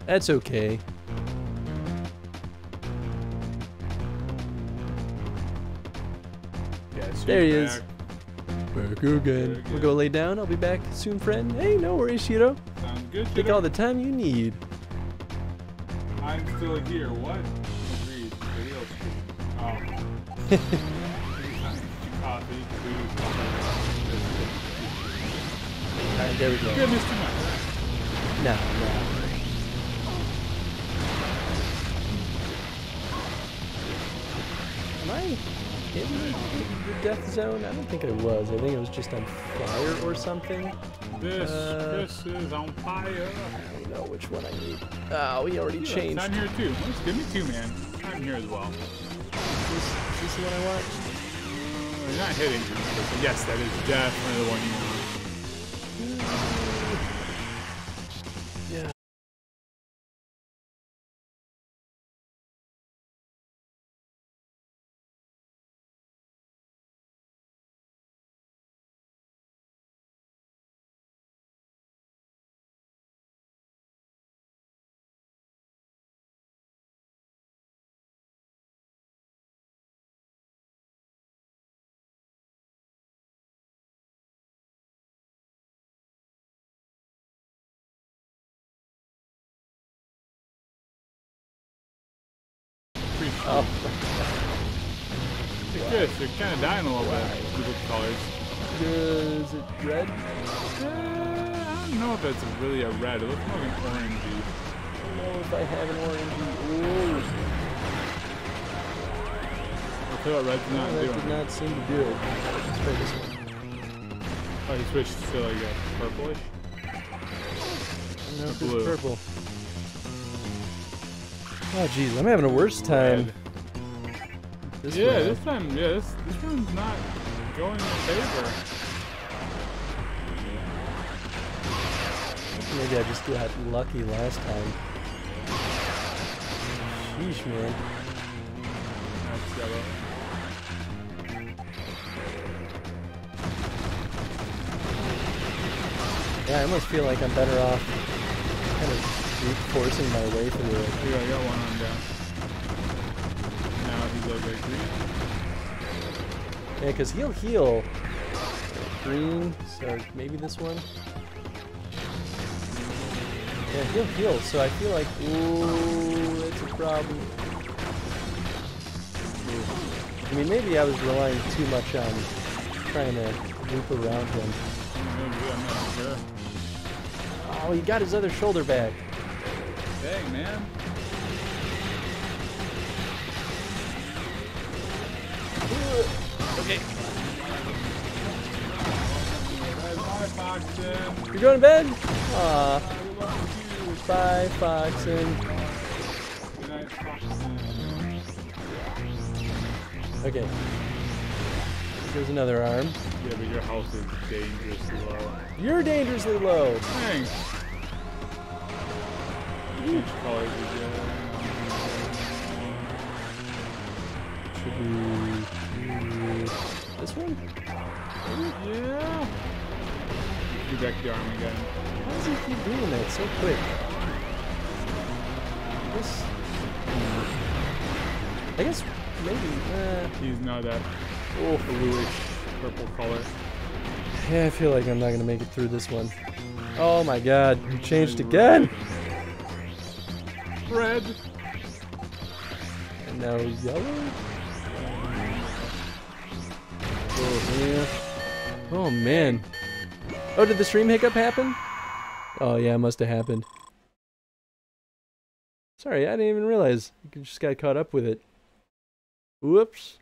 That's okay. Yeah, There he is. Back again. We'll go lay down. I'll be back soon, friend. Hey, no worries, Shiro. Sounds good. Take all the time you need. I'm still here. What? Agreed. Video stream. Oh. Coffee, food. Alright, there we go. Goodness too much. No. Am I in the death zone? I don't think I was. I think I was just on fire or something. This is on fire. I don't know which one I need. Oh, we already changed. I'm here too. Let's give me two, man. I'm here as well. Is this the one I want? You're not hitting me, but yes, that is definitely the one you want. Yeah. Oh. Chris, you're kind of dying a little bit. Look at the colors. Is it red? don't know if it's really a red. It looks more like an orangey. I don't know if I have an orangey. Ooh. I'll tell you what red's not That doing. did not seem to do it. Let's try this one. Oh, he switched to like a purplish. I don't know if Blue. it's purple. Oh jeez, I'm having a worse time. Red. This Yeah, way. this time, yeah, this one's not going in favor. Maybe I just got lucky last time. Sheesh, man. That's yellow. Yeah, I almost feel like I'm better off kind of forcing my way through it. Here, I got one on down. Now he's like green. Yeah, because he'll heal. Green, so maybe this one. Yeah, he'll heal, so I feel like, ooh, that's a problem. I mean, maybe I was relying too much on trying to loop around him. Maybe, I'm not sure. Oh, he got his other shoulder back. Dang, man. Okay. Bye, Foxen. You're going to bed? Aw. Bye, Foxen. Good night, Foxen. Okay. Here's another arm. Yeah, but your health is dangerously low. You're dangerously low. Thanks. Change colors again. Should we do this one? Yeah. You back the arm again. How does he keep doing that so quick? I guess maybe. He's not that Oh, bluish purple color. yeah, I feel like I'm not gonna make it through this one. Oh my God! He changed again. Red. And now yellow. Oh yeah. Oh man. Oh, did the stream hiccup happen? Oh yeah, it must have happened. Sorry, I didn't even realize. You just got caught up with it. Whoops.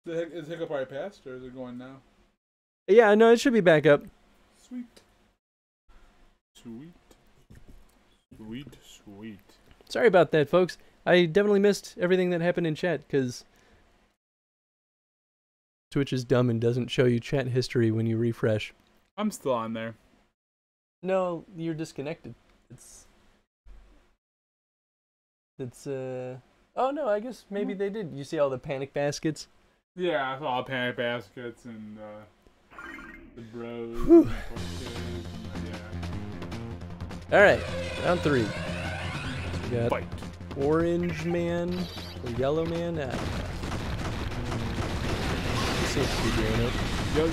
Is hiccup already passed, or is it going now? Yeah, no, it should be back up. Sweet. Sweet. Sweet, sweet. Sorry about that, folks. I definitely missed everything that happened in chat, because Twitch is dumb and doesn't show you chat history when you refresh. I'm still on there. No, you're disconnected. Oh no, I guess maybe they did. You see all the panic baskets? Yeah, I saw panic baskets and the bros. Whew. And kids and, yeah. Alright, round 3. We got Fight. orange man or yellow man. He seems to be doing it.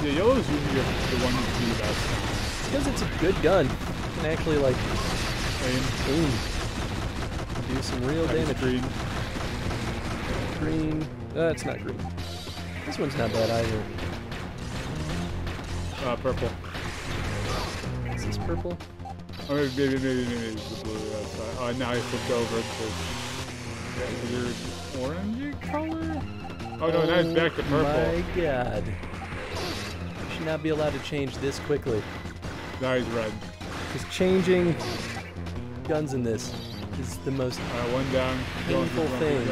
The yellow's usually the one who's the best. It's because it's a good gun. You can actually like aim. Do some real damage. Green. Green. It's not green. This one's not bad either. Purple. Is this purple? Or maybe it's the blue. That's fine. Oh, now I flipped over to weird orangey color. Oh no, now it's back to purple. My God. You should not be allowed to change this quickly. Now he's red. Because changing guns in this is the most Alright, one down. painful thing.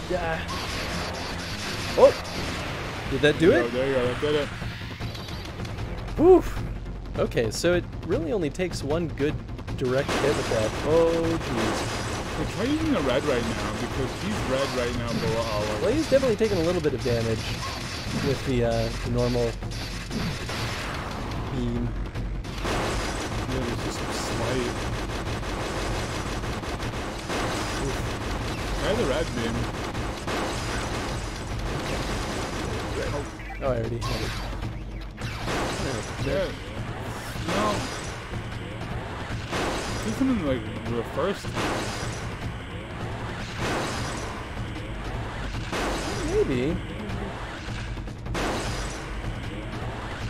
Yeah. Oh! Did that do it? There you go, that did it. Woof! Okay, so it really only takes one good direct hit with that. Oh, jeez. Well, try using the red right now, because he's red right now below our. Well, he's definitely taking a little bit of damage with the normal beam. Yeah, there's just some slight. Try the red beam. Oh, I already had it. Yeah. No. Do something like reverse. Maybe.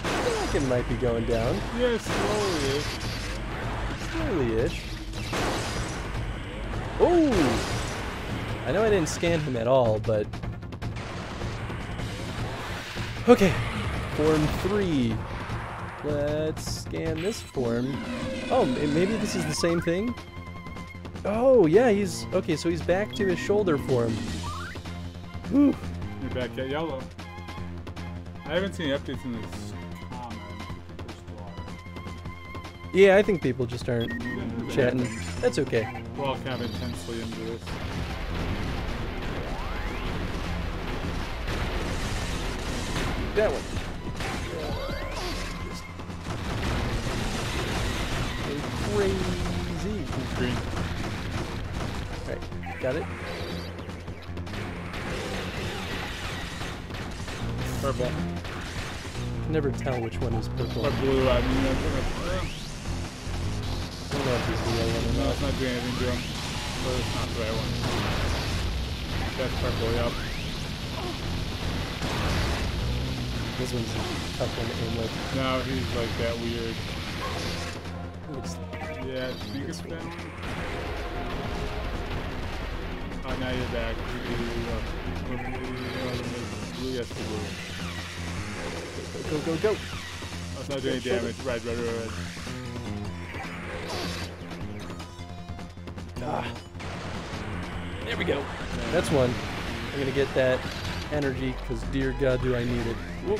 I think it might be going down. Yeah, slowly-ish. Slowly-ish. Oh! I know I didn't scan him at all, but... Okay. Form 3. Let's scan this form. Oh, maybe this is the same thing? Oh, yeah, he's... Okay, so he's back to his shoulder form. Whew. You're back at yellow. I haven't seen any updates in this comment. Yeah, I think people just aren't chatting. That's okay. We're all kind of intensely into this. That one. Crazy. Green. Alright, got it. Purple. Can never tell which one is purple. Or blue, I mean, I don't know if this is the right one or no, not. it's not doing anything to him. But it's not the right one. That's purple, yep. This one's a tough one to aim with. No, he's like that weird. Looks Yeah, I think it's that one. Oh, now you're back. Blue, yes, the blue. go, go, go. Oh, it's not doing any damage. Red, red, red, red. Ah. There we go. That's one. I'm gonna get that energy, because dear God, do I need it. Whoop.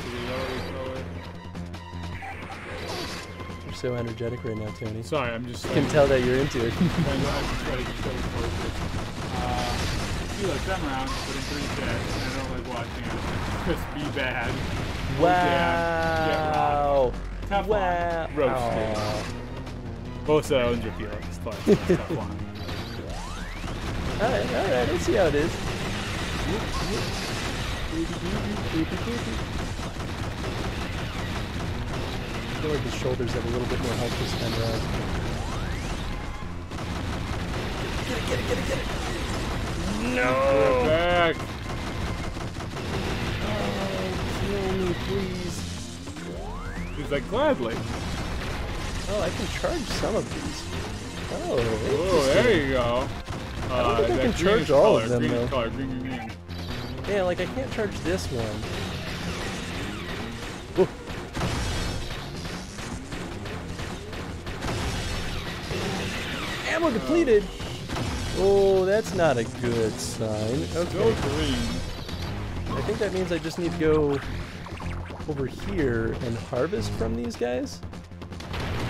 You're so energetic right now, Tony. Sorry, I'm just. I can tell that you're into it. You look, I'm around, but I'm pretty sad. I don't like watching it. Chris be bad. Wow. Tough Wow. one. Roasted. Both sides are feelings. Tough one. Alright, let's see how it is. I feel like his shoulders have a little bit more health this time around. Get it. No! We're back. Oh, kill me, please. He's like, gladly. Oh, I can charge some of these. Oh, Oh, there you go. I don't think I can that charge greenish all color, of them, greenish though. color, green. Yeah, like I can't charge this one. Whoa. Ammo depleted! Oh, that's not a good sign. Still Okay. green. I think that means I just need to go over here and harvest from these guys.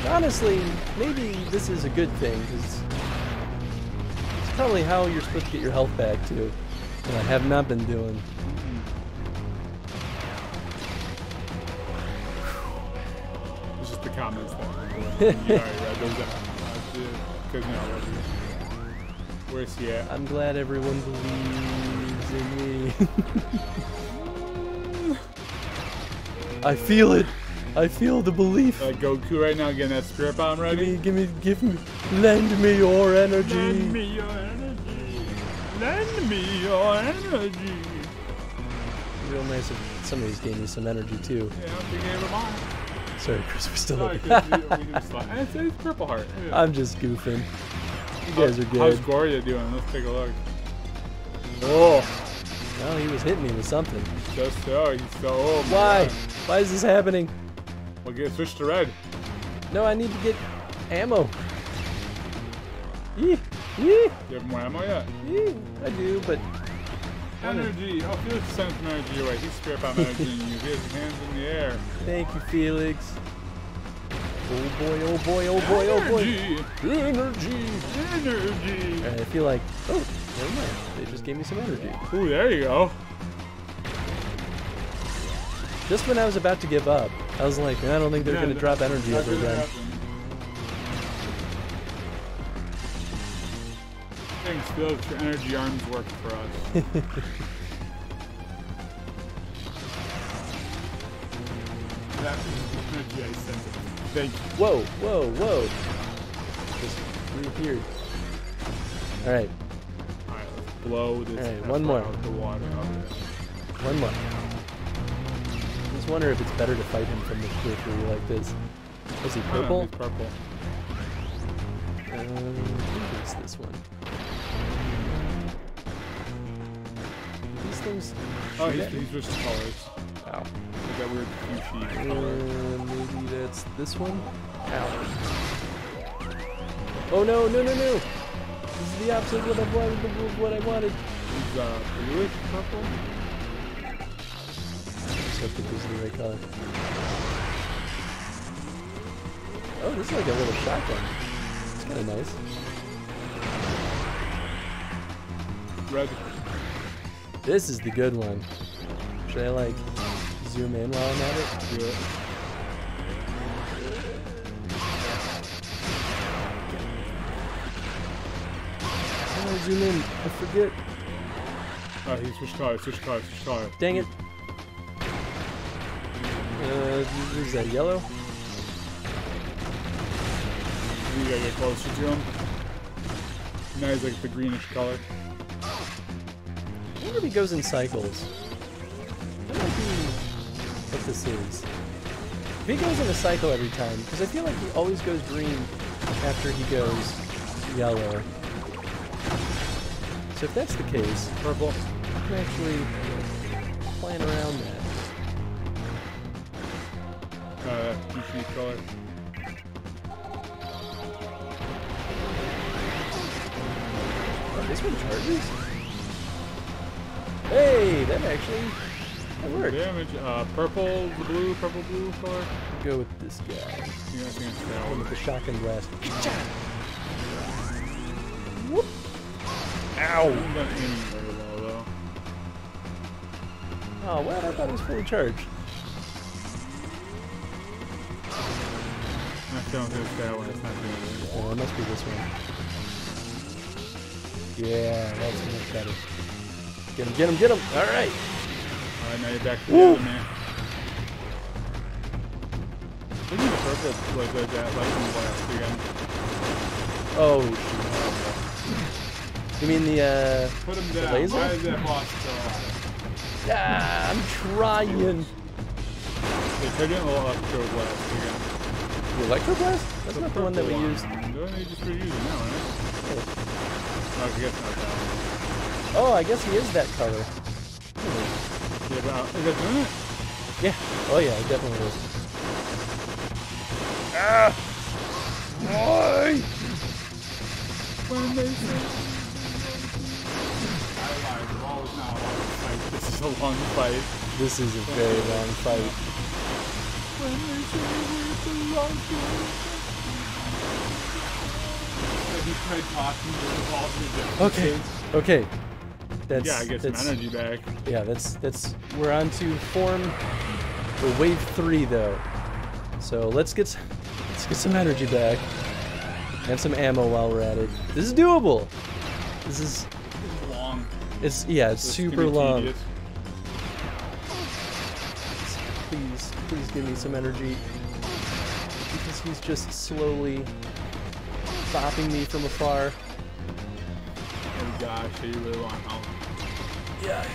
Honestly, maybe this is a good thing, because it's probably how you're supposed to get your health back, too. And I have not been doing. It's just the comments that you already read those out. Because no, I love you. Where's he at? I'm glad everyone believes in me. I feel it. I feel the belief. Goku right now getting that spirit bomb ready. Give me, lend me your energy. Lend me your energy. Lend me your energy. Real nice if some of these gave me some energy too. Yeah, I don't think any of them are. Sorry, Chris, we're still Sorry, open. we do slide. It's purple heart. Yeah. I'm just goofing. You guys are good. How's Gloria doing? Let's take a look. Oh, Oh, he was hitting me with something. just so. He's so old. Why? Why is this happening? We'll get switched to red. No, I need to get ammo. Yee. You have more ammo yet? I do, but Energy. Oh, Felix sent some energy your way. He's spirit bomb energy in you. He has his hands in the air. thank you, Felix. Oh boy, oh boy, oh boy, oh boy. Energy. Alright, I feel like, oh, never mind. They just gave me some energy. Ooh, there you go. Just when I was about to give up, I was like, I don't think they're going to drop energy Not ever gonna again. happen. Thanks, Felix. Your energy arms work for us. That's the energy I sent. Thank you. Whoa. Just reappeared. Alright, Alright, let's blow this Alright, pepper one more. out the water. Okay. One more. I just wonder if it's better to fight him from the periphery like this. Is he purple? He's purple. Who's this one? These things. Oh, he's switched colors. Ow. Like that weird Fuchsia color. Maybe that's this one? Ow. Oh no, no, no, no! This is the opposite of what I wanted. He's bluish purple? Just hope that this is the right color. Oh, this is like a little shotgun. It's kind of nice. Red. This is the good one. Should I like zoom in while I'm at it? Do it. Oh, zoom in. I forget. Oh, he switched colors, switched colors, switched colors. Dang it. Is that yellow? You gotta get closer to him. Now he's like the greenish color. I wonder if he goes in cycles. That might be what this is. If he goes in a cycle every time, because I feel like he always goes green after he goes yellow. So if that's the case, Purple. I can actually plan around that. Fuchsia color. Oh, this one charges? Hey, that worked. Damage. Purple, the blue, purple, blue color. I'll go with this guy. You know, I think it's that One one. with the shotgun blast. Whoop! Ow! I'm not aiming very well though. Oh, well, I thought it was fully charged. I don't think it's that one. It's not doing it. Oh, it must be this one. Yeah, that's much better. Get him, get him, get him! Alright! Alright, now you're back to the Woo! other man. Look at the purple like that lightning blast again. Oh, shoot. You mean the, Put him the down. laser? Why is that boss still alive? Ah, I'm trying! They turned in a little electro blast again. The electroblast? That's not the one that we purple used. one. No, you just reused it now, right? Oh, I guess not that one. Oh, I guess he is that color. Yeah, but is that doing it? Yeah. Oh yeah, it definitely is. Ah! Why? When they say I lied. The ball is not a long fight. This is a long fight. This is a very long fight. When they say we belong to Have you tried talking to the ball through Okay. Okay. That's Yeah, I get some energy back. Yeah, that's we're on to form the wave 3 though. So let's get some energy back. And some ammo while we're at it. This is doable. This is Long. it's This super can be long. tedious. Please give me some energy. Because he's just slowly bopping me from afar. Oh gosh, you really want help. Yeah, I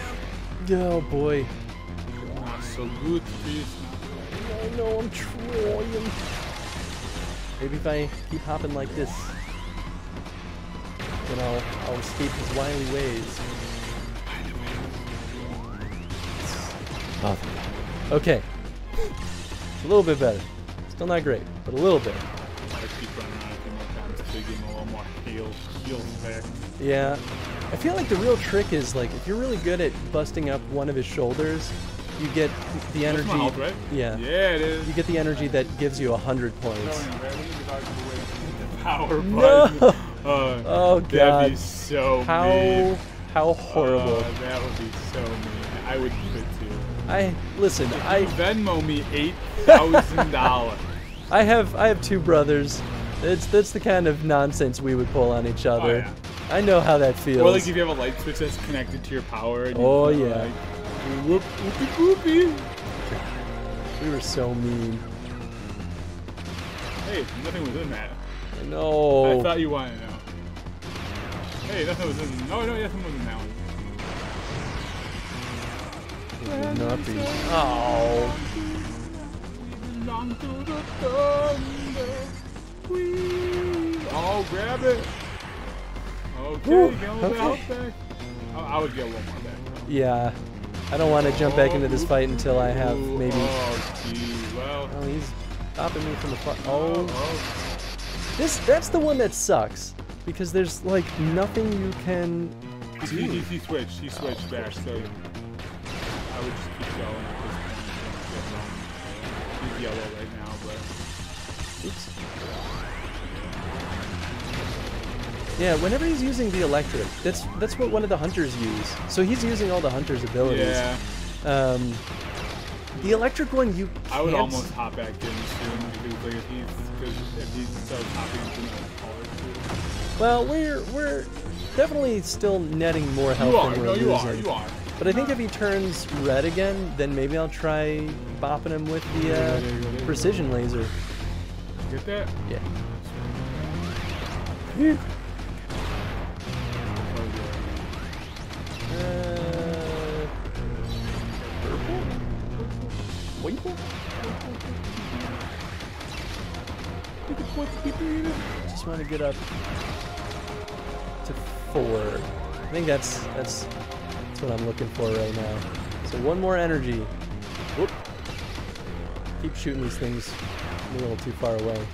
am. Oh boy. Not so good, please. I know I'm trying. Maybe if I keep hopping like this, then I'll escape his wily ways. Oh. Okay. It's a little bit better. Still not great, but a little bit. I keep running out a few more times to give him a little more heals back. Yeah. I feel like the real trick is like if you're really good at busting up one of his shoulders, you get the energy. That's my health, right? Yeah. Yeah, it is. You get the energy that gives you 100 points. Power No! button. Oh god. That'd be so mean. How horrible. That would be so mean. I would quit too. I Venmo me $8,000. I have two brothers. That's the kind of nonsense we would pull on each other. Oh, yeah. I know how that feels. Or like if you have a light switch that's connected to your power. And Oh, you yeah. Like, whoop, whoopie, whoopie. We were so mean. Hey, nothing was in that. I know. I thought you wanted to know. Hey, nothing was in. No, nothing was in that one. Would not be. Oh. We belong to the thunder. Oh, grab it. Okay, Woo, get a little bit of okay. health back. I would get a little more back. Though. Yeah. I don't want to jump back into this fight until I have maybe. Oh, geez. Well. Oh, he's stopping me from the front. Oh. That's the one that sucks. Because there's like nothing you can do. He switched back, so I would just keep going at this point. He's yellow right now, but. Oops. Yeah, whenever he's using the electric, that's what one of the hunters use. So he's using all the hunter's abilities. Yeah. The electric one, you can't. I would almost hop back in soon because like if he starts hopping into the collar too. Well, we're definitely still netting more health than we're losing. You are. But I think if he turns red again, then maybe I'll try bopping him with the precision laser. Get that? Yeah. Purple? Just want to get up to 4. I think that's what I'm looking for right now. So one more energy. Whoop. Keep shooting these things a little too far away.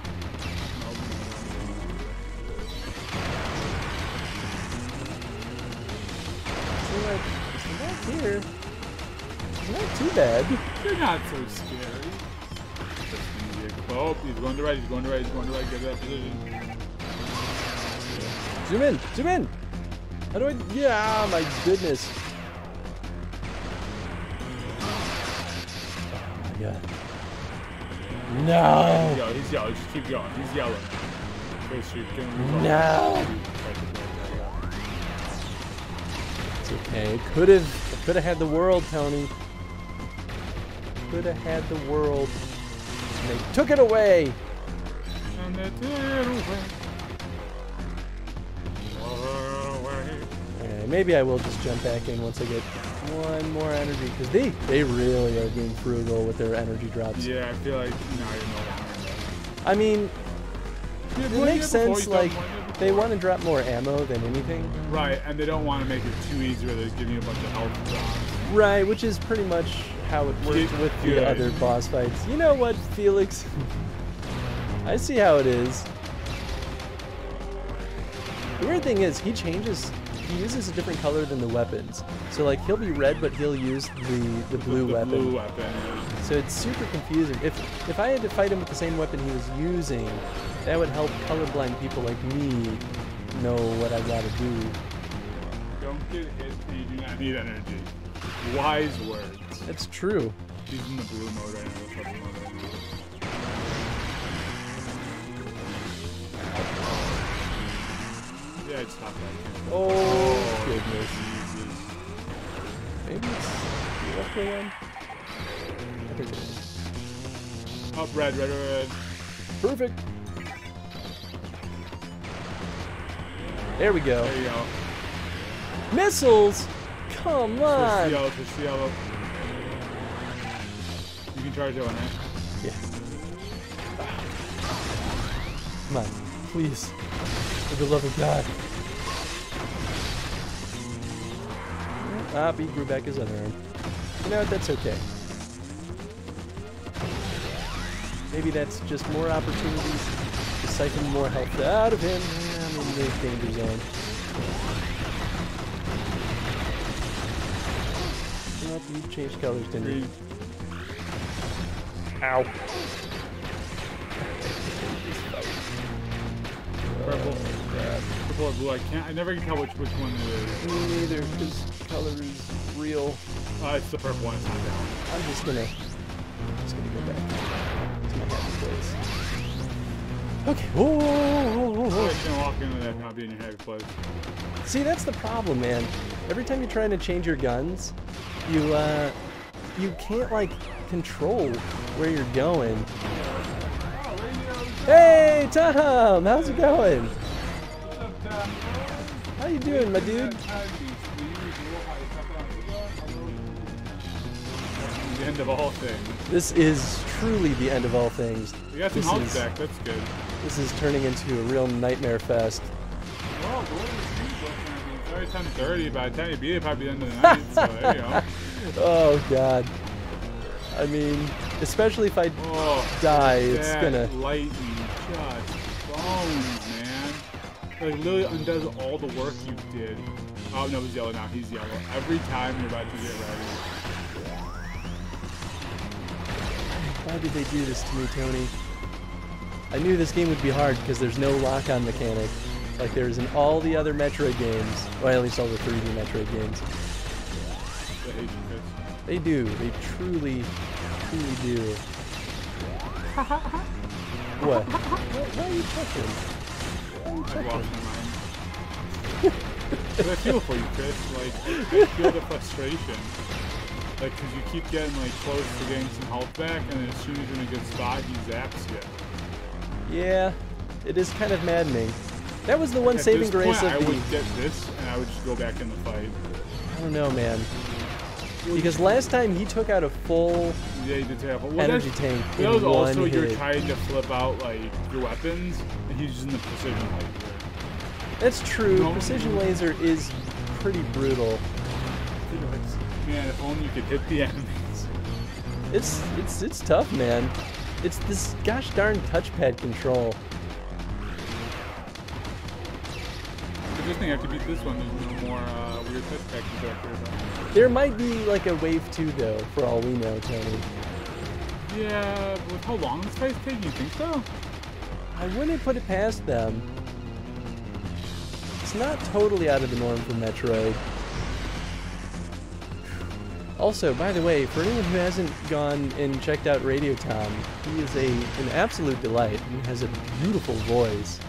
Back here. It's not too bad. You're not so scary. Oh, he's going to right, get that position. Zoom in! How do I, yeah, my goodness. Oh my god. No! He's yellow, just keep going, he's yellow. No! It's okay, could have had the world, Tony. Could have had the world. And they took it away! And they took it away. Okay, maybe I will just jump back in once I get one more energy, because they really are being frugal with their energy drops. Yeah, I feel like now you're no longer. I mean, it makes sense, like, they want to drop more ammo than anything. Right, and they don't want to make it too easy where they're giving you a bunch of health drops. Right, which is pretty much how it worked with the other boss fights. You know what, Felix? I see how it is. The weird thing is, he uses a different color than the weapons. So like, he'll be red, but he'll use the blue weapon. Blue weapon, yeah. So it's super confusing. If I had to fight him with the same weapon he was using, that would help colorblind people like me know what I gotta do. Don't get hit, you do not need energy. Wise words. That's true. He's in the blue mode right now. The purple mode right now. Yeah, it's not that. Oh, goodness. Maybe it's the upper one? I think it is. Oh, red. Perfect. There we go. There you go. Missiles? Come on. Push the yellow. You can charge that one, right? Yeah. Come on. Please. For the love of God. Ah, he grew back his other arm. You know what? That's okay. Maybe that's just more opportunities to siphon more health out of him. I'm in the danger zone. Nope, you changed colors, didn't you? Ow. Purple. Purple or blue. I never can tell which one it is. Me neither, because color is real. It's the purple one. It's not that one. I'm just gonna go back to my happy place. Okay. I'm just gonna walk into that not being your happy place. See, that's the problem, man. Every time you're trying to change your guns, you can't like control where you're going. Hey, Tom, how's it going? How you doing, my dude? end of all things. This is truly the end of all things. We got some health back. That's good. This is turning into a real nightmare fest. Well, the way it's already 10:30. By the time you beat it, probably the end of the night. So there you go. Oh God. I mean, especially if I die, it's gonna. Lightning just bones, man. Like literally undoes all the work you did. Oh no, he's yellow now. He's yellow. Every time you're about to get ready. Why did they do this to me, Tony? I knew this game would be hard because there's no lock-on mechanic, like there's in all the other Metroid games. Well, at least all the 3D Metroid games. They hate you, Chris. They do. They truly, truly do. What? Why are you checking? I lost my mind. But I feel for you, Chris. Like, I feel the frustration. Like, because you keep getting, like, close to getting some health back, and then as soon as you're in a good spot, he zaps you. Yeah, it is kind of maddening. That was the one saving grace of I the... would get this, and I would just go back in the fight. I don't know, man. Because last time he took out a full energy tank in that was one also hit. you're trying to flip out, like, your weapons, and he's using the precision laser. That's true. Precision laser is pretty brutal. Man, if only you could hit the enemies. It's tough, man. It's this gosh darn touchpad control. I just think after you beat this one, there's no more weird touchpad control. There might be like a wave 2 though, for all we know, Tony. Yeah, with how long this fight's taking, you think so? I wouldn't put it past them. It's not totally out of the norm for Metroid. Also, by the way, for anyone who hasn't gone and checked out Radio Tom, he is an absolute delight and has a beautiful voice.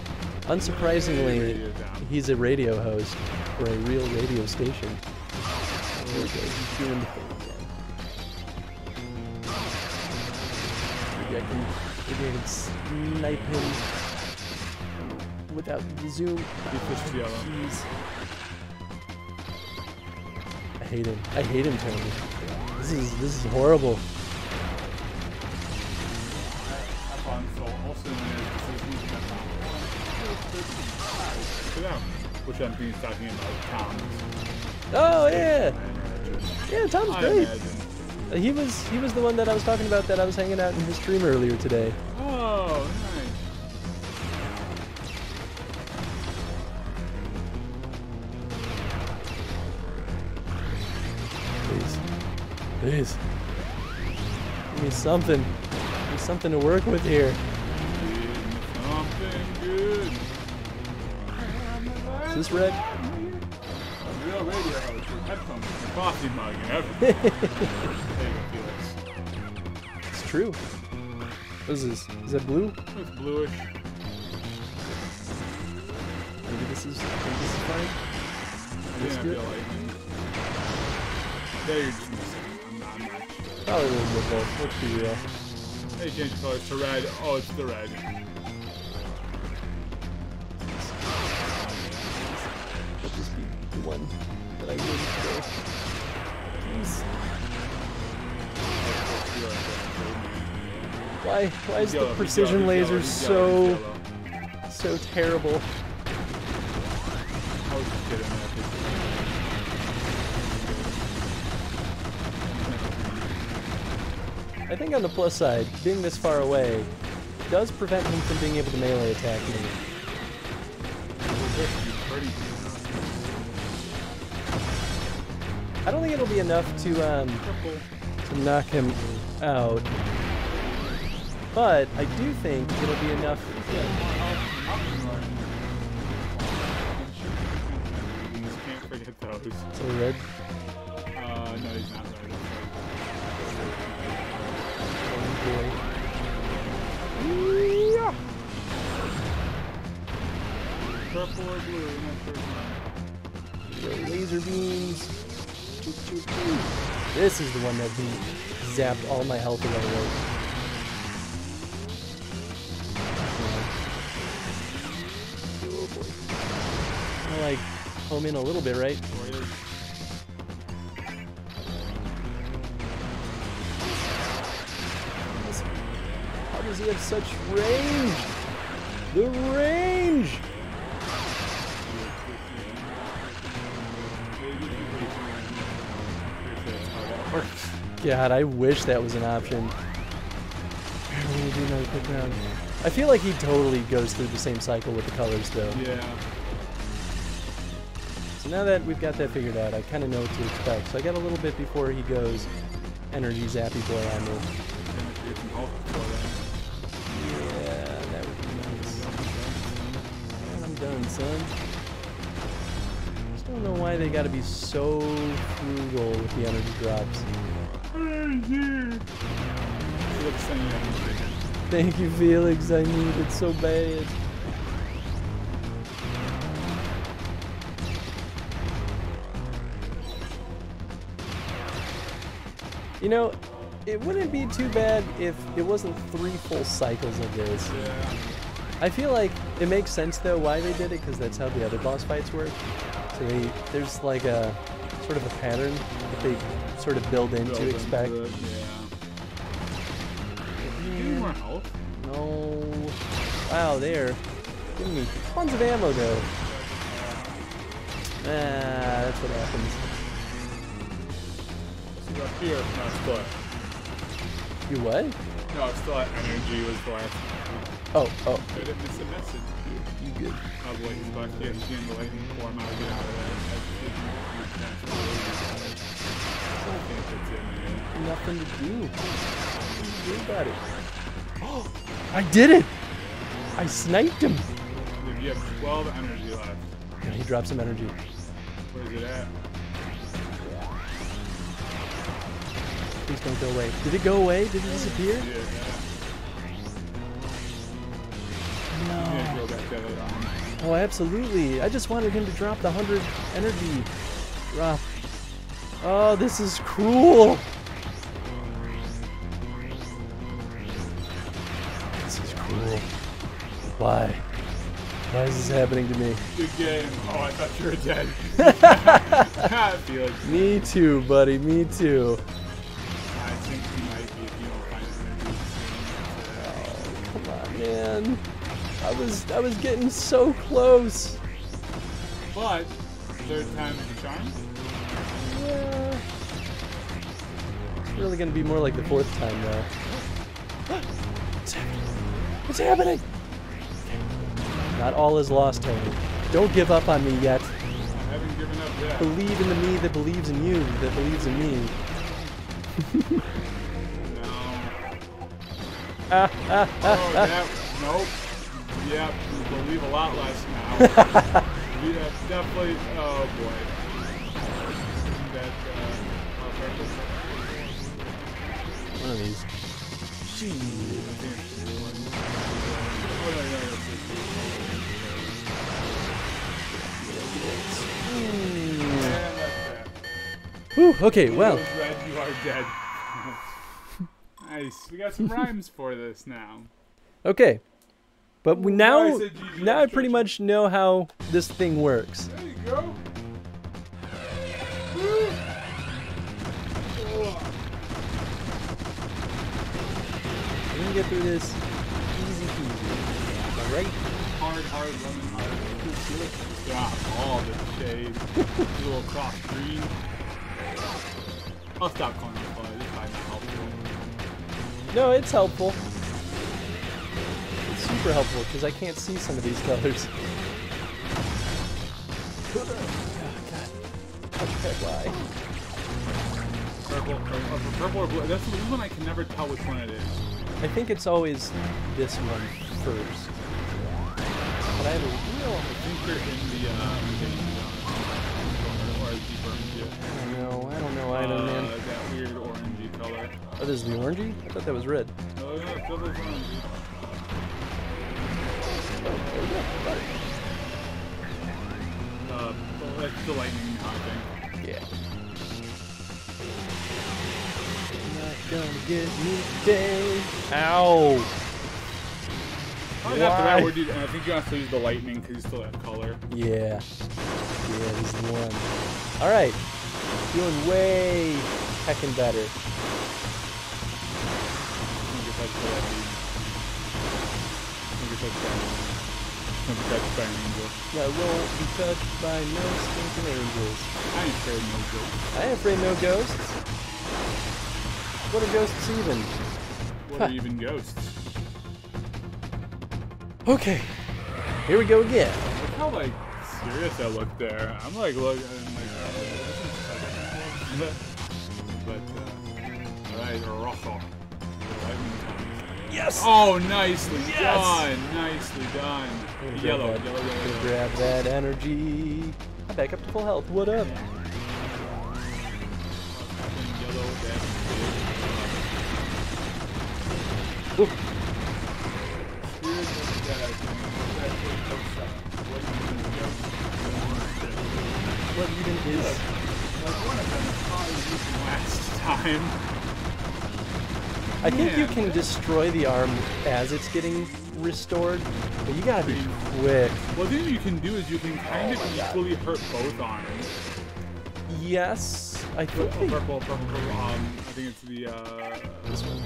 Unsurprisingly, he's a radio host for a real radio station. There we go, he's doing the thing again. Maybe I can snipe him without the zoom. Jeez. I hate him. I hate him, Tony. This is horrible. Which I'm being talking about Tom's. Oh yeah. Yeah, Tom's great. He was the one that I was talking about that I was hanging out in his stream earlier today. Oh, nice. Please. Give me something. Give me something to work with here. Something good. Is this red? A real radio host with headphones and a coffee mug and everything. There you go, Felix. It's true. What is this? Is that blue? It's bluish. Maybe this is fine. Yeah, I feel lightning. There you're just missing. I'm not sure. Probably a little bit both. Let's be real. They changed colors to red. Oh, it's the red. Let this be the one that I wouldn't go. Jeez. Why is the precision laser so terrible? I was just kidding. I think on the plus side, being this far away does prevent him from being able to melee attack me. I don't think it'll be enough to knock him out, but I do think it'll be enough. Can't forget those. So red. No, he's not red. Yeah. Purple or blue? Laser beams. This is the one that he zapped all my health away with. Oh boy. I like home in a little bit, right? does he have such range? The range! God, I wish that was an option. I feel like he totally goes through the same cycle with the colors, though. Yeah. So now that we've got that figured out, I kind of know what to expect. So I got a little bit before he goes energy zappy boy on me. Yeah, that would be nice. And I'm done, son. Just don't know why they gotta be so frugal with the energy drops. Thank you, Felix. I need it so bad. You know, it wouldn't be too bad if it wasn't 3 full cycles of this. Yeah. I feel like it makes sense though why they did it, because that's how the other boss fights work. So there's like a sort of a pattern that they sort of build in to expect. Yeah. Getting more health? No. Wow, they're giving me tons of ammo though. Ah, that's what happens. See up here? No, it's still at. You what? No, it's still at energy was the last. Oh. I didn't miss a message. You good. I was waiting for you to get in the lightning form. I'll get out of there. Nothing to do. What do you do about it? Oh, I did it! I sniped him! You have 12 energy left. Yeah, he dropped some energy. Where's it at? Please don't go away. Did it go away? Did it disappear? Yeah. No. Yeah, go back the other arm. Oh, absolutely. I just wanted him to drop the 100 energy drop. Oh, this is cruel. This is cruel. Why? Why is this happening to me? Good game. Oh, I thought you were dead. Felix. Me too, buddy. Me too. I think you might be if you don't find energy. Oh, come on, man. I was getting so close. But third time's the charm. Yeah. It's really gonna be more like the 4th time though. What's happening? Not all is lost, Tony. Don't give up on me yet. I haven't given up yet. Believe in the me that believes in you, that believes in me. No. Ah. Oh, yeah. Nope. Yeah, we believe a lot less now. Yeah, definitely. Oh, boy. That, One of these. Whew, okay, well. Red, you are dead. Nice. We got some rhymes for this now. Okay. But we now I pretty stretching. much know how this thing works. There you go. We can get through this easy peasy. Alright? Hard, running hard. Stop all the shade. Little cross green. I'll stop calling it fun. It's not helpful. No, it's helpful. It's super helpful because I can't see some of these colors. Oh, God. Touchpad, why? Purple or blue. This one I can never tell which one it is. I think it's always this one first. But I have a real... I think they're in the or deeper orange. I don't know either, man. That weird orangey color. Oh, this is the orangey? I thought that was red. Oh yeah, still is orangey. Oh, there we go. Got it. That's the lightning now, I think. Yeah. Not gonna get me today. Ow! Probably after that, we're doing, I think you have to use the lightning because you still have color. Yeah. Yeah, this is the one. Alright. Doing way heckin' better. touched by no Don't be touched by an angel. I won't be touched by no stinking angels. I ain't afraid of no ghosts. I ain't afraid no ghosts. What are ghosts even? What are even ghosts? Okay, here we go again. Look how like serious I look there. I'm like looking like but alright, Russell. Yes! Oh, nicely Yes! done. Nicely done. Yellow. Grab that energy. I'm back up to full health. What up? Ooh. What even is? Like one of them is last time. I think you can destroy the arm as it's getting restored, but you gotta be quick. Well, the thing you can do is you can kind of equally hurt both arms. Yes, I think they, Purple. I think it's the this one.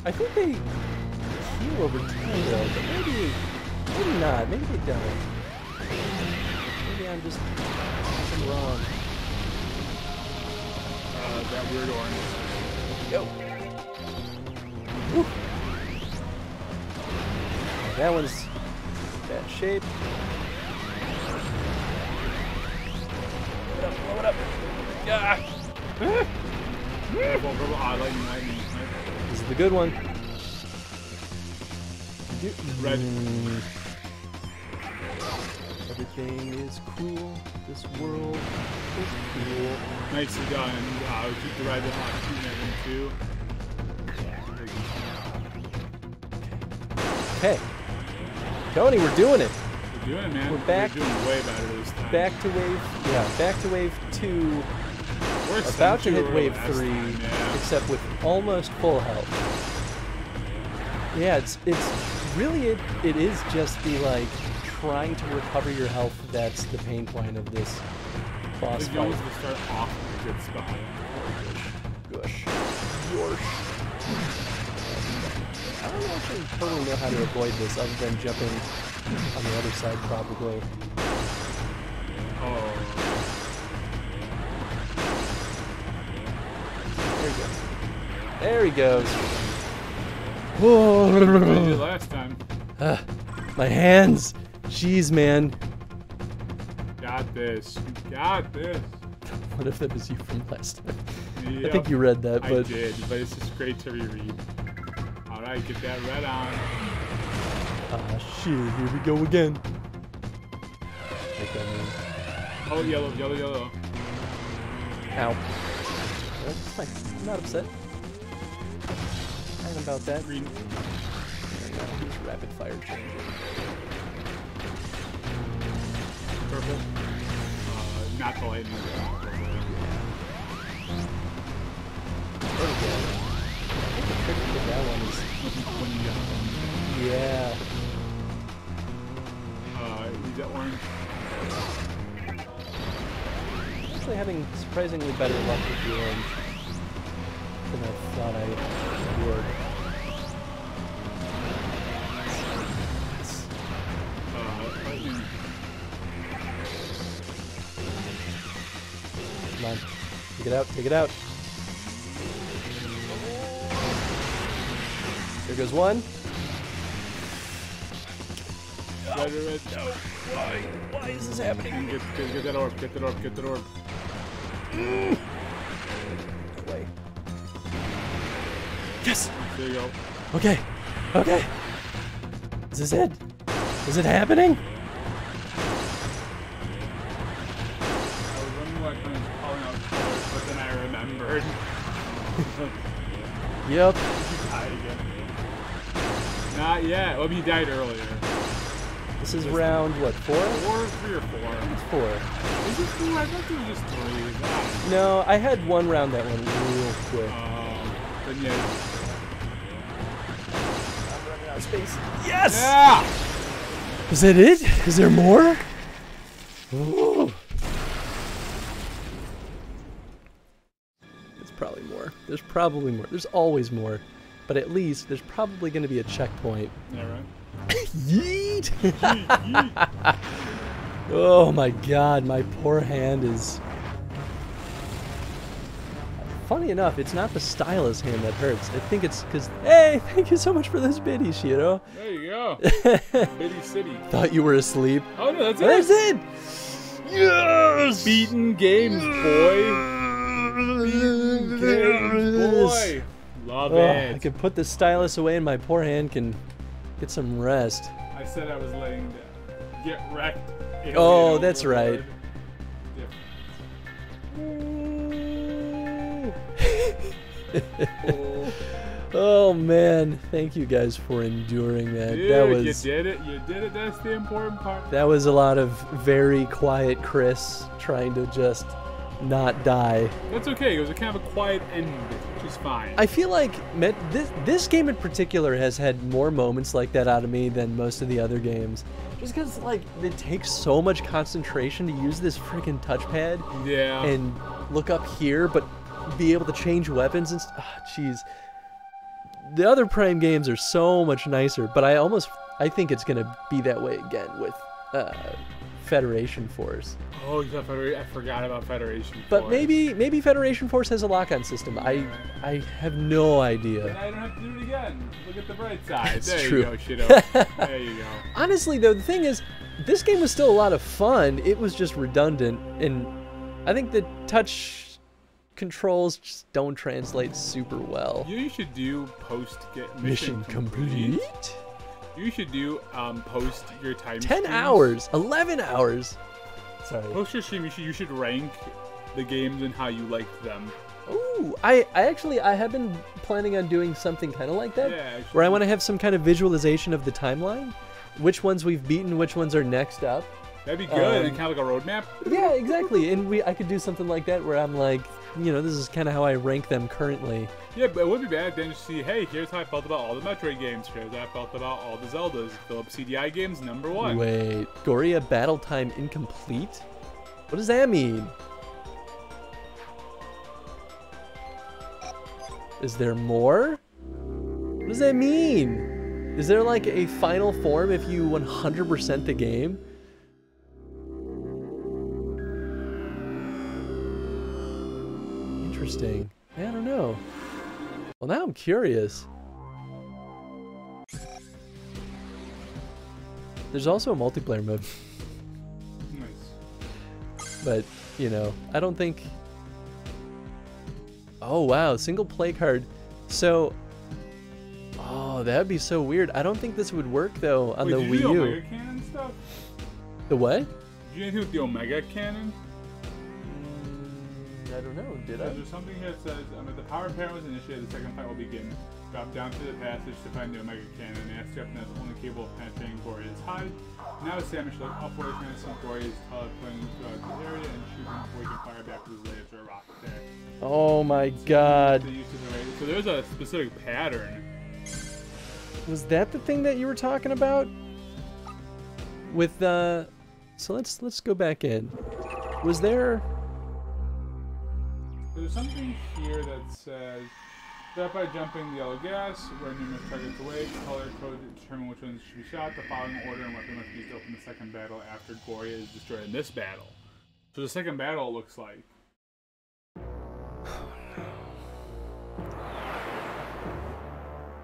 I think they heal over time though, but maybe not. Maybe they don't. Maybe I'm just something wrong. That weird orange. Go. Woo. That one's bad shape. Blow it up. Yeah. Lightning. This is the good one. Red. Everything is cool. This world is cool. Nicely done. Keep the red shooting at him too. Okay. Tony, we're doing it. We're doing it, man. We're back. We're doing way better this time. Back to wave 2. We're About to hit essentially wave last 3, time, yeah. except with almost full health. Yeah, it's really it is just the like trying to recover your health that's the pain point of this boss You fight. always have to start off in a good spot. Gosh. Yorsh. I don't actually totally know how to avoid this other than jumping on the other side probably. Oh. There he goes. What did you do last time? My hands. Jeez, man. Got this. You got this. What if that was you from last time? Yep. I think you read that, I but did, but it's just great to reread. Alright, get that red on. shit, here we go again. Like that mean. Oh, yellow. Ow. That's fine. I'm not upset. And about that. Green. There we go. He's rapid fire changing. Purple. Not the lightning. There we go. I think the trick to that one is. Yeah. Use that orange. Actually having surprisingly better luck with the orange than I thought I would. Lightning. Come on. Take it out, take it out. There goes one. Red. No, why? Why is this happening? Get that orb. Get that orb. Wait. Yes! There you go. Okay. Is this it? Is it happening? I was wondering why I was calling out colors, but then I remembered. Yep. You died again. Not yet. Well, you died earlier. This is round, what, 4? 3 or 4. It's 4. Is it 4? I thought it was just 3. God. No, I had one round that went real quick. Then yeah. I'm running out of space. Yes! Yeah! Is that it? Is there more? Ooh. There's probably more. There's probably more. There's always more. but at least there's probably going to be a checkpoint. Yeah, right. Yeet! Yeet, yeet. Oh my god, my poor hand is... Funny enough, it's not the stylus hand that hurts. I think it's because... Hey, thank you so much for this biddy, Shiro. There you go. Biddy City. Thought you were asleep. Oh, no, that's it. That's it! Yes! Beaten games, boy. Beaten games, boy. Love it. I can put the stylus away and my poor hand can get some rest. I said I was laying down. Get wrecked. Oh, that's right. Oh man, thank you guys for enduring that. Dude, that was, you did it. You did it. That's the important part. that was a lot of very quiet Chris trying to just not die. That's okay. It was a kind of a quiet end, which is fine. I feel like this game in particular has had more moments like that out of me than most of the other games. Just because, like, it takes so much concentration to use this freaking touchpad Yeah. and look up here, but be able to change weapons and jeez. The other Prime games are so much nicer, but I think it's gonna be that way again with Federation Force. Oh, yeah, I forgot about Federation Force. But maybe Federation Force has a lock-on system. I have no idea. Then I don't have to do it again. Look at the bright side. That's there true. you go, Shido. There you go. Honestly, though, the thing is, this game was still a lot of fun. It was just redundant, and I think the touch controls just don't translate super well. You should do Mission complete? You should do post your time. 10 streams. hours, 11 hours. Sorry. Post your stream. You should rank the games and how you liked them. Ooh, I have been planning on doing something kind of like that, Yeah, actually. where I want to have some kind of visualization of the timeline, which ones we've beaten, which ones are next up. That'd be good, and kind of like a roadmap. Yeah, exactly. And I could do something like that where I'm like, you know, this is kind of how I rank them currently. Yeah, but it would be bad then to see, hey, here's how I felt about all the Metroid games. Here's how I felt about all the Zeldas. Philips CDI games, #1. Wait, Goria battle time incomplete? What does that mean? Is there more? What does that mean? Is there like a final form if you 100% the game? Interesting. Yeah, I don't know. Well, now I'm curious. There's also a multiplayer mode. Nice. But, you know, I don't think... Oh, wow. Single play card. So... Oh, that would be so weird. I don't think this would work, though, on the Wii Did you do U. Omega Cannon stuff? The what? Did you do anything with the Omega Cannon? I don't know. Did I? There's something here that says, if the power parent was initiated, the second fight will begin. Drop down through the passage to find the Omega Cannon. The next weapon is only capable of penetrating Gloria's hide. Now Samus should look upwards and see Gloria's teleporting throughout the area and shooting before he can fire back with his laser rock there. Oh my god. So there's a specific pattern. Was that the thing that you were talking about? With the... So let's go back in. Was there... There's something here that says, start by jumping the yellow gas, where numerous targets away, color code to determine which ones should be shot, the following order and weapon must be used to open the second battle after Gloria is destroyed in this battle. So the second battle, it looks like.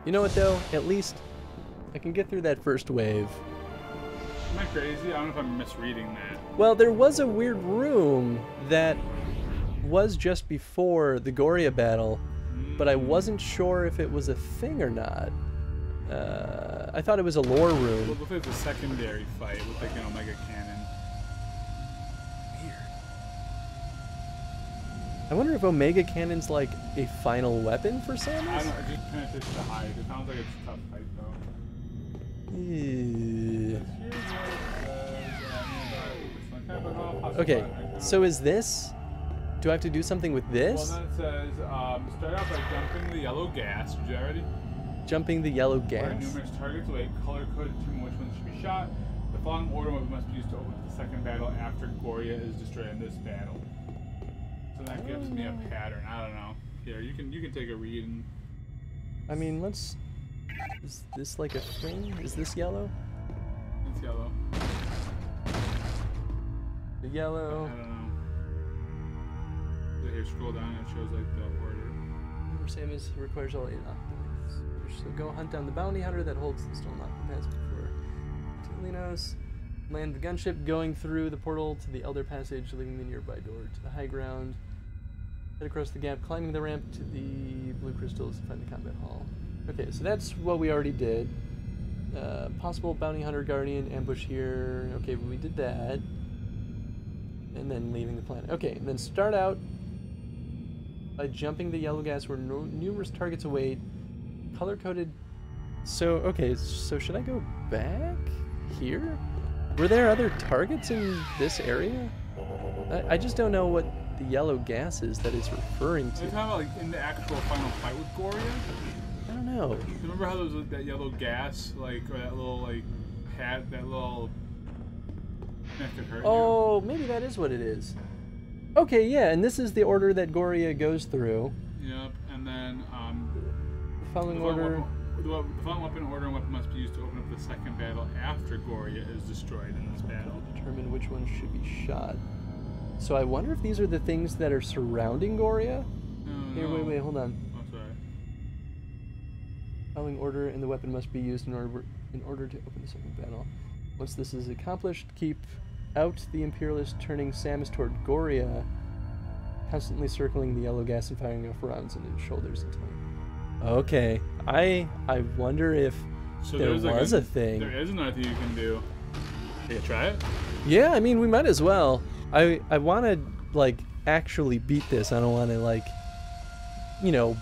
You know what though? At least I can get through that first wave. Am I crazy? I don't know if I'm misreading that. Well, there was a weird room that was just before the Goria battle, but I wasn't sure if it was a thing or not. I thought it was a lore Well, room. it looks like it's a secondary fight with like an Omega Cannon. Weird. I wonder if Omega Cannon's like a final weapon for I Samus? don't know, it just penetrates the hide. It sounds like it's a tough fight though. Okay, so is this... Do I have to do something with this? Well, then it says, start out by jumping the yellow gas. Did you already? Jumping the yellow Where gas? numerous targets away, color code to determine which ones should be shot. The following order must be used to open the second battle after Gloria is destroyed in this battle. So that gives me a pattern. I don't know. Here, you can take a read and I mean, let's... Is this like a thing? Is this yellow? It's yellow. The I yellow. don't know. So here, scroll down and it shows like the order. Samus requires all 8 octopus. So go hunt down the bounty hunter that holds the stolen octopus before Tilinos. Land the gunship going through the portal to the Elder Passage, leaving the nearby door to the high ground. Head across the gap, climbing the ramp to the blue crystals to find the combat hall. Okay, so that's what we already did. Possible bounty hunter guardian ambush here. Okay, but we did that. And then leaving the planet. Okay, and then start out by jumping the yellow gas where numerous targets await. Color-coded. So, okay, so should I go back here? Were there other targets in this area? I just don't know what the yellow gas is that it's referring to. Are you talking about like in the actual final fight with Goria? I don't know. Remember how there was like, that yellow gas, like, or that little like hat, that little that could hurt Oh, maybe that is what it is. Okay, yeah, and this is the order that Goria goes through. Yep, and then The following order. The following weapon order and weapon must be used to open up the second battle after Goria is destroyed in this battle. Determine which one should be shot. So I wonder if these are the things that are surrounding Goria? No, Here, no. wait, hold on. Oh, sorry. Following order and the weapon must be used in order to open the second battle. Once this is accomplished, keep out the Imperialist, turning Samus toward Goria, constantly circling the yellow gas and firing off rounds into its shoulders until... Okay, I wonder if So there there's was like a thing. There is another thing you can do. Yeah, try it. Yeah, I mean, we might as well. I want to, like, actually beat this. I don't want to, like, you know,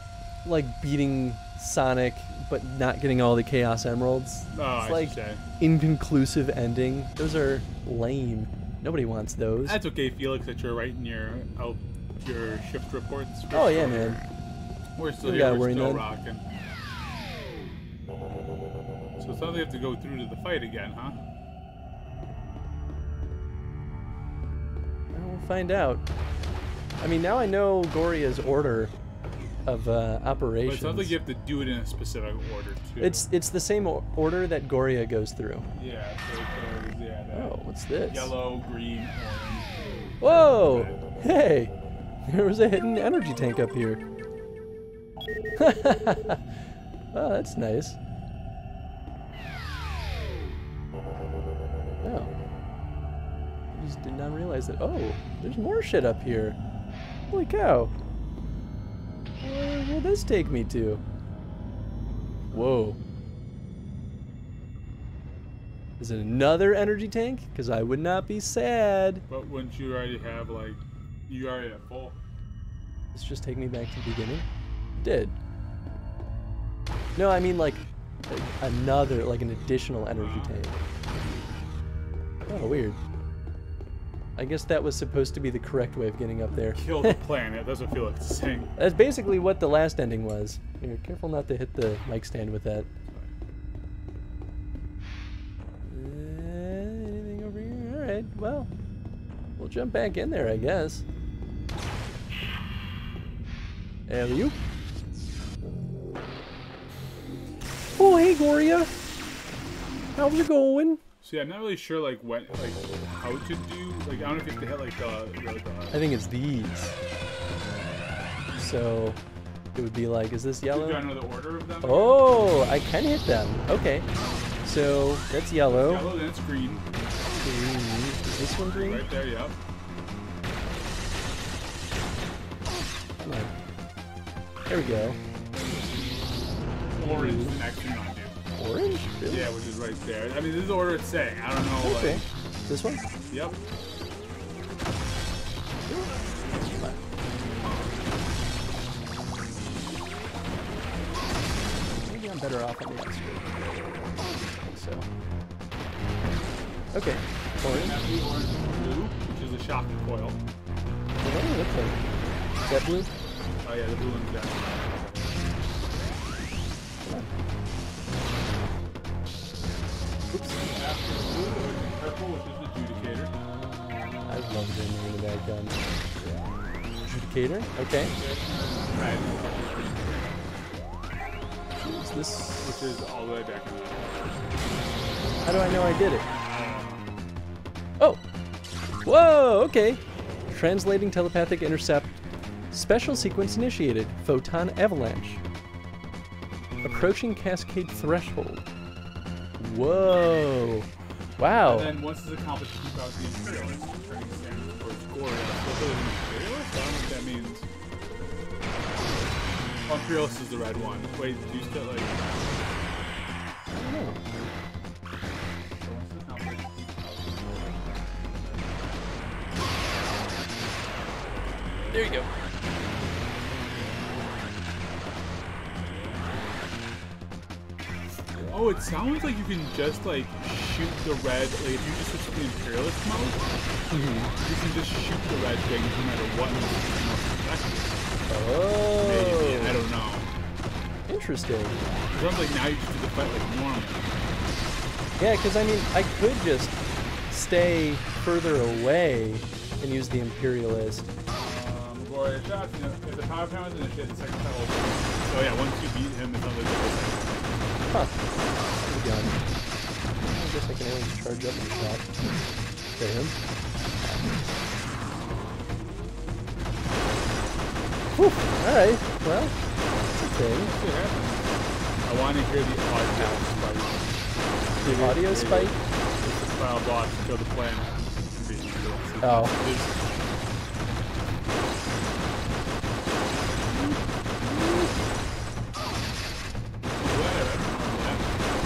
like beating Sonic but not getting all the Chaos Emeralds. Oh, It's I like should say. inconclusive ending. Those are lame. Nobody wants those. That's okay, Felix, that you're writing your shift reports. Oh, yeah, man. We're still You here, gotta we're worry still none. rocking. So it sounds like you have to go through to the fight again, huh? We'll find out. I mean, now I know Goria's order of But operations. it sounds like you have to do it in a specific order, too. It's the same order that Goria goes through. Yeah, so it goes, yeah, that Oh, what's this? yellow, green, orange. Whoa! Hey! There was a hidden energy tank up here. Oh, that's nice. Oh. I just did not realize that. Oh, there's more shit up here. Holy cow. Where will this take me to? Whoa. Is it another energy tank? Because I would not be sad. But wouldn't you already have, like, you already at full? Let's just take me back to the beginning. It did. No, I mean like another, like an additional energy tank. Oh, weird. I guess that was supposed to be the correct way of getting up there. Kill the planet, that's what Felix is saying. That's basically what the last ending was. Here, careful not to hit the mic stand with that. Anything over here? Alright, well, we'll jump back in there, I guess. Alley-oop. Oh, hey, Goria. How's it going? See, I'm not really sure, like, what, like, how to do, like, I don't know if you have to hit, like, I think it's these. So, it would be like, is this yellow? Do I know the order of them? Oh, I can hit them. Okay. So, that's yellow. Yellow, then it's green. Green. Is this one green? Right there, yep. Come on. There we go. Orange is the next one on you. Orange? Really? Yeah, which is right there. I mean, this is the order it's saying. I don't know, Okay. like... This one? Yep. Come on. Maybe I'm better off on the extra. I think so. Okay. And Orange. that's the orange and blue, which is a shock coil. What does it look like? Is that blue? Oh yeah, the blue one's down. Oops. After the blue, there's the purple, which is the adjudicator. I love the name of that gun. Adjudicator? Okay. Right. this? Which is all the way back in the... How do I know I did it? Oh! Whoa, okay. Translating telepathic intercept. Special sequence initiated. Photon avalanche. Approaching cascade threshold. Whoa. Wow. And then once it's accomplished, keep out the Imperialist, turning standards towards Gloria. So the Imperialist? I don't know what that means. Oh, Imperialist is the red one. Wait, did you still like... I don't know. There you go. Oh, it sounds like you can just like shoot the red. Like if you just switch to the Imperialist mode, you can just shoot the red things no matter what mode is most effective. Oh. Maybe, I don't know. Interesting. It sounds like now you just do the fight like normal. Yeah, because I mean, I could just stay further away and use the Imperialist. Gloria shots, you know, if the power pounds and shit, the second time will... So yeah, once you beat him, it's only the second. Huh. Good gun. I guess I can always charge up and shot. Okay, him. Whew. Alright, well, that's a thing. I want to hear the audio spike. The audio spike? It's the final boss to kill the plan. Oh.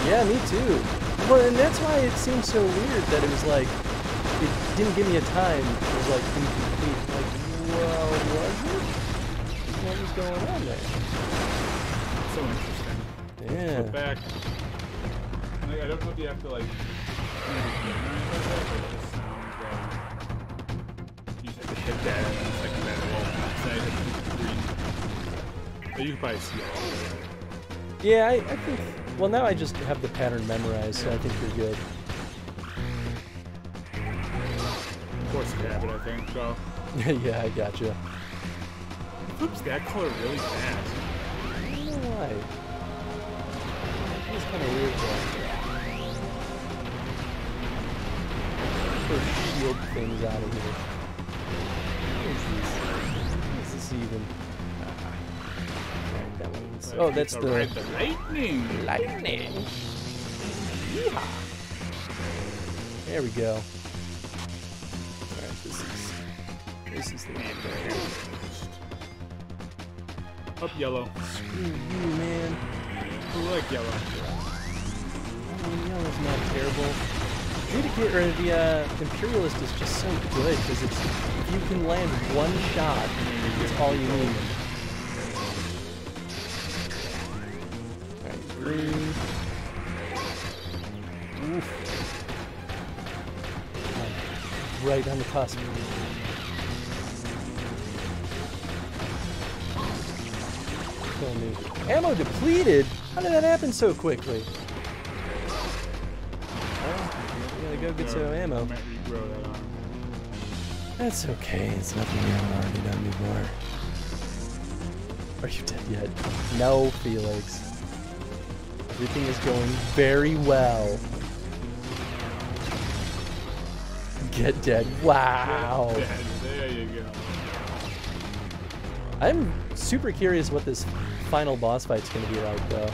Yeah, me too. Well, and that's why it seemed so weird that it was like, it didn't give me a time. It was like incomplete. Like, well, was it? What was going on there? So interesting. Yeah. Go back. Like, I don't know if you have to like maybe generate that, but it just sounds like you just have to hit that and then it's like that green. But you can probably see it all there. Yeah, I think. Well, now I just have the pattern memorized, so I think you're good. Force habit, I think. So. Yeah, I gotcha. It flips that color really fast. I don't know why. It's kind of weird though. First shield things out of here. What is this even? That one's... Oh, that's the... Right, the lightning! Lightning! Yeehaw! There we go. Alright, this is the one there. Up yellow. Screw you, man. I like yellow. Yellow's not terrible. The Imperialist is just so good because it's if you can land one shot, it's all you need. Alright, green. Oof. Right on the cusp. Kill me. Ammo depleted? How did that happen so quickly? Go get some ammo. That's okay, it's nothing we haven't already done before. Are you dead yet? No, Felix. Everything is going very well. Get dead. Wow. Get dead. There you go. I'm super curious what this final boss fight's going to be like, though.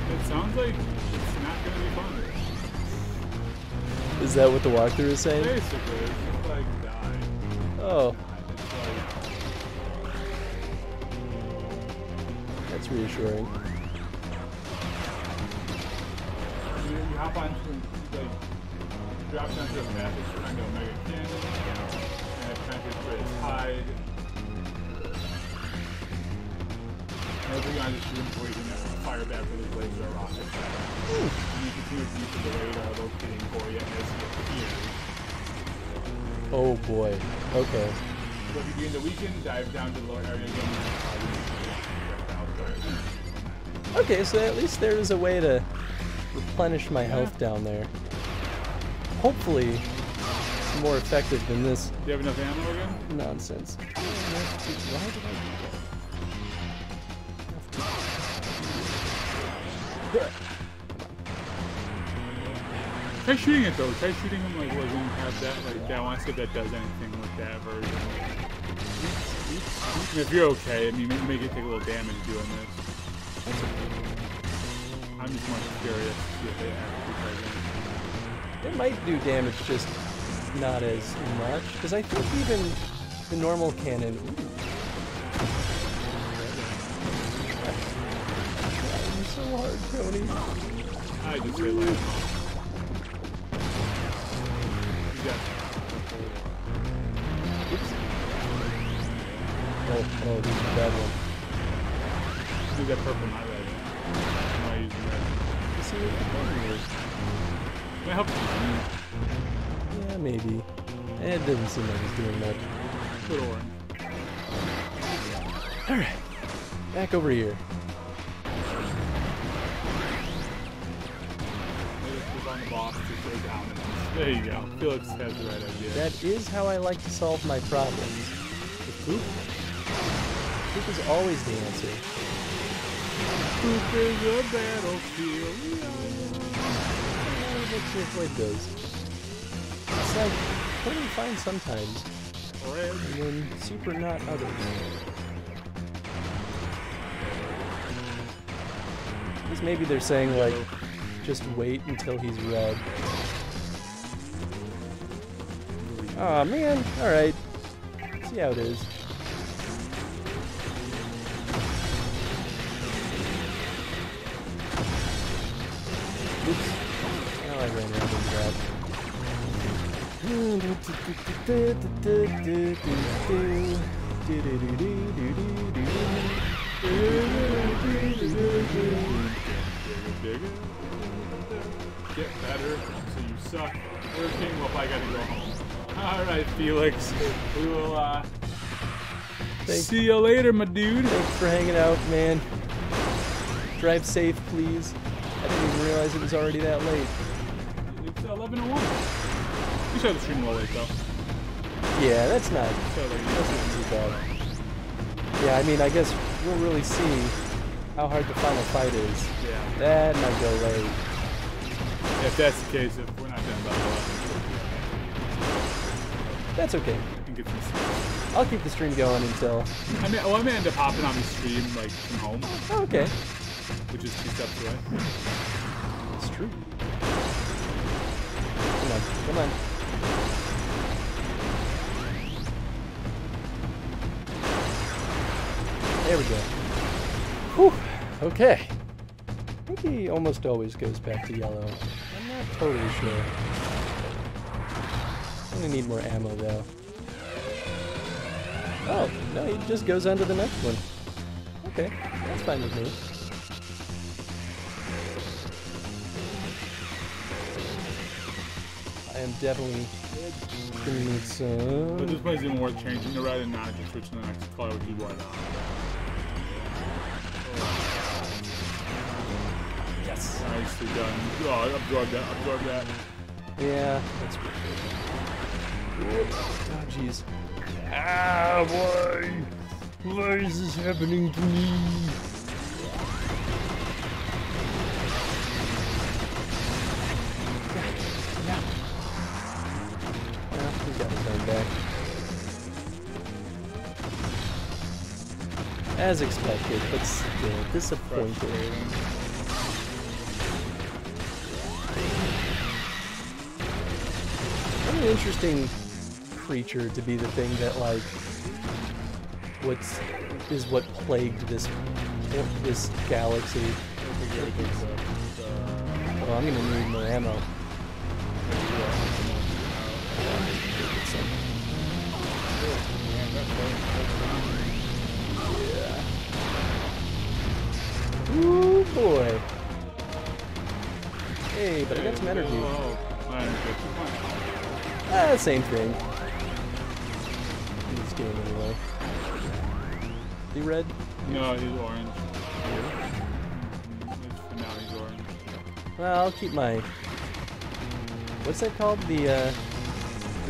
It sounds like it's not going to be fun. Is that what the walkthrough is saying? Basically, it's just like die. Oh, It's like, that's reassuring. you hop onto, like, you drop down to a map, it's trying to Omega Canyon, and it's trying to create its hide. And every guy just shooting before you can fire back with his laser or rocket. And you continue to use the radar locating for you as he appears. Oh boy. Okay. So if you gain the weekend, dive down to the lower area again. Okay, so at least there is a way to replenish my health down there. Hopefully, it's more effective than this Do you have enough ammo again? nonsense. Why did I do that? Try shooting it though. Try shooting him like when you have that like that. I want to see if that does anything with that version. And if you're okay, I mean, you may take a little damage doing this. I'm just more curious to see if they actually play It might do damage, just not as much. Because I think even the normal cannon. You're so hard, Tony. I just say like. Oops. Oh, this is a bad one. Do that purple, not red. I'm not using red. You see what the problem is? Can I help you? Yeah, maybe. It doesn't seem like it's doing much. Good orange. Alright. Back over here. On the boss to go down. There you go. Felix has the right idea. That is how I like to solve my problems. With poop? Poop is always the answer. Poop is a battlefield. Let's see if Lloyd does. It's like totally fine sometimes, Red. and then super not others. Because maybe they're saying like, just wait until he's red. Aw, man. Alright. See how it is. Oops. Oh, I ran around into that. Get better, so you suck. Working, well, I gotta go home. Alright, Felix. We will, see you later, my dude. Thanks for hanging out, man. Drive safe, please. I didn't even realize it was already that late. It's 11:01. You started the stream a little late, though. Yeah, that's not So, like, too bad. Yeah, I mean, I guess we'll really see how hard the final fight is. yeah. That might go late. If that's the case, if we're not done by 11, That's okay. we can get some sleep. I'll keep the stream going until... I mean, I may end up hopping on the stream, like, from home, Oh, okay. which is 2 steps away. It's true. Come on, come on. There we go. Whew. Okay. I think he almost always goes back to yellow. I'm not totally sure. I'm gonna need more ammo though. Oh, no, he just goes on to the next one. Okay, that's fine with me. I am definitely gonna need some... But this one's even worth changing to red and not just switching to the next color, which is white on. Yes. Nicely done. Oh, absorb that, absorb that. Yeah, that's pretty good. Oh, jeez. Ah, why? Why is this happening to me? Yeah. Well, we got to turn back. As expected, but still disappointed. What an interesting creature to be the thing that, like, what plagued this galaxy. Oh, I'm gonna need more ammo. Ooh boy. Hey, but I got some energy. Same thing. In this game anyway. You red? No, he's orange. No, he's orange. Well, I'll keep my... What's that called? The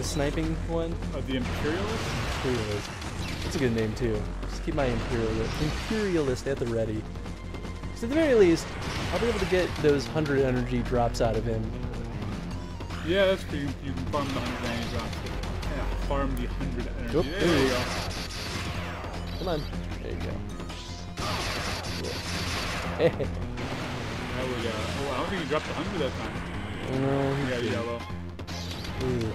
sniping one? Oh, the Imperialist? Imperialist. That's a good name too. Just keep my Imperialist at the ready. So at the very least, I'll be able to get those 100 energy drops out of him. Yeah, that's pretty. You can farm the 100 energy drops. Yeah, farm the 100 energy. Oop, there you go. Come on. There you go. That would, oh, I don't think you dropped the 100 that time. No, Yeah, yellow. Ooh.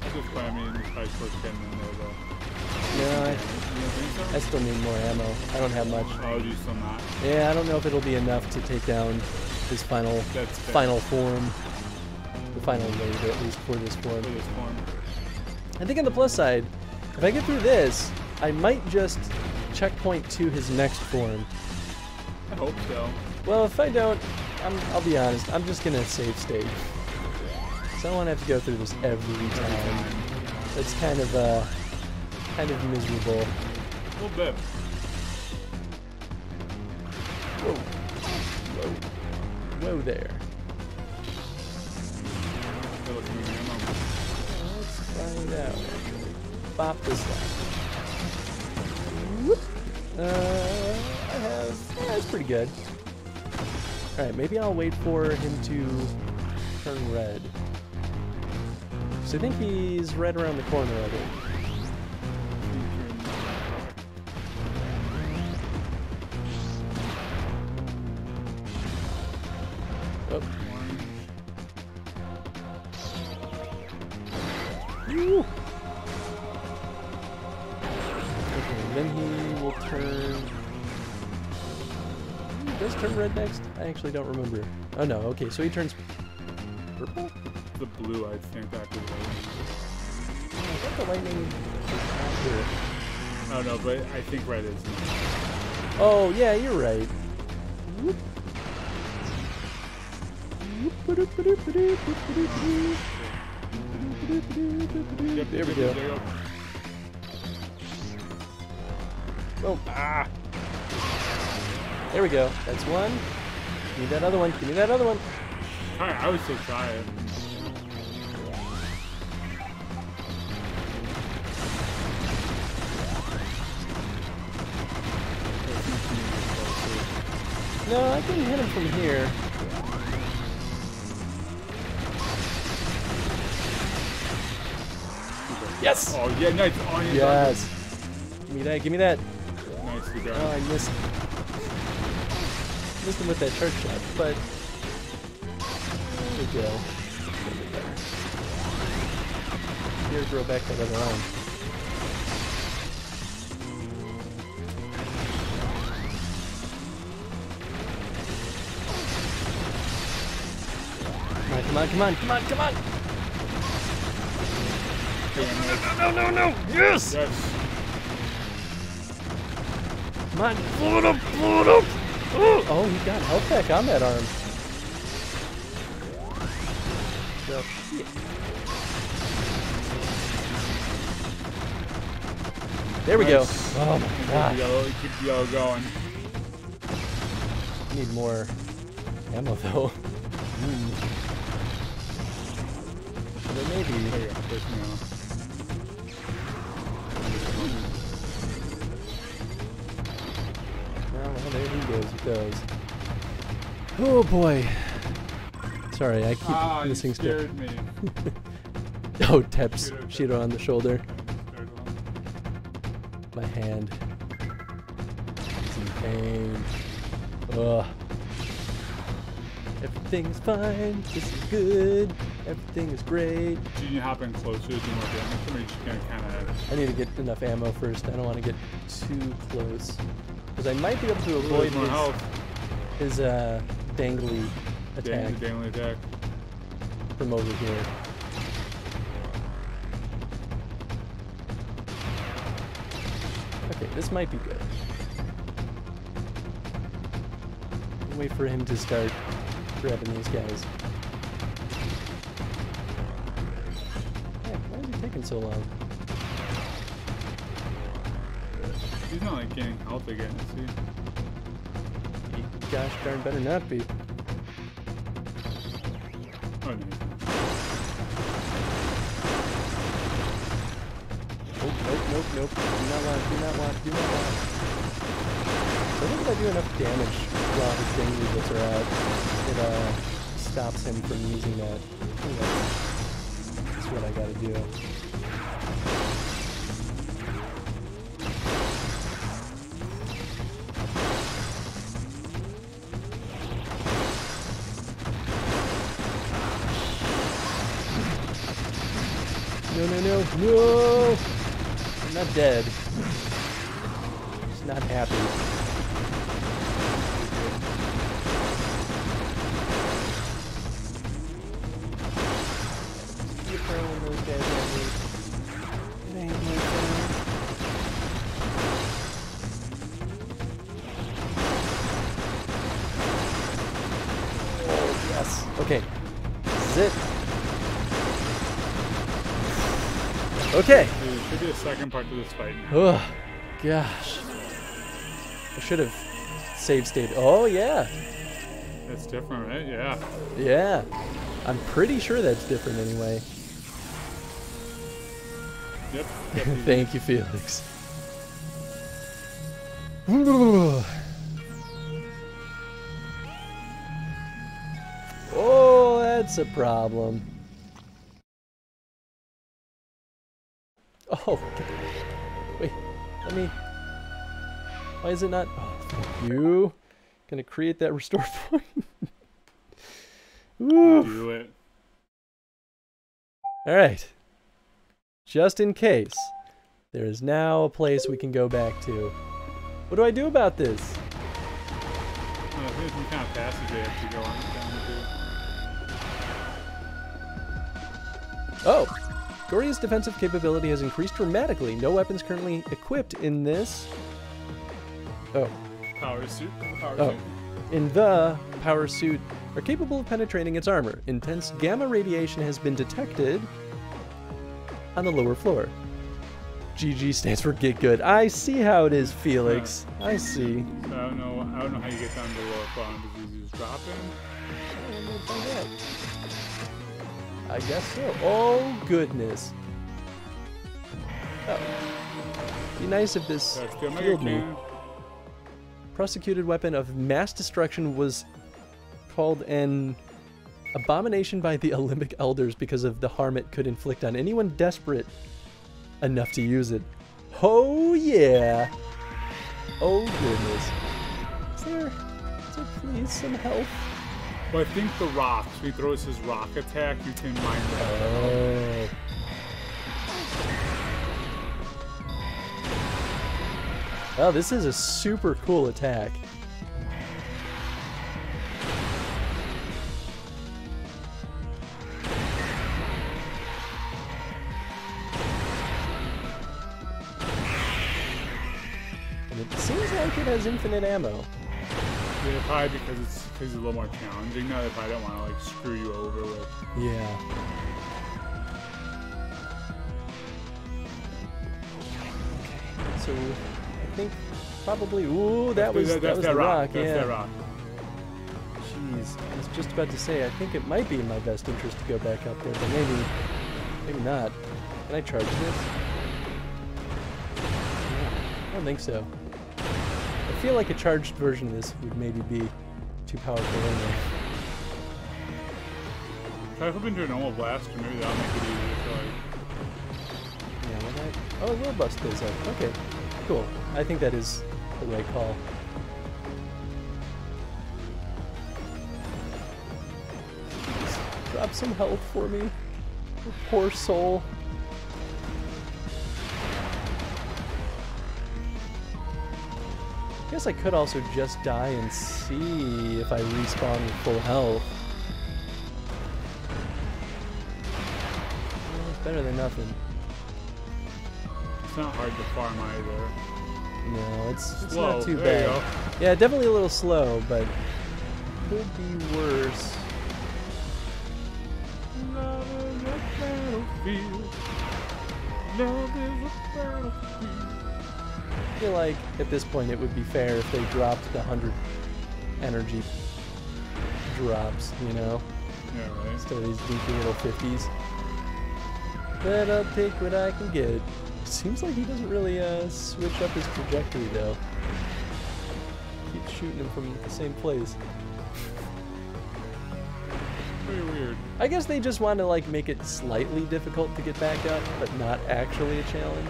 That's just fine. I mean, it's probably short getting in there, though. No, You don't think so? I still need more ammo. I don't have much. Oh, do you still not? Yeah, I don't know if it'll be enough to take down his final That's fair. final form. The final wave, at least for this form. For this form. I think on the plus side, if I get through this, I might just checkpoint to his next form. I hope so. Well, if I don't, I'll be honest, I'm just gonna save state. So I don't want to have to go through this every time. It's kind of miserable. A little bit. Whoa. Whoa. Whoa there. Good looking ammo. Let's find out. Bop this one. Whoop. I have... Yeah, that's pretty good. Alright, maybe I'll wait for him to turn red. So I think he's right around the corner of it. Oh. Woo. Okay, then he will turn... He does turn red next? I actually don't remember. Oh no, okay, so he turns purple? The blue, I think, after the lightning. Oh, I thought the lightning was after. Oh no, but I think red is. Oh, yeah, you're right. Whoop. Yep, There we go. There you go. Oh, ah. There we go. That's one. Give me that other one. Give me that other one. Alright, I would say try it. No, I can hit him from here. Yes! Oh yeah, nice. Oh, yeah, Yes. Give me that. Give me that. Nicely done. Oh, I missed. Missed him with that shark shot, but there we go. Here, grow back that other arm. Come on, come on, come on, come on! No! Yes! Yes. Come on, blow it up, blow it up! Oh, he got health back on that arm. So, yeah. There we go. Nice. Oh my gosh. Keep the yellow going. Need more ammo though. But maybe. There you go. There's me ammo. Well, there he goes. He goes. Oh boy. Sorry, I keep missing you stuff. scared me. Oh, taps Shiro on the shoulder. My hand. It's in pain. Ugh. Everything's fine. This is good. Everything is great. Do you hop in closer to do more damage, or are you just gonna kind of? I need to get enough ammo first. I don't want to get too close. Because I might be able to avoid more health. his dangly attack Dangly attack. from over here. Okay, this might be good. Wait for him to start grabbing these guys. Yeah, why is he taking so long? He's not like getting health again, is he? He gosh darn better not be. Oh no. Nope. Do not want. I think if I do enough damage while his danger bits are out, it stops him from using that. I think that's what I gotta do. No! I'm not dead. Just not happy. You throwing those guys at me. It ain't my turn. Oh, yes. Okay. Zip. Okay. There should be a second part to this fight now. Oh, gosh. I should have save state. Oh, yeah. That's different, right? Yeah. Yeah. I'm pretty sure that's different anyway. Yep. Thank you, Felix. Oh, that's a problem. Oh, wait, let me. Why is it not? Oh, thank you. Gonna create that restore point. Do it. Alright. Just in case, there is now a place we can go back to. What do I do about this? I think there's some kind of passage they have to go on down to. Oh! Goria's defensive capability has increased dramatically. No weapons currently equipped in this. Oh. Power suit. Power Oh. suit. In the power suit are capable of penetrating its armor. Intense gamma radiation has been detected on the lower floor. GG stands for get good. I see how it is, Felix. I see. So I don't know how you get down to the lower front. Did you just drop in? I guess so. Oh, goodness. Oh. Be nice if this That's good. healed me. Prosecuted weapon of mass destruction was called an abomination by the Olympic elders because of the harm it could inflict on anyone desperate enough to use it. Oh, yeah. Oh, goodness. Is there please some help? Well, I think the rocks. When he throws his rock attack, you can mine that. Oh. Well, this is a super cool attack. And it seems like it has infinite ammo. Yeah, probably because it's a little more challenging now. They probably don't want to like screw you over with. Yeah. Okay, so I think probably. Ooh, that was the rock. That's yeah. that rock. Jeez, I was just about to say. I think it might be in my best interest to go back up there, but maybe not. Can I charge this? No, I don't think so. I feel like a charged version of this would maybe be too powerful anyway. Try flipping into a normal blaster, maybe that'll make it easier for like. Yeah, well that. Oh, it will bust those up. Okay, cool. I think that is the right call. Just drop some health for me. Your poor soul. I guess I could also just die and see if I respawn with full health. Well, it's better than nothing. It's not hard to farm either. No, it's Slow. not too There you bad. go. Yeah, definitely a little slow, but could be worse. Love is a battlefield. Love is a battlefield. I feel like at this point it would be fair if they dropped the 100 energy drops, you know? Yeah, right. Instead of these beefy little 50s. But I'll take what I can get. Seems like he doesn't really switch up his trajectory though. shooting him from the same place. Very weird. I guess they just want to like make it slightly difficult to get back up, but not actually a challenge.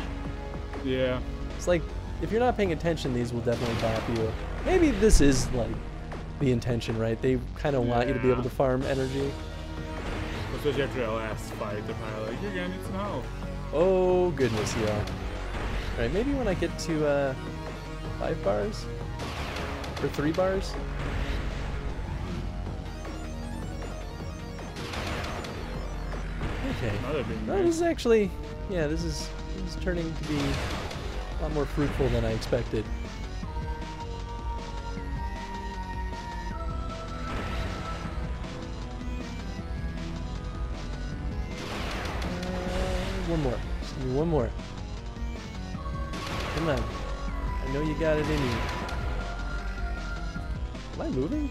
Yeah. It's like, if you're not paying attention, these will definitely bop you. Maybe this is like the intention, right? They kind of want you to be able to farm energy. Especially after that last fight, they're probably like, you're gonna need some help. Oh goodness, yeah. Alright, maybe when I get to 5 bars? Or 3 bars? Okay. No, this is actually, yeah, this is turning to be a lot more fruitful than I expected. One more. Just give me one more. Come on. I know you got it in you. Am I moving?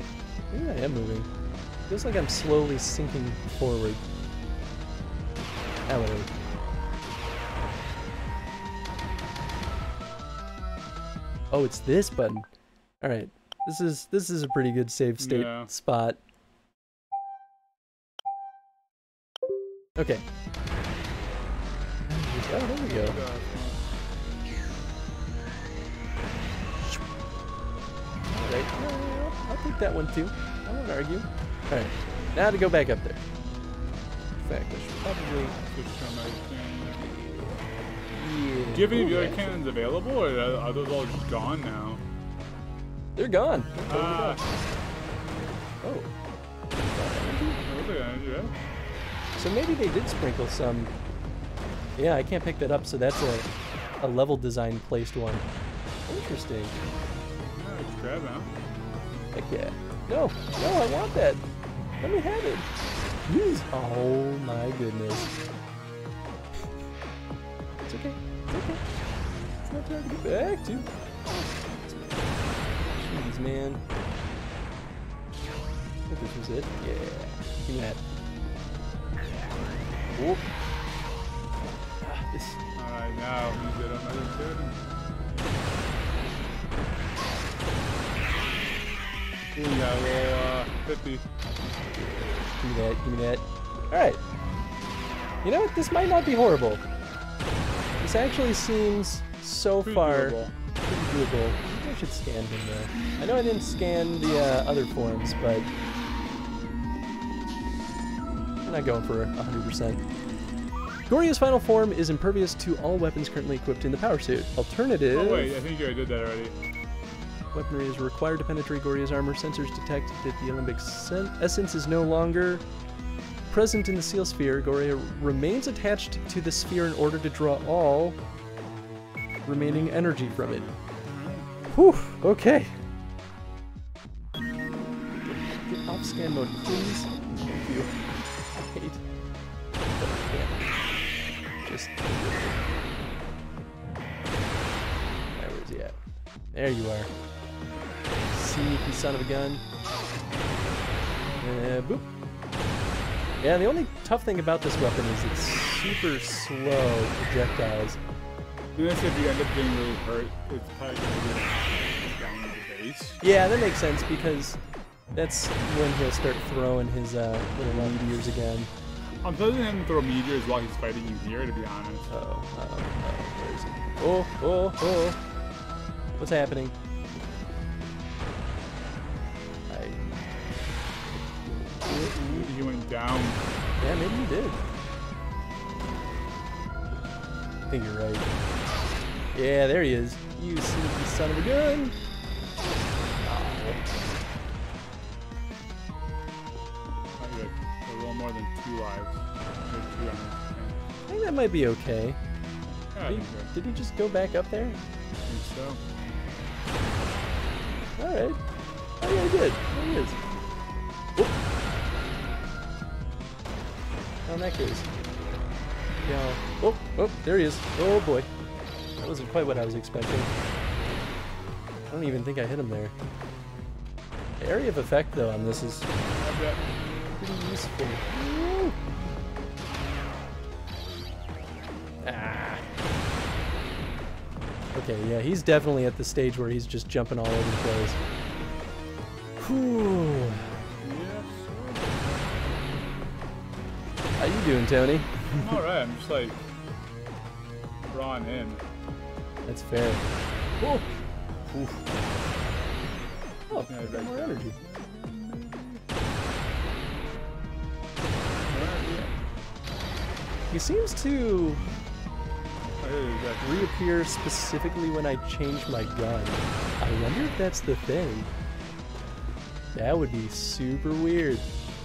Maybe I am moving. Feels like I'm slowly sinking forward. Whatever. Oh, it's this button. All right, this is a pretty good save state spot. Okay. Oh, there we go. All right, I'll take that one too. I won't argue. All right, now to go back up there. In fact, I should probably. Yeah. Do you have any of the other cannons available, or are those all just gone now? They're gone. Oh. So maybe they did sprinkle some. Yeah, I can't pick that up, so that's a level design placed one. Interesting. Yeah, just grab it. Heck yeah. No, I want that. Let me have it. Jeez. Oh my goodness. It's okay. It's okay. It's not time to get back to. Jeez, man. I think this was it. Yeah. Give me that. Oh. This. Alright, now we get another turn. We got a little 50. Give me that. Alright. You know what? This might not be horrible. This actually seems so far pretty doable. Maybe I should scan him though. I know I didn't scan the other forms, but I'm not going for 100%. Goria's final form is impervious to all weapons currently equipped in the power suit. Alternative... Oh wait, I think I did that already. Weaponry is required to penetrate Goria's armor. Sensors detect that the Olympic essence is no longer present in the seal sphere. Goria remains attached to the sphere in order to draw all remaining energy from it. Whew, okay. Get off scan mode, please. Thank you. Wait. Just... Where is he at? There you are. Sneaky son of a gun. Boop. Yeah, the only tough thing about this weapon is it's super slow projectiles. Unless if you end up getting really hurt, it's probably going to be down the base. Yeah, that makes sense because that's when he'll start throwing his little meteors again. I'm telling him to throw meteors while he's fighting you here, to be honest. Where is he? Oh. What's happening? He went down. Yeah, maybe he did. I think you're right. Yeah, there he is. You sneaky son of a gun. I got a little more than 2 lives. I think that might be okay. Yeah, did he just go back up there? I think so. Alright. Oh yeah, he did. There he is. Whoop. In that case. Yeah. Oh, there he is. Oh boy. That wasn't quite what I was expecting. I don't even think I hit him there. The area of effect though on this is pretty useful. Woo. Ah. Okay, yeah, he's definitely at the stage where he's just jumping all over the place. Whew. Yes. How you doing, Tony? I'm alright. I'm just like drawn in. That's fair. Oh, oof. Oh, Yeah, I got right more there. energy. He seems to reappear specifically when I change my gun. I wonder if that's the thing. That would be super weird.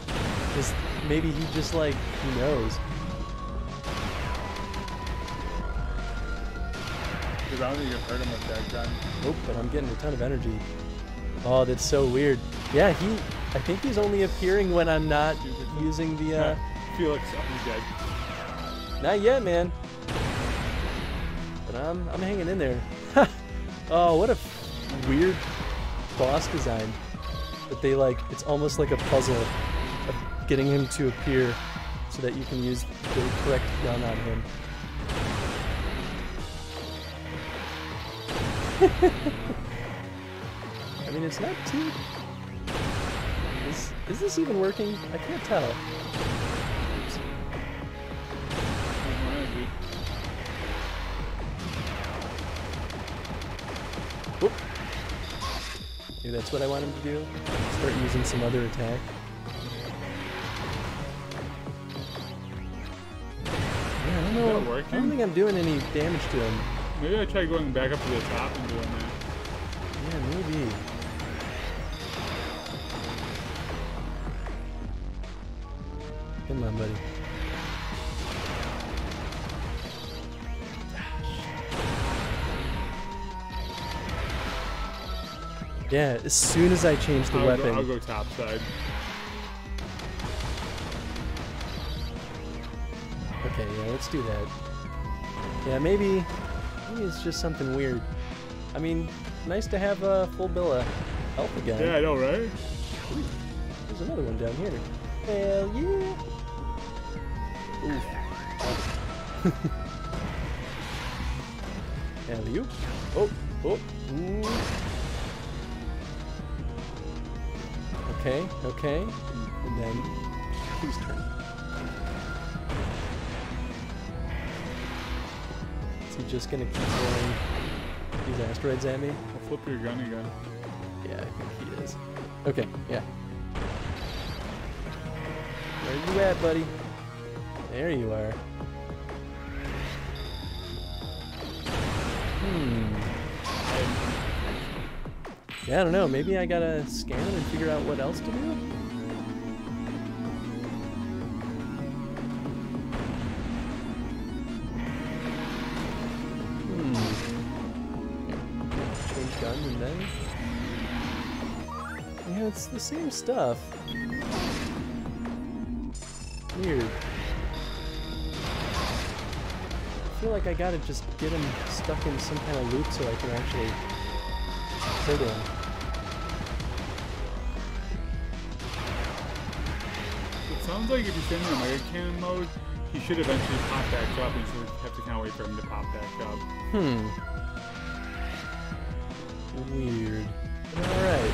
Because maybe he just like, he knows. I don't think you've heard him with that gun. Oh, but I'm getting a ton of energy. Oh, that's so weird. Yeah, I think he's only appearing when I'm not using the, Felix, he's dead. Not yet, man. But I'm hanging in there. Oh, what a weird boss design. That they like, it's almost like a puzzle of getting him to appear so that you can use the correct gun on him. I mean, it's not too... Is this even working? I can't tell. Oops. Oop. Maybe that's what I want him to do. Start using some other attack. Yeah, I don't know. Is that I don't working? think I'm doing any damage to him. Maybe I try going back up to the top and doing that. Yeah, maybe. Come on, buddy. Yeah, as soon as I change the weapon. I'll go top side. Okay, yeah, let's do that. Yeah, maybe it's just something weird. I mean, nice to have a full bill of health again. Yeah, I know, right? Ooh, there's another one down here. Hell yeah! Oof. Hell you. Oh, oh. Ooh. Okay, okay. And then, whose turn? Is he just gonna keep throwing these asteroids at me? I'll flip your gun again. Yeah, I think he is. Okay, yeah. Where you at, buddy? There you are. Yeah, I don't know. Maybe I gotta scan him and figure out what else to do? Change guns and then... Yeah, it's the same stuff. Weird. I feel like I gotta just get him stuck in some kind of loop so I can actually hurt him. It sounds like if you send him in Mega Cannon mode, he should eventually pop back up and you should have to kind of wait for him to pop back up. Weird. Alright.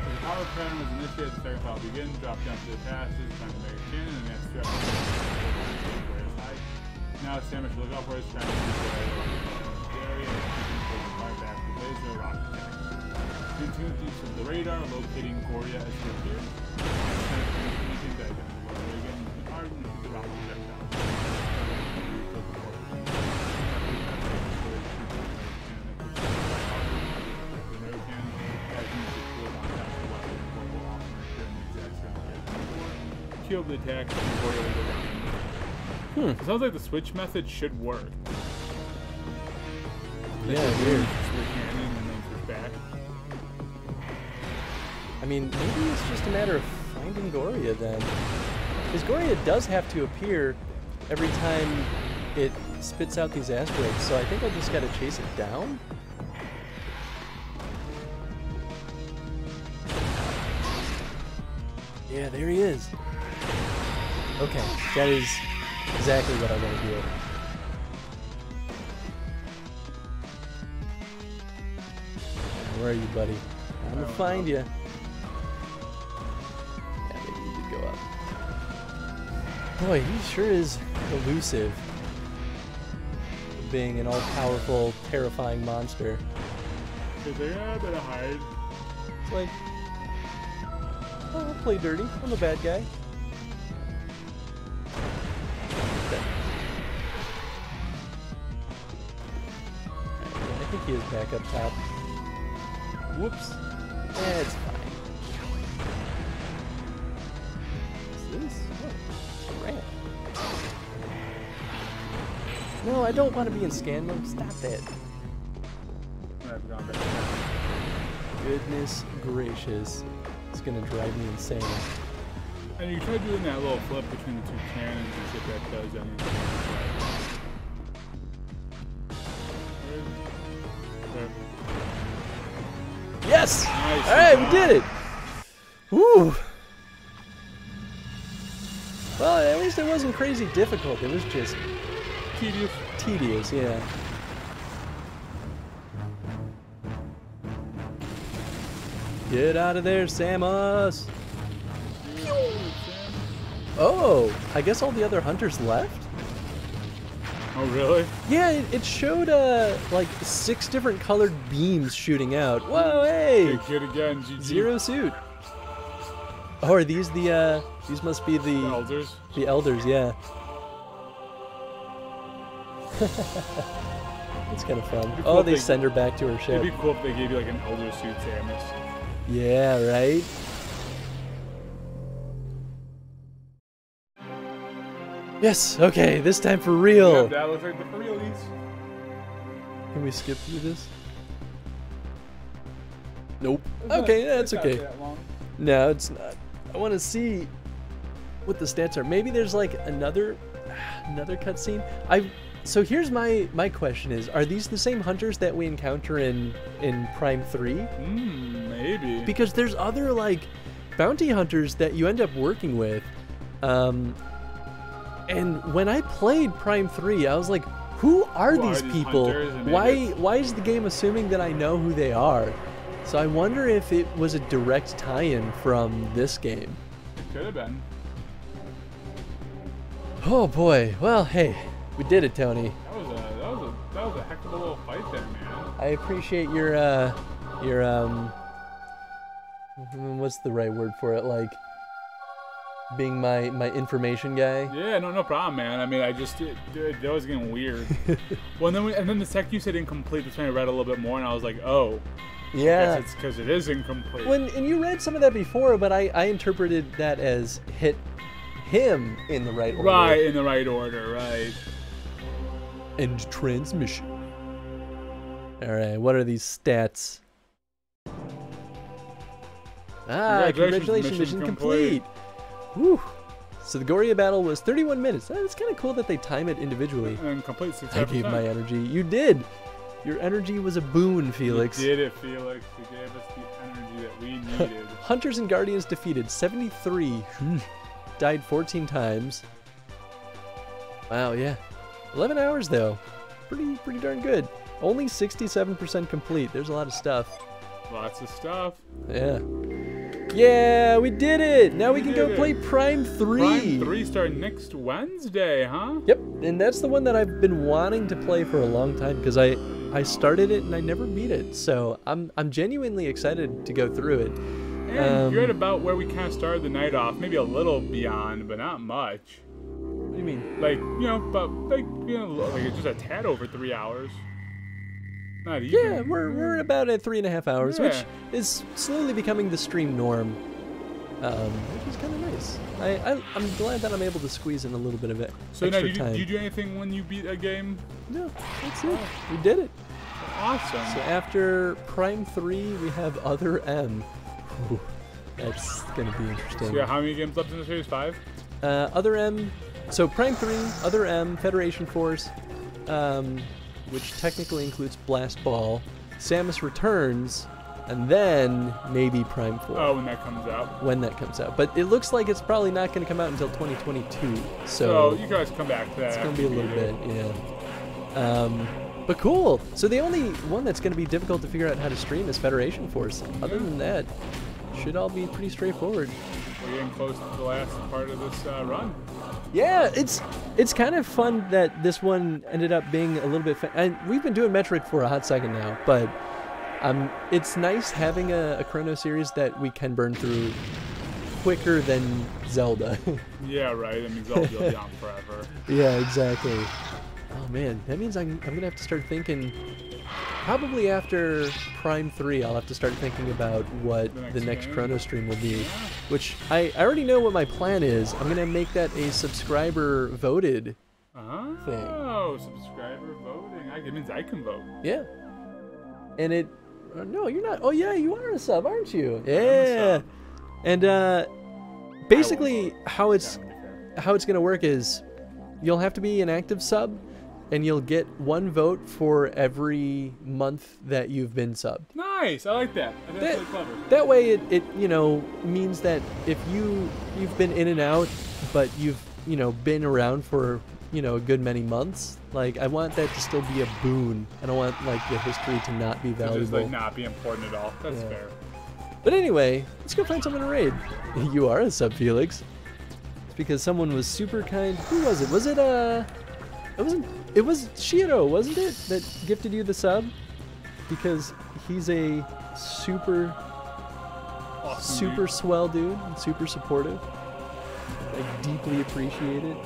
The power pattern was initiated, the second file begins, drop down to the passes, find the Mega Cannon, and that's drop where it's high. Now it's damage to look up where it's trying to do the area, fire back the laser, rocket attack. Continue use of the radar, locating Goria as it appears. Anything that can lower again, hard and shoot the rocket projectile. Shield the attack, and Goria will go down. It sounds like the switch method should work. Yeah, weird. Switch cannon and then switch back. I mean, maybe it's just a matter of finding Goria then. Because Goria does have to appear every time it spits out these asteroids, so I think I just gotta chase it down? Yeah, there he is. Okay, that is exactly what I want to do. Where are you, buddy? I'm gonna find you. Yeah, maybe you did go up. Boy, he sure is elusive. Being an all-powerful, terrifying monster. Yeah, better hide. It's like, oh, I'll play dirty. I'm a bad guy. Okay. I think he is back up top. Whoops. Eh, it's fine. What's this? Oh, it's a rat. No, I don't want to be in scan mode. Stop that. I've gone back. Goodness gracious. It's gonna drive me insane. And you try doing that little flip between the two cannons and see if that does anything. There. Yes! Nice. Alright, we did it! Woo! Well, at least it wasn't crazy difficult. It was just Tedious. tedious, yeah. Get out of there, Samus! Oh, I guess all the other hunters left? Oh, really? Yeah, it showed like 6 different colored beams shooting out. Whoa, hey! Good kid again, GG. Zero suit. Oh, are these the, these must be the Elders. The elders, yeah. It's kind of fun. Cool Oh, if they send her back to her ship. It'd be cool if they gave you like an elder suit, Samus. Yeah, right? Yes, okay, this time for real. Yeah, that looks like the for realies. Can we skip through this? Nope. Okay, that's okay. That long. No, it's not. I want to see what the stats are. Maybe there's like another cutscene. So here's my question is, are these the same hunters that we encounter in Prime 3? Maybe. Because there's other like bounty hunters that you end up working with. And when I played Prime 3, I was like, who are these people? Why is the game assuming that I know who they are? So I wonder if it was a direct tie-in from this game. It could have been. Oh boy. Well, hey, we did it, Tony. That was a heck of a little fight there, man. I appreciate your what's the right word for it? Like being my information guy. Yeah, no problem, man. I mean, that was getting weird. Well, and then the sec you said incomplete. That's when I read a little bit more, and I was like, oh. Yeah. I guess it's because it is incomplete. And you read some of that before, but I interpreted that as hit him in the right order. Right, in the right order, right. End transmission. Alright, what are these stats? Ah, congratulations, mission complete. Whew. So the Goria battle was 31 minutes. It's kind of cool that they time it individually. And complete 6%. I gave my energy. You did. Your energy was a boon, Felix. You did it, Felix. You gave us the energy that we needed. Hunters and Guardians defeated 73. Died 14 times. Wow, yeah. 11 hours, though. Pretty darn good. Only 67% complete. There's a lot of stuff. Lots of stuff. Yeah. Yeah, we did it! Now we can go play Prime 3. Prime 3 starting next Wednesday, huh? Yep, and that's the one that I've been wanting to play for a long time because I started it and I never beat it. So I'm genuinely excited to go through it. And you're at about where we kind of started the night off, maybe a little beyond, but not much. What do you mean? Like, like just a tad over 3 hours. Not even. Yeah, we're about at 3.5 hours, Yeah. which is slowly becoming the stream norm, which is kind of nice. I'm glad that I'm able to squeeze in a little bit of it. So extra now, time. do you do anything when you beat a game? No, that's it. We did it. Awesome. So after Prime 3, we have Other M. Ooh, that's gonna be interesting. So yeah, how many games left in the series? 5? Other M. So Prime 3, Other M, Federation Force, which technically includes Blast Ball, Samus Returns, and then maybe Prime 4. Oh, when that comes out. When that comes out. But it looks like it's probably not going to come out until 2022. So you guys come back to that. It's going to be a little bit, yeah. But cool. So the only one that's going to be difficult to figure out how to stream is Federation Force. Other than that, should all be pretty straightforward. We're getting close to the last part of this run. Yeah, it's kind of fun that this one ended up being a little bit. And we've been doing Metroid for a hot second now, but it's nice having a Chrono series that we can burn through quicker than Zelda. Yeah, right. I mean, Zelda will be on forever. Yeah, exactly. Oh man, that means I'm gonna have to start thinking. Probably after Prime 3, I'll have to start thinking about what the next Chrono stream will be. Yeah. Which I already know what my plan is. I'm gonna make that a subscriber voted thing. Oh, subscriber voting. It means I can vote. Yeah. And it. No, you're not. Oh yeah, you are a sub, aren't you? Yeah. And basically, how it's gonna work is, you'll have to be an active sub, and you'll get 1 vote for every month that you've been subbed. Nice, I like that. That's really clever. That way, it means that if you've been in and out, but you've been around for a good many months, like I want that to still be a boon. I don't want like the history to not be valuable. Just like not be important at all. That's fair. But anyway, let's go find someone to raid. You are a sub, Felix. It's because someone was super kind. Who was it? Was it It was Shiro, wasn't it, that gifted you the sub? Because he's a super swell dude, and super supportive. I deeply appreciate it.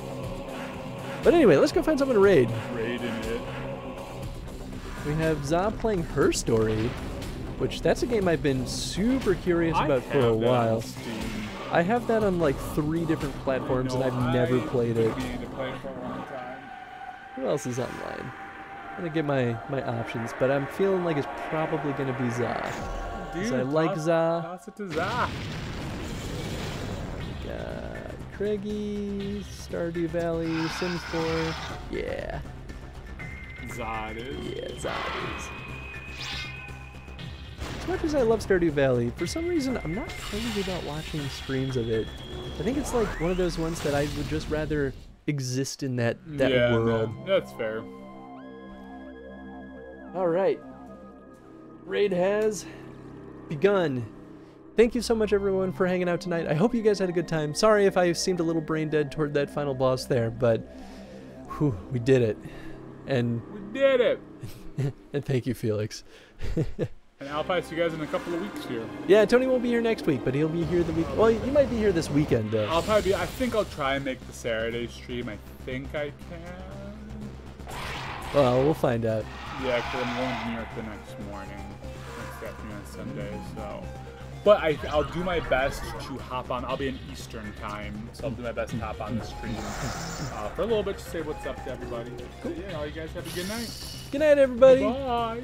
But anyway, let's go find someone to raid. Raiding it. We have Za playing Her Story, which that's a game I've been super curious about for a while. I have that on like 3 different platforms, and I've never played it. Who else is online? I'm gonna get my options, but I'm feeling like it's probably gonna be Za. Dude, I like Za. Toss it to Za. Got Craigie, Stardew Valley, Sims 4. Yeah. Za it is. Yeah, Za it is. As much as I love Stardew Valley, for some reason I'm not crazy about watching streams of it. I think it's like one of those ones that I would just rather exist in that world. No, that's fair. All right. Raid has begun. Thank you so much, everyone, for hanging out tonight. I hope you guys had a good time. Sorry if I seemed a little brain dead toward that final boss there, but whew, we did it. And we did it. And thank you, Felix. And I'll probably see you guys in a couple of weeks here. Yeah, Tony won't be here next week, but he'll be here the week. Well, he might be here this weekend. I'll probably be. I think I'll try and make the Saturday stream. I think I can. Well, we'll find out. Yeah, because I'm going to New York the next morning, next afternoon on Sunday. So, but I'll do my best to hop on. I'll be in Eastern time, so I'll do my best to hop on the stream for a little bit to say what's up to everybody. Cool. So, yeah, all you guys have a good night. Good night, everybody. Bye.